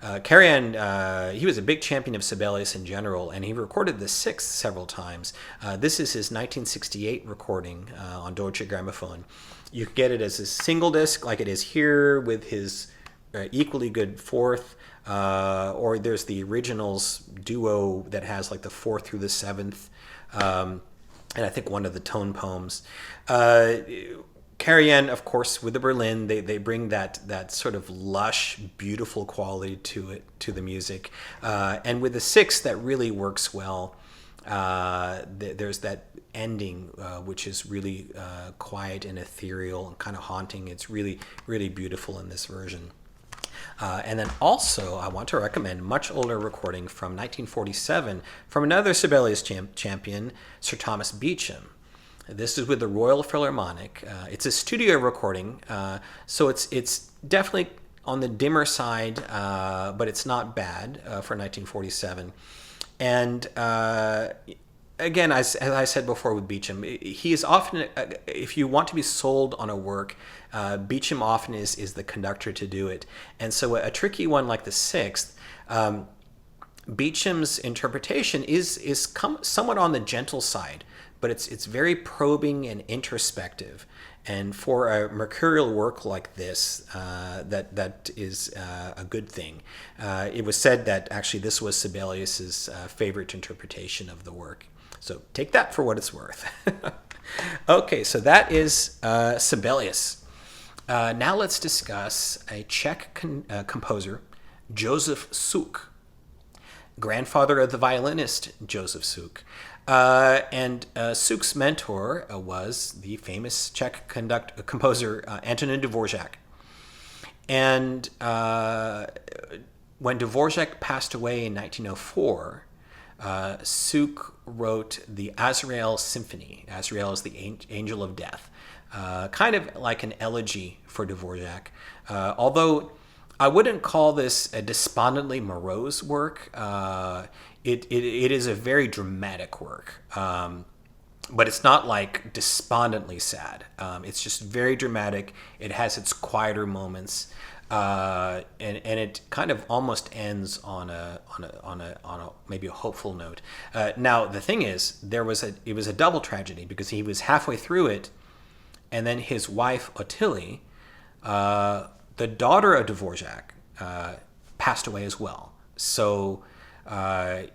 Karajan, he was a big champion of Sibelius in general, and he recorded the sixth several times. This is his 1968 recording on Deutsche Grammophon. You can get it as a single disc, like it is here, with his equally good fourth, or there's the originals duo that has like the fourth through the seventh, and I think one of the tone poems. Karajan, of course, with the Berlin, they bring that sort of lush, beautiful quality to the music. And with the sixth, that really works well. There's that ending, which is really quiet and ethereal and kind of haunting. It's really, really beautiful in this version. And then also, I want to recommend a much older recording from 1947 from another Sibelius champion, Sir Thomas Beecham. This is with the Royal Philharmonic. It's a studio recording, so it's definitely on the dimmer side, but it's not bad for 1947. And again, as I said before with Beecham, he is often, if you want to be sold on a work, Beecham often is the conductor to do it. And so a tricky one like the sixth, Beecham's interpretation is somewhat on the gentle side, but it's very probing and introspective. And for a mercurial work like this, that is a good thing. It was said that actually this was Sibelius's favorite interpretation of the work. So take that for what it's worth. Okay, so that is Sibelius. Now let's discuss a Czech composer, Josef Suk, grandfather of the violinist Josef Suk. And Suk's mentor was the famous Czech composer Antonin Dvorak. And when Dvorak passed away in 1904, Suk wrote the Asrael Symphony. Asrael is the angel of death, kind of like an elegy for Dvorak. Although I wouldn't call this a despondently morose work. It is a very dramatic work, but it's not like despondently sad. It's just very dramatic. It has its quieter moments, and it kind of almost ends on a maybe a hopeful note. Now the thing is, it was a double tragedy because he was halfway through it, and then his wife Ottilie, the daughter of Dvorak, passed away as well. So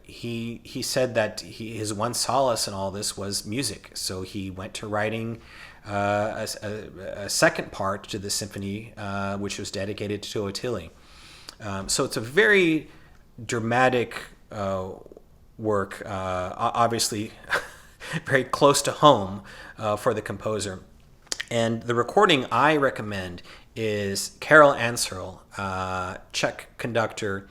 he said that his one solace in all this was music. So he went to writing a second part to the symphony, which was dedicated to Ottilie. So it's a very dramatic work, obviously very close to home for the composer. And the recording I recommend is Karel Anserl, Czech conductor,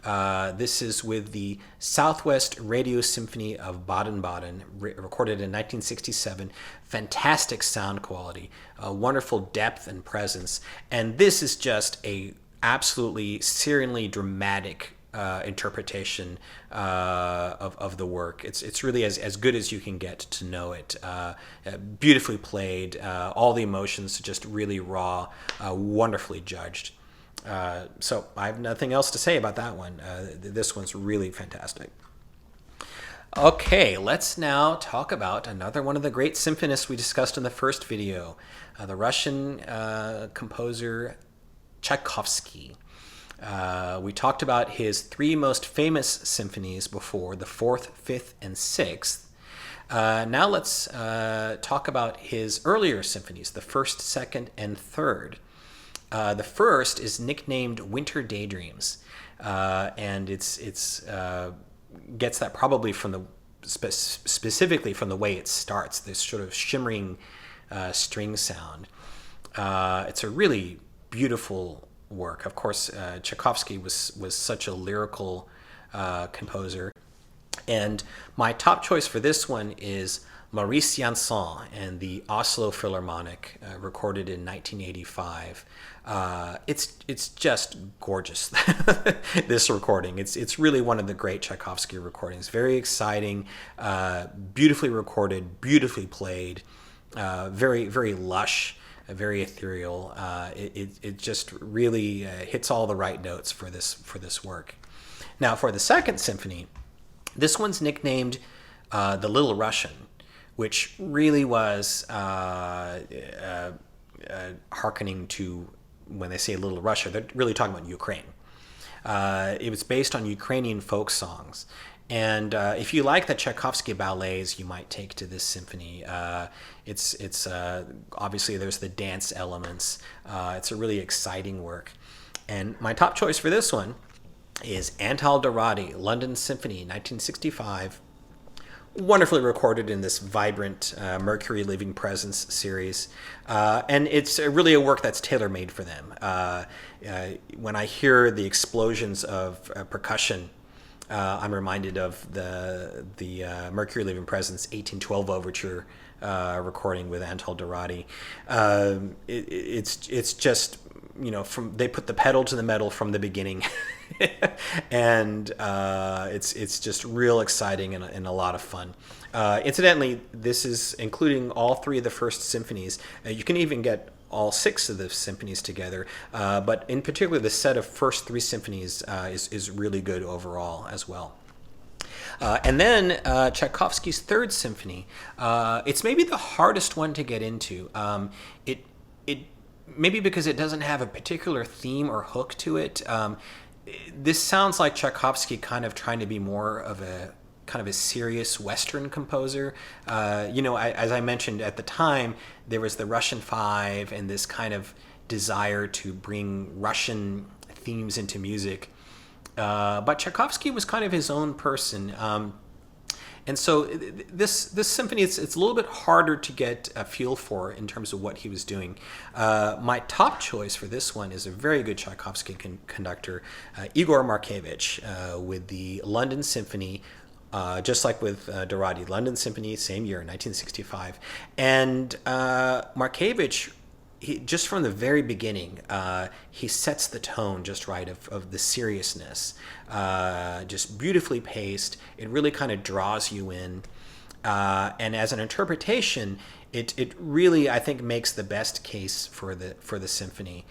This is with the Southwest Radio Symphony of Baden-Baden, recorded in 1967. Fantastic sound quality, wonderful depth and presence, and this is just a absolutely serenely dramatic interpretation of the work. It's really as good as you can get to know it. Beautifully played, all the emotions just really raw, wonderfully judged. So I have nothing else to say about that one. This one's really fantastic. Okay, let's now talk about another one of the great symphonists we discussed in the first video, the Russian composer Tchaikovsky. We talked about his three most famous symphonies before, the fourth, fifth, and sixth. Now let's talk about his earlier symphonies, the first, second, and third. The first is nicknamed Winter Daydreams, and it's gets that probably from the specifically from the way it starts, this sort of shimmering string sound. It's a really beautiful work. Of course, Tchaikovsky was such a lyrical composer, and my top choice for this one is Maurice Janson and the Oslo Philharmonic, recorded in 1985. It's just gorgeous. This recording, it's really one of the great Tchaikovsky recordings. Very exciting, beautifully recorded, beautifully played, very very lush, very ethereal. It just really hits all the right notes for this work. Now for the second symphony, this one's nicknamed the Little Russian, which really was hearkening to, when they say Little Russia, they're really talking about Ukraine. It was based on Ukrainian folk songs. And if you like the Tchaikovsky ballets, you might take to this symphony. It's obviously there's the dance elements. It's a really exciting work. And my top choice for this one is Antal Dorati, London Symphony, 1965. Wonderfully recorded in this vibrant Mercury Living Presence series. And it's really a work that's tailor-made for them. When I hear the explosions of percussion, I'm reminded of the Mercury Living Presence 1812 Overture recording with Antal Dorati. It's just, they put the pedal to the metal from the beginning. And it's just real exciting and a lot of fun. Incidentally, this is including all three of the first symphonies. You can even get all six of the symphonies together, but in particular the set of first three symphonies is really good overall as well. And then Tchaikovsky's third symphony, it's maybe the hardest one to get into. It maybe because it doesn't have a particular theme or hook to it. This sounds like Tchaikovsky kind of trying to be more of a kind of a serious Western composer. As I mentioned at the time, there was the Russian Five and this kind of desire to bring Russian themes into music. But Tchaikovsky was kind of his own person. And so this symphony, it's a little bit harder to get a feel for in terms of what he was doing. My top choice for this one is a very good Tchaikovsky conductor, Igor Markevich, with the London Symphony, just like with Dorati, London Symphony, same year, 1965. And Markevich, just from the very beginning, he sets the tone just right of the seriousness, just beautifully paced. It really kind of draws you in. And as an interpretation, it really, I think, makes the best case for the symphony.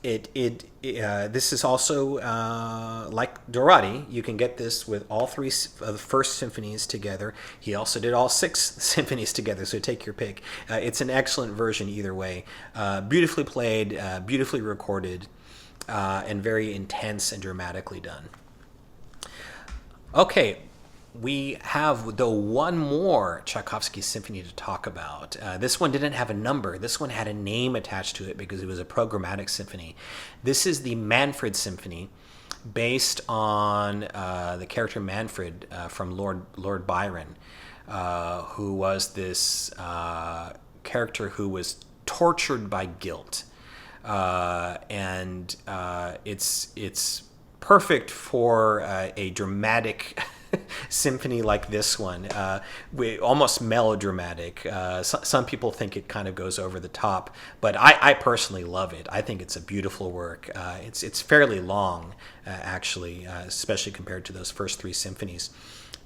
This is also like Dorati. You can get this with all three of the first symphonies together. He also did all six symphonies together, so take your pick. It's an excellent version either way. Beautifully played, beautifully recorded, and very intense and dramatically done. Okay. We have, though, one more Tchaikovsky symphony to talk about. This one didn't have a number. This one had a name attached to it because it was a programmatic symphony. This is the Manfred Symphony, based on the character Manfred from Lord Byron, who was this character who was tortured by guilt. And it's perfect for a dramatic symphony like this one, almost melodramatic. Some people think it kind of goes over the top, but I personally love it. I think it's a beautiful work. It's fairly long, actually, especially compared to those first three symphonies.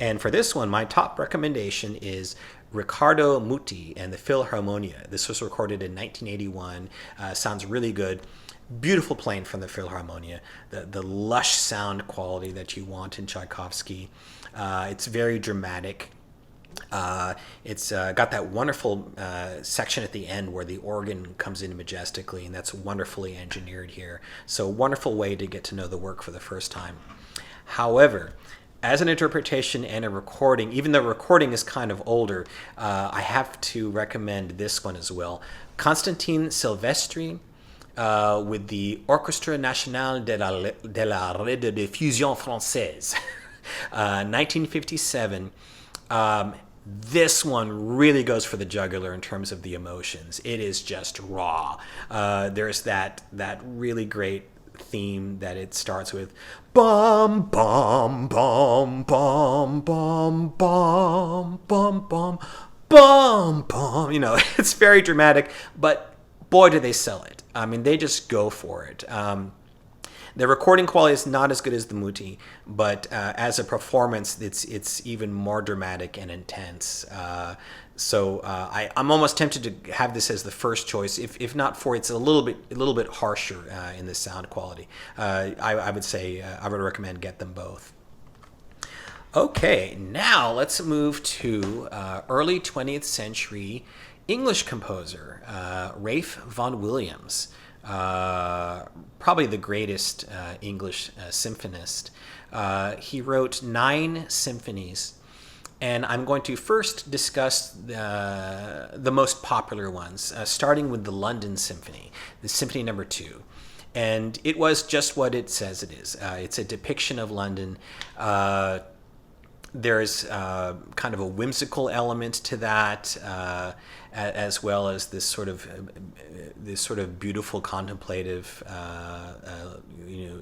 And for this one, my top recommendation is Riccardo Muti and the Philharmonia. This was recorded in 1981. Sounds really good. Beautiful playing from the Philharmonia. The lush sound quality that you want in Tchaikovsky. It's very dramatic. It's got that wonderful section at the end where the organ comes in majestically, and that's wonderfully engineered here. So wonderful way to get to know the work for the first time. However, as an interpretation and a recording, even though recording is kind of older, I have to recommend this one as well. Constantin Silvestri with the Orchestre Nationale de la Radiodiffusion Française, 1957. This one really goes for the jugular in terms of the emotions. It is just raw. There's that really great theme that it starts with, bum bum bum bum bum bum bum bum bum bum. You know, it's very dramatic, but boy, do they sell it. I mean, they just go for it. The recording quality is not as good as the Muti, but as a performance, it's even more dramatic and intense. So I'm almost tempted to have this as the first choice, if not for it's a little bit harsher in the sound quality. I would say I would recommend get them both. Okay, now let's move to early 20th century English composer Ralph Vaughan Williams. Probably the greatest English symphonist. He wrote 9 symphonies, and I'm going to first discuss the most popular ones, starting with the London Symphony, the Symphony No. 2. And it was just what it says it is. It's a depiction of London. There's kind of a whimsical element to that, as well as this sort of beautiful contemplative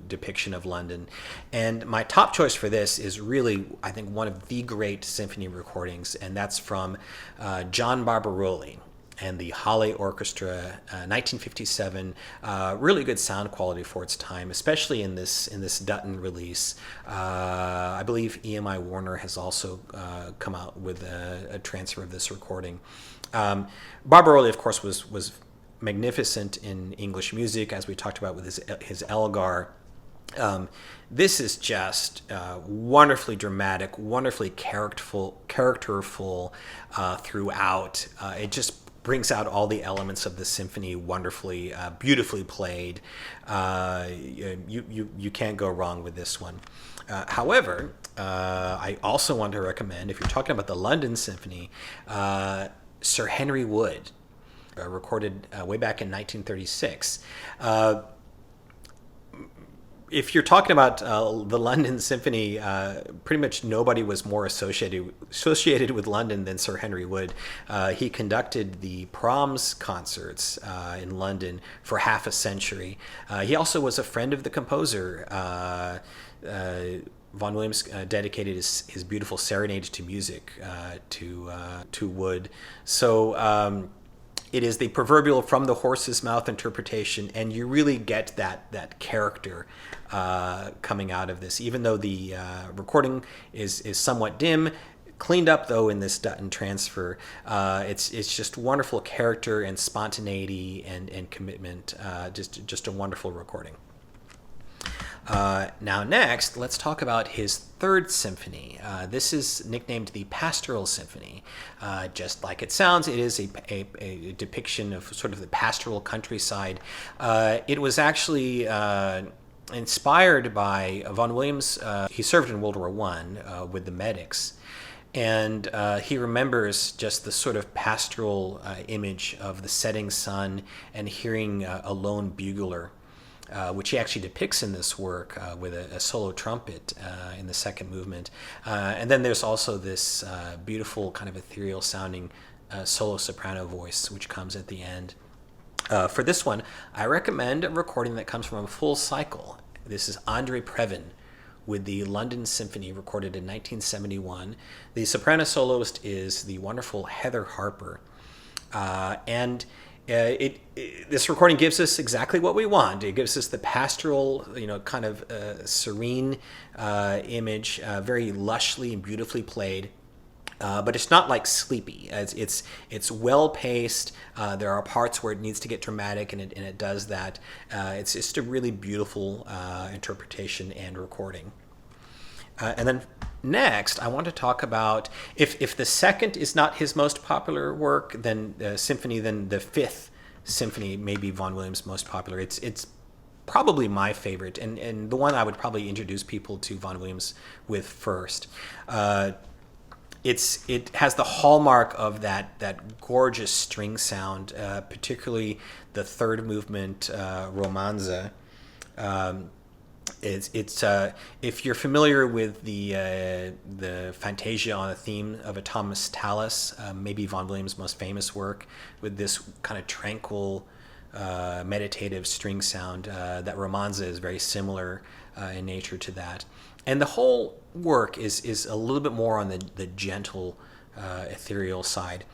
depiction of London. And my top choice for this is really, I think, one of the great symphony recordings, and that's from John Barbaroli and the Halle Orchestra, 1957. Really good sound quality for its time, especially in this Dutton release. I believe EMI Warner has also come out with a transfer of this recording. Barbaroli, of course, was magnificent in English music, as we talked about with his Elgar. This is just wonderfully dramatic, wonderfully characterful throughout. It just brings out all the elements of the symphony wonderfully, beautifully played. You can't go wrong with this one. However, I also want to recommend, if you're talking about the London Symphony, Sir Henry Wood, recorded way back in 1936. If you're talking about the London Symphony, pretty much nobody was more associated with London than Sir Henry Wood. He conducted the Proms concerts in London for half a century. He also was a friend of the composer. Vaughan Williams dedicated his beautiful Serenade to Music to Wood. So it is the proverbial from the horse's mouth interpretation, and you really get that character coming out of this, even though the recording is somewhat dim. Cleaned up though in this Dutton transfer. It's just wonderful character and spontaneity and commitment. Just a wonderful recording. Now next, let's talk about his third symphony. This is nicknamed the Pastoral Symphony. Just like it sounds, it is a depiction of sort of the pastoral countryside. It was actually inspired by Vaughan Williams. He served in World War I with the medics. And he remembers just the sort of pastoral image of the setting sun and hearing a lone bugler, which he actually depicts in this work with a solo trumpet in the second movement. And then there's also this beautiful kind of ethereal sounding solo soprano voice, which comes at the end. For this one, I recommend a recording that comes from a full cycle. This is Andre Previn with the London Symphony, recorded in 1971. The soprano soloist is the wonderful Heather Harper. This recording gives us exactly what we want. It gives us the pastoral, kind of serene image, very lushly and beautifully played. But it's not like sleepy. It's well paced. There are parts where it needs to get dramatic, and it does that. It's just a really beautiful interpretation and recording. And then next, I want to talk about, if the second is not his most popular work, then symphony, then the fifth symphony may be Vaughan Williams' most popular. It's probably my favorite, and the one I would probably introduce people to Vaughan Williams with first. It has the hallmark of that gorgeous string sound, particularly the third movement, Romanza. If you're familiar with the Fantasia on a theme of a Thomas Tallis, maybe Vaughan Williams' most famous work, with this kind of tranquil, meditative string sound, that Romanza is very similar in nature to that. And the whole work is a little bit more on the gentle, ethereal side.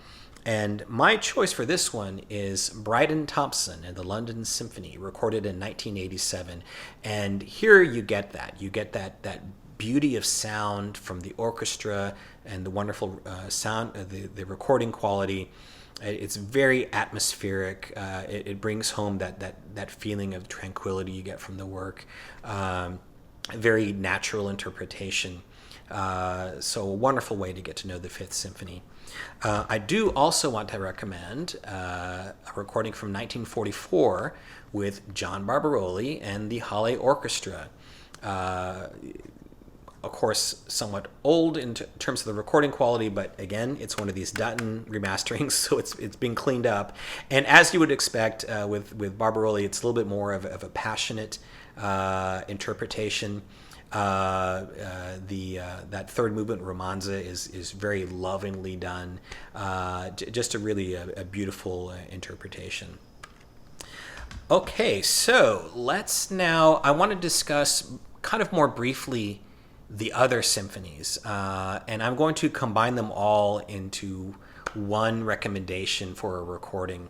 And my choice for this one is Bryden Thompson and the London Symphony, recorded in 1987. And here you get that. You get that beauty of sound from the orchestra and the wonderful sound, the recording quality. It's very atmospheric. It brings home that feeling of tranquility you get from the work. Very natural interpretation. So a wonderful way to get to know the Fifth Symphony. I do also want to recommend a recording from 1944 with John Barbaroli and the Halle Orchestra. Of course, somewhat old in terms of the recording quality, but again, it's one of these Dutton remasterings, so it's been cleaned up. And as you would expect with Barbaroli, it's a little bit more of a passionate interpretation. That third movement, Romanza, is very lovingly done. Just a really a beautiful interpretation. Okay, so I want to discuss kind of more briefly the other symphonies, and I'm going to combine them all into one recommendation for a recording.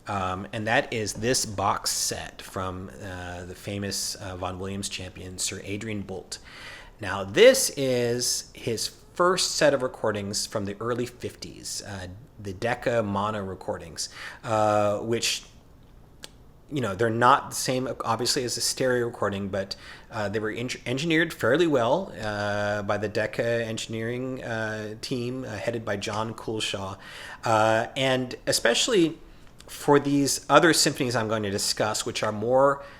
And that is this box set from the famous Vaughan Williams champion, Sir Adrian Boult. Now, this is his first set of recordings from the early 50s, the Decca mono recordings, which, they're not the same, obviously, as a stereo recording, but they were engineered fairly well by the Decca engineering team, headed by John Coolshaw. And especially for these other symphonies I'm going to discuss, which are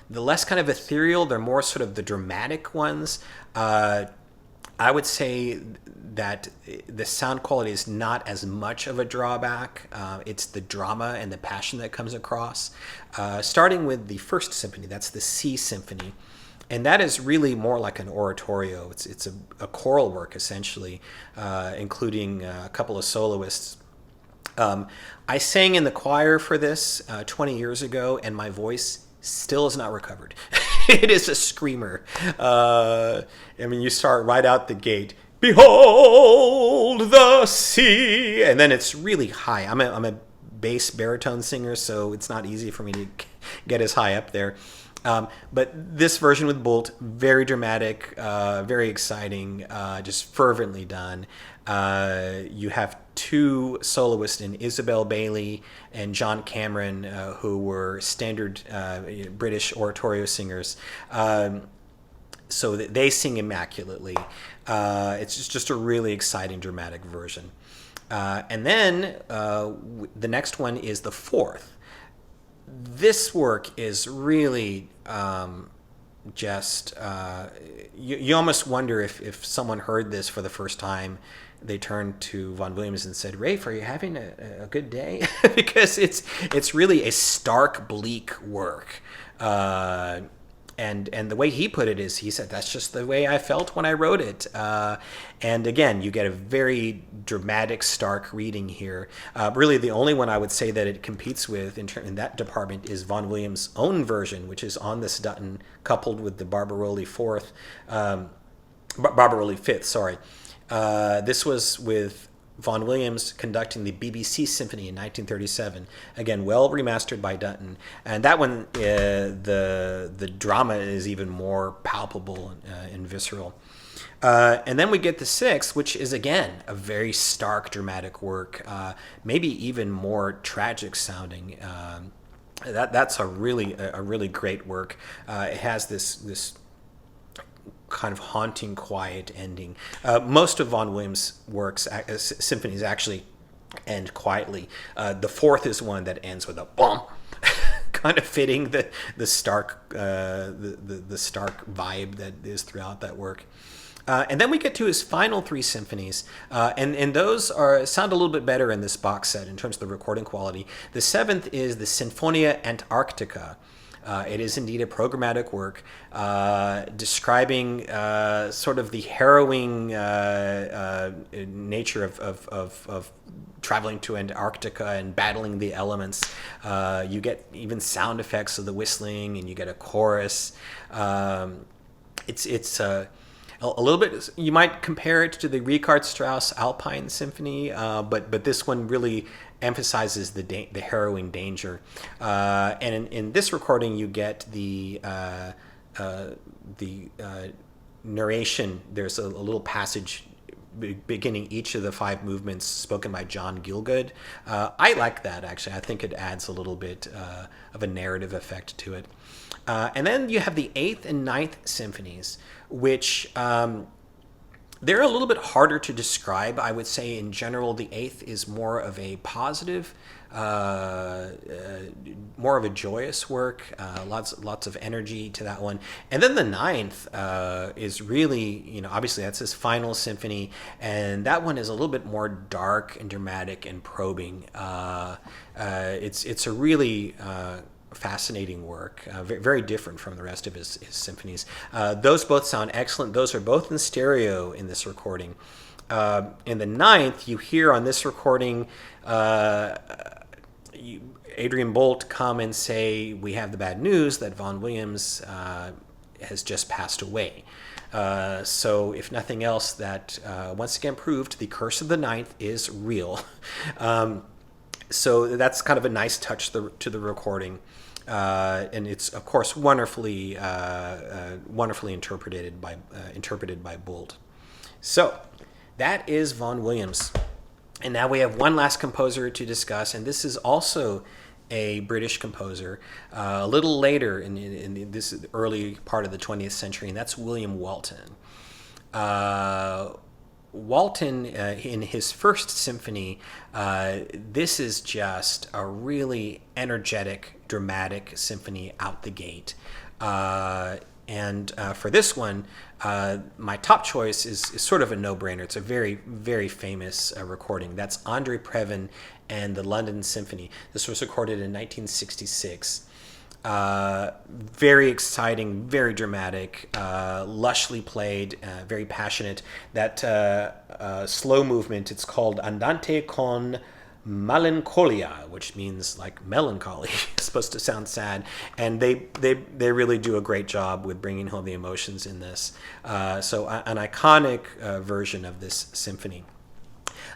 the less kind of ethereal, they're more sort of the dramatic ones. I would say that the sound quality is not as much of a drawback. It's the drama and the passion that comes across. Starting with the first symphony, that's the C Symphony. And that is really more like an oratorio. It's a choral work, essentially, including a couple of soloists. I sang in the choir for this 20 years ago, and my voice still is not recovered. It is a screamer. You start right out the gate, behold the sea, and then it's really high. I'm a bass baritone singer, so it's not easy for me to get as high up there. But this version with Boult, very dramatic, very exciting, just fervently done. You have two soloists in Isabel Bailey and John Cameron, who were standard British oratorio singers. So that they sing immaculately. It's just a really exciting, dramatic version. And then the next one is the fourth. This work is really you almost wonder if someone heard this for the first time, they turned to Vaughan Williams and said, "Rafe, are you having a good day?" Because it's really a stark, bleak work. and the way he put it is, he said, that's just the way I felt when I wrote it. And again, you get a very dramatic, stark reading here. Really, the only one I would say that it competes with in that department is Vaughan Williams' own version, which is on this Dutton, coupled with the Barbaroli Fifth. Sorry, this was with Vaughan Williams conducting the BBC Symphony in 1937. Again, well remastered by Dutton. And that one, the drama is even more palpable and visceral. And then we get the sixth, which is, again, a very stark, dramatic work, maybe even more tragic sounding. That's a really great work. It has this kind of haunting, quiet ending. Most of Vaughan Williams' works, symphonies, actually end quietly. The fourth is one that ends with a boom, kind of fitting the stark the stark vibe that is throughout that work. And then we get to his final three symphonies, and those sound a little bit better in this box set in terms of the recording quality. The seventh is the Sinfonia Antarctica. It is indeed a programmatic work describing sort of the harrowing nature of traveling to Antarctica and battling the elements. You get even sound effects of the whistling, and you get a chorus. It's a little bit, you might compare it to the Richard Strauss Alpine Symphony, but this one really emphasizes the harrowing danger. And in this recording, you get the narration. There's a little passage beginning each of the five movements spoken by John Gielgud. I like that, actually. I think it adds a little bit of a narrative effect to it. And then you have the eighth and ninth symphonies, which they're a little bit harder to describe. I would say in general, the eighth is more of a positive, more of a joyous work, lots of energy to that one. And then the ninth is really, obviously that's his final symphony, and that one is a little bit more dark and dramatic and probing. It's a really fascinating work, very different from the rest of his symphonies. Those both sound excellent. Those are both in stereo in this recording. In the ninth, you hear on this recording Adrian Bolt come and say, we have the bad news that Vaughan Williams has just passed away. So if nothing else, that once again proved the curse of the ninth is real. So that's kind of a nice touch to the recording. And it's, of course, wonderfully interpreted by Bolt. So that is Vaughan Williams. And now we have one last composer to discuss, and this is also a British composer, a little later in this early part of the 20th century, and that's William Walton. Walton, in his first symphony, this is just a really energetic, dramatic symphony out the gate. And for this one, my top choice is sort of a no-brainer. It's a very, very famous recording. That's Andre Previn and the London Symphony. This was recorded in 1966. Very exciting, very dramatic, lushly played, very passionate. That slow movement, it's called Andante con Malinconia, which means like melancholy. It's supposed to sound sad, and they really do a great job with bringing home the emotions in this. So an iconic version of this symphony.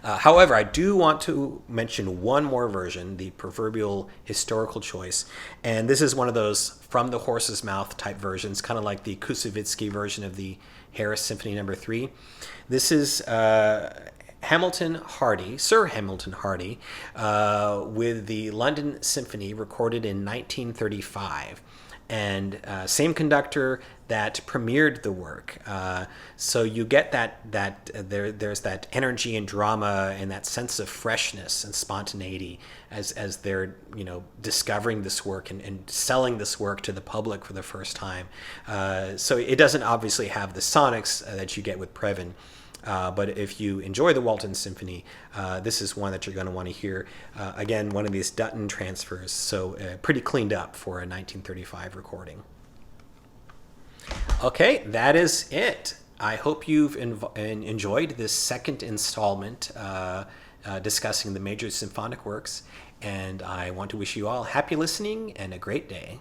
However, I do want to mention one more version, the proverbial historical choice, and this is one of those from the horse's mouth type versions, kind of like the Kusevitsky version of the Harris Symphony No. 3. This is Sir Hamilton Hardy, with the London Symphony, recorded in 1935. And same conductor that premiered the work. So you get there's that energy and drama and that sense of freshness and spontaneity as they're discovering this work and selling this work to the public for the first time. So it doesn't obviously have the sonics that you get with Previn. But if you enjoy the Walton Symphony, this is one that you're going to want to hear. Again, one of these Dutton transfers, so pretty cleaned up for a 1935 recording. Okay, that is it. I hope you've enjoyed this second installment discussing the major symphonic works, and I want to wish you all happy listening and a great day.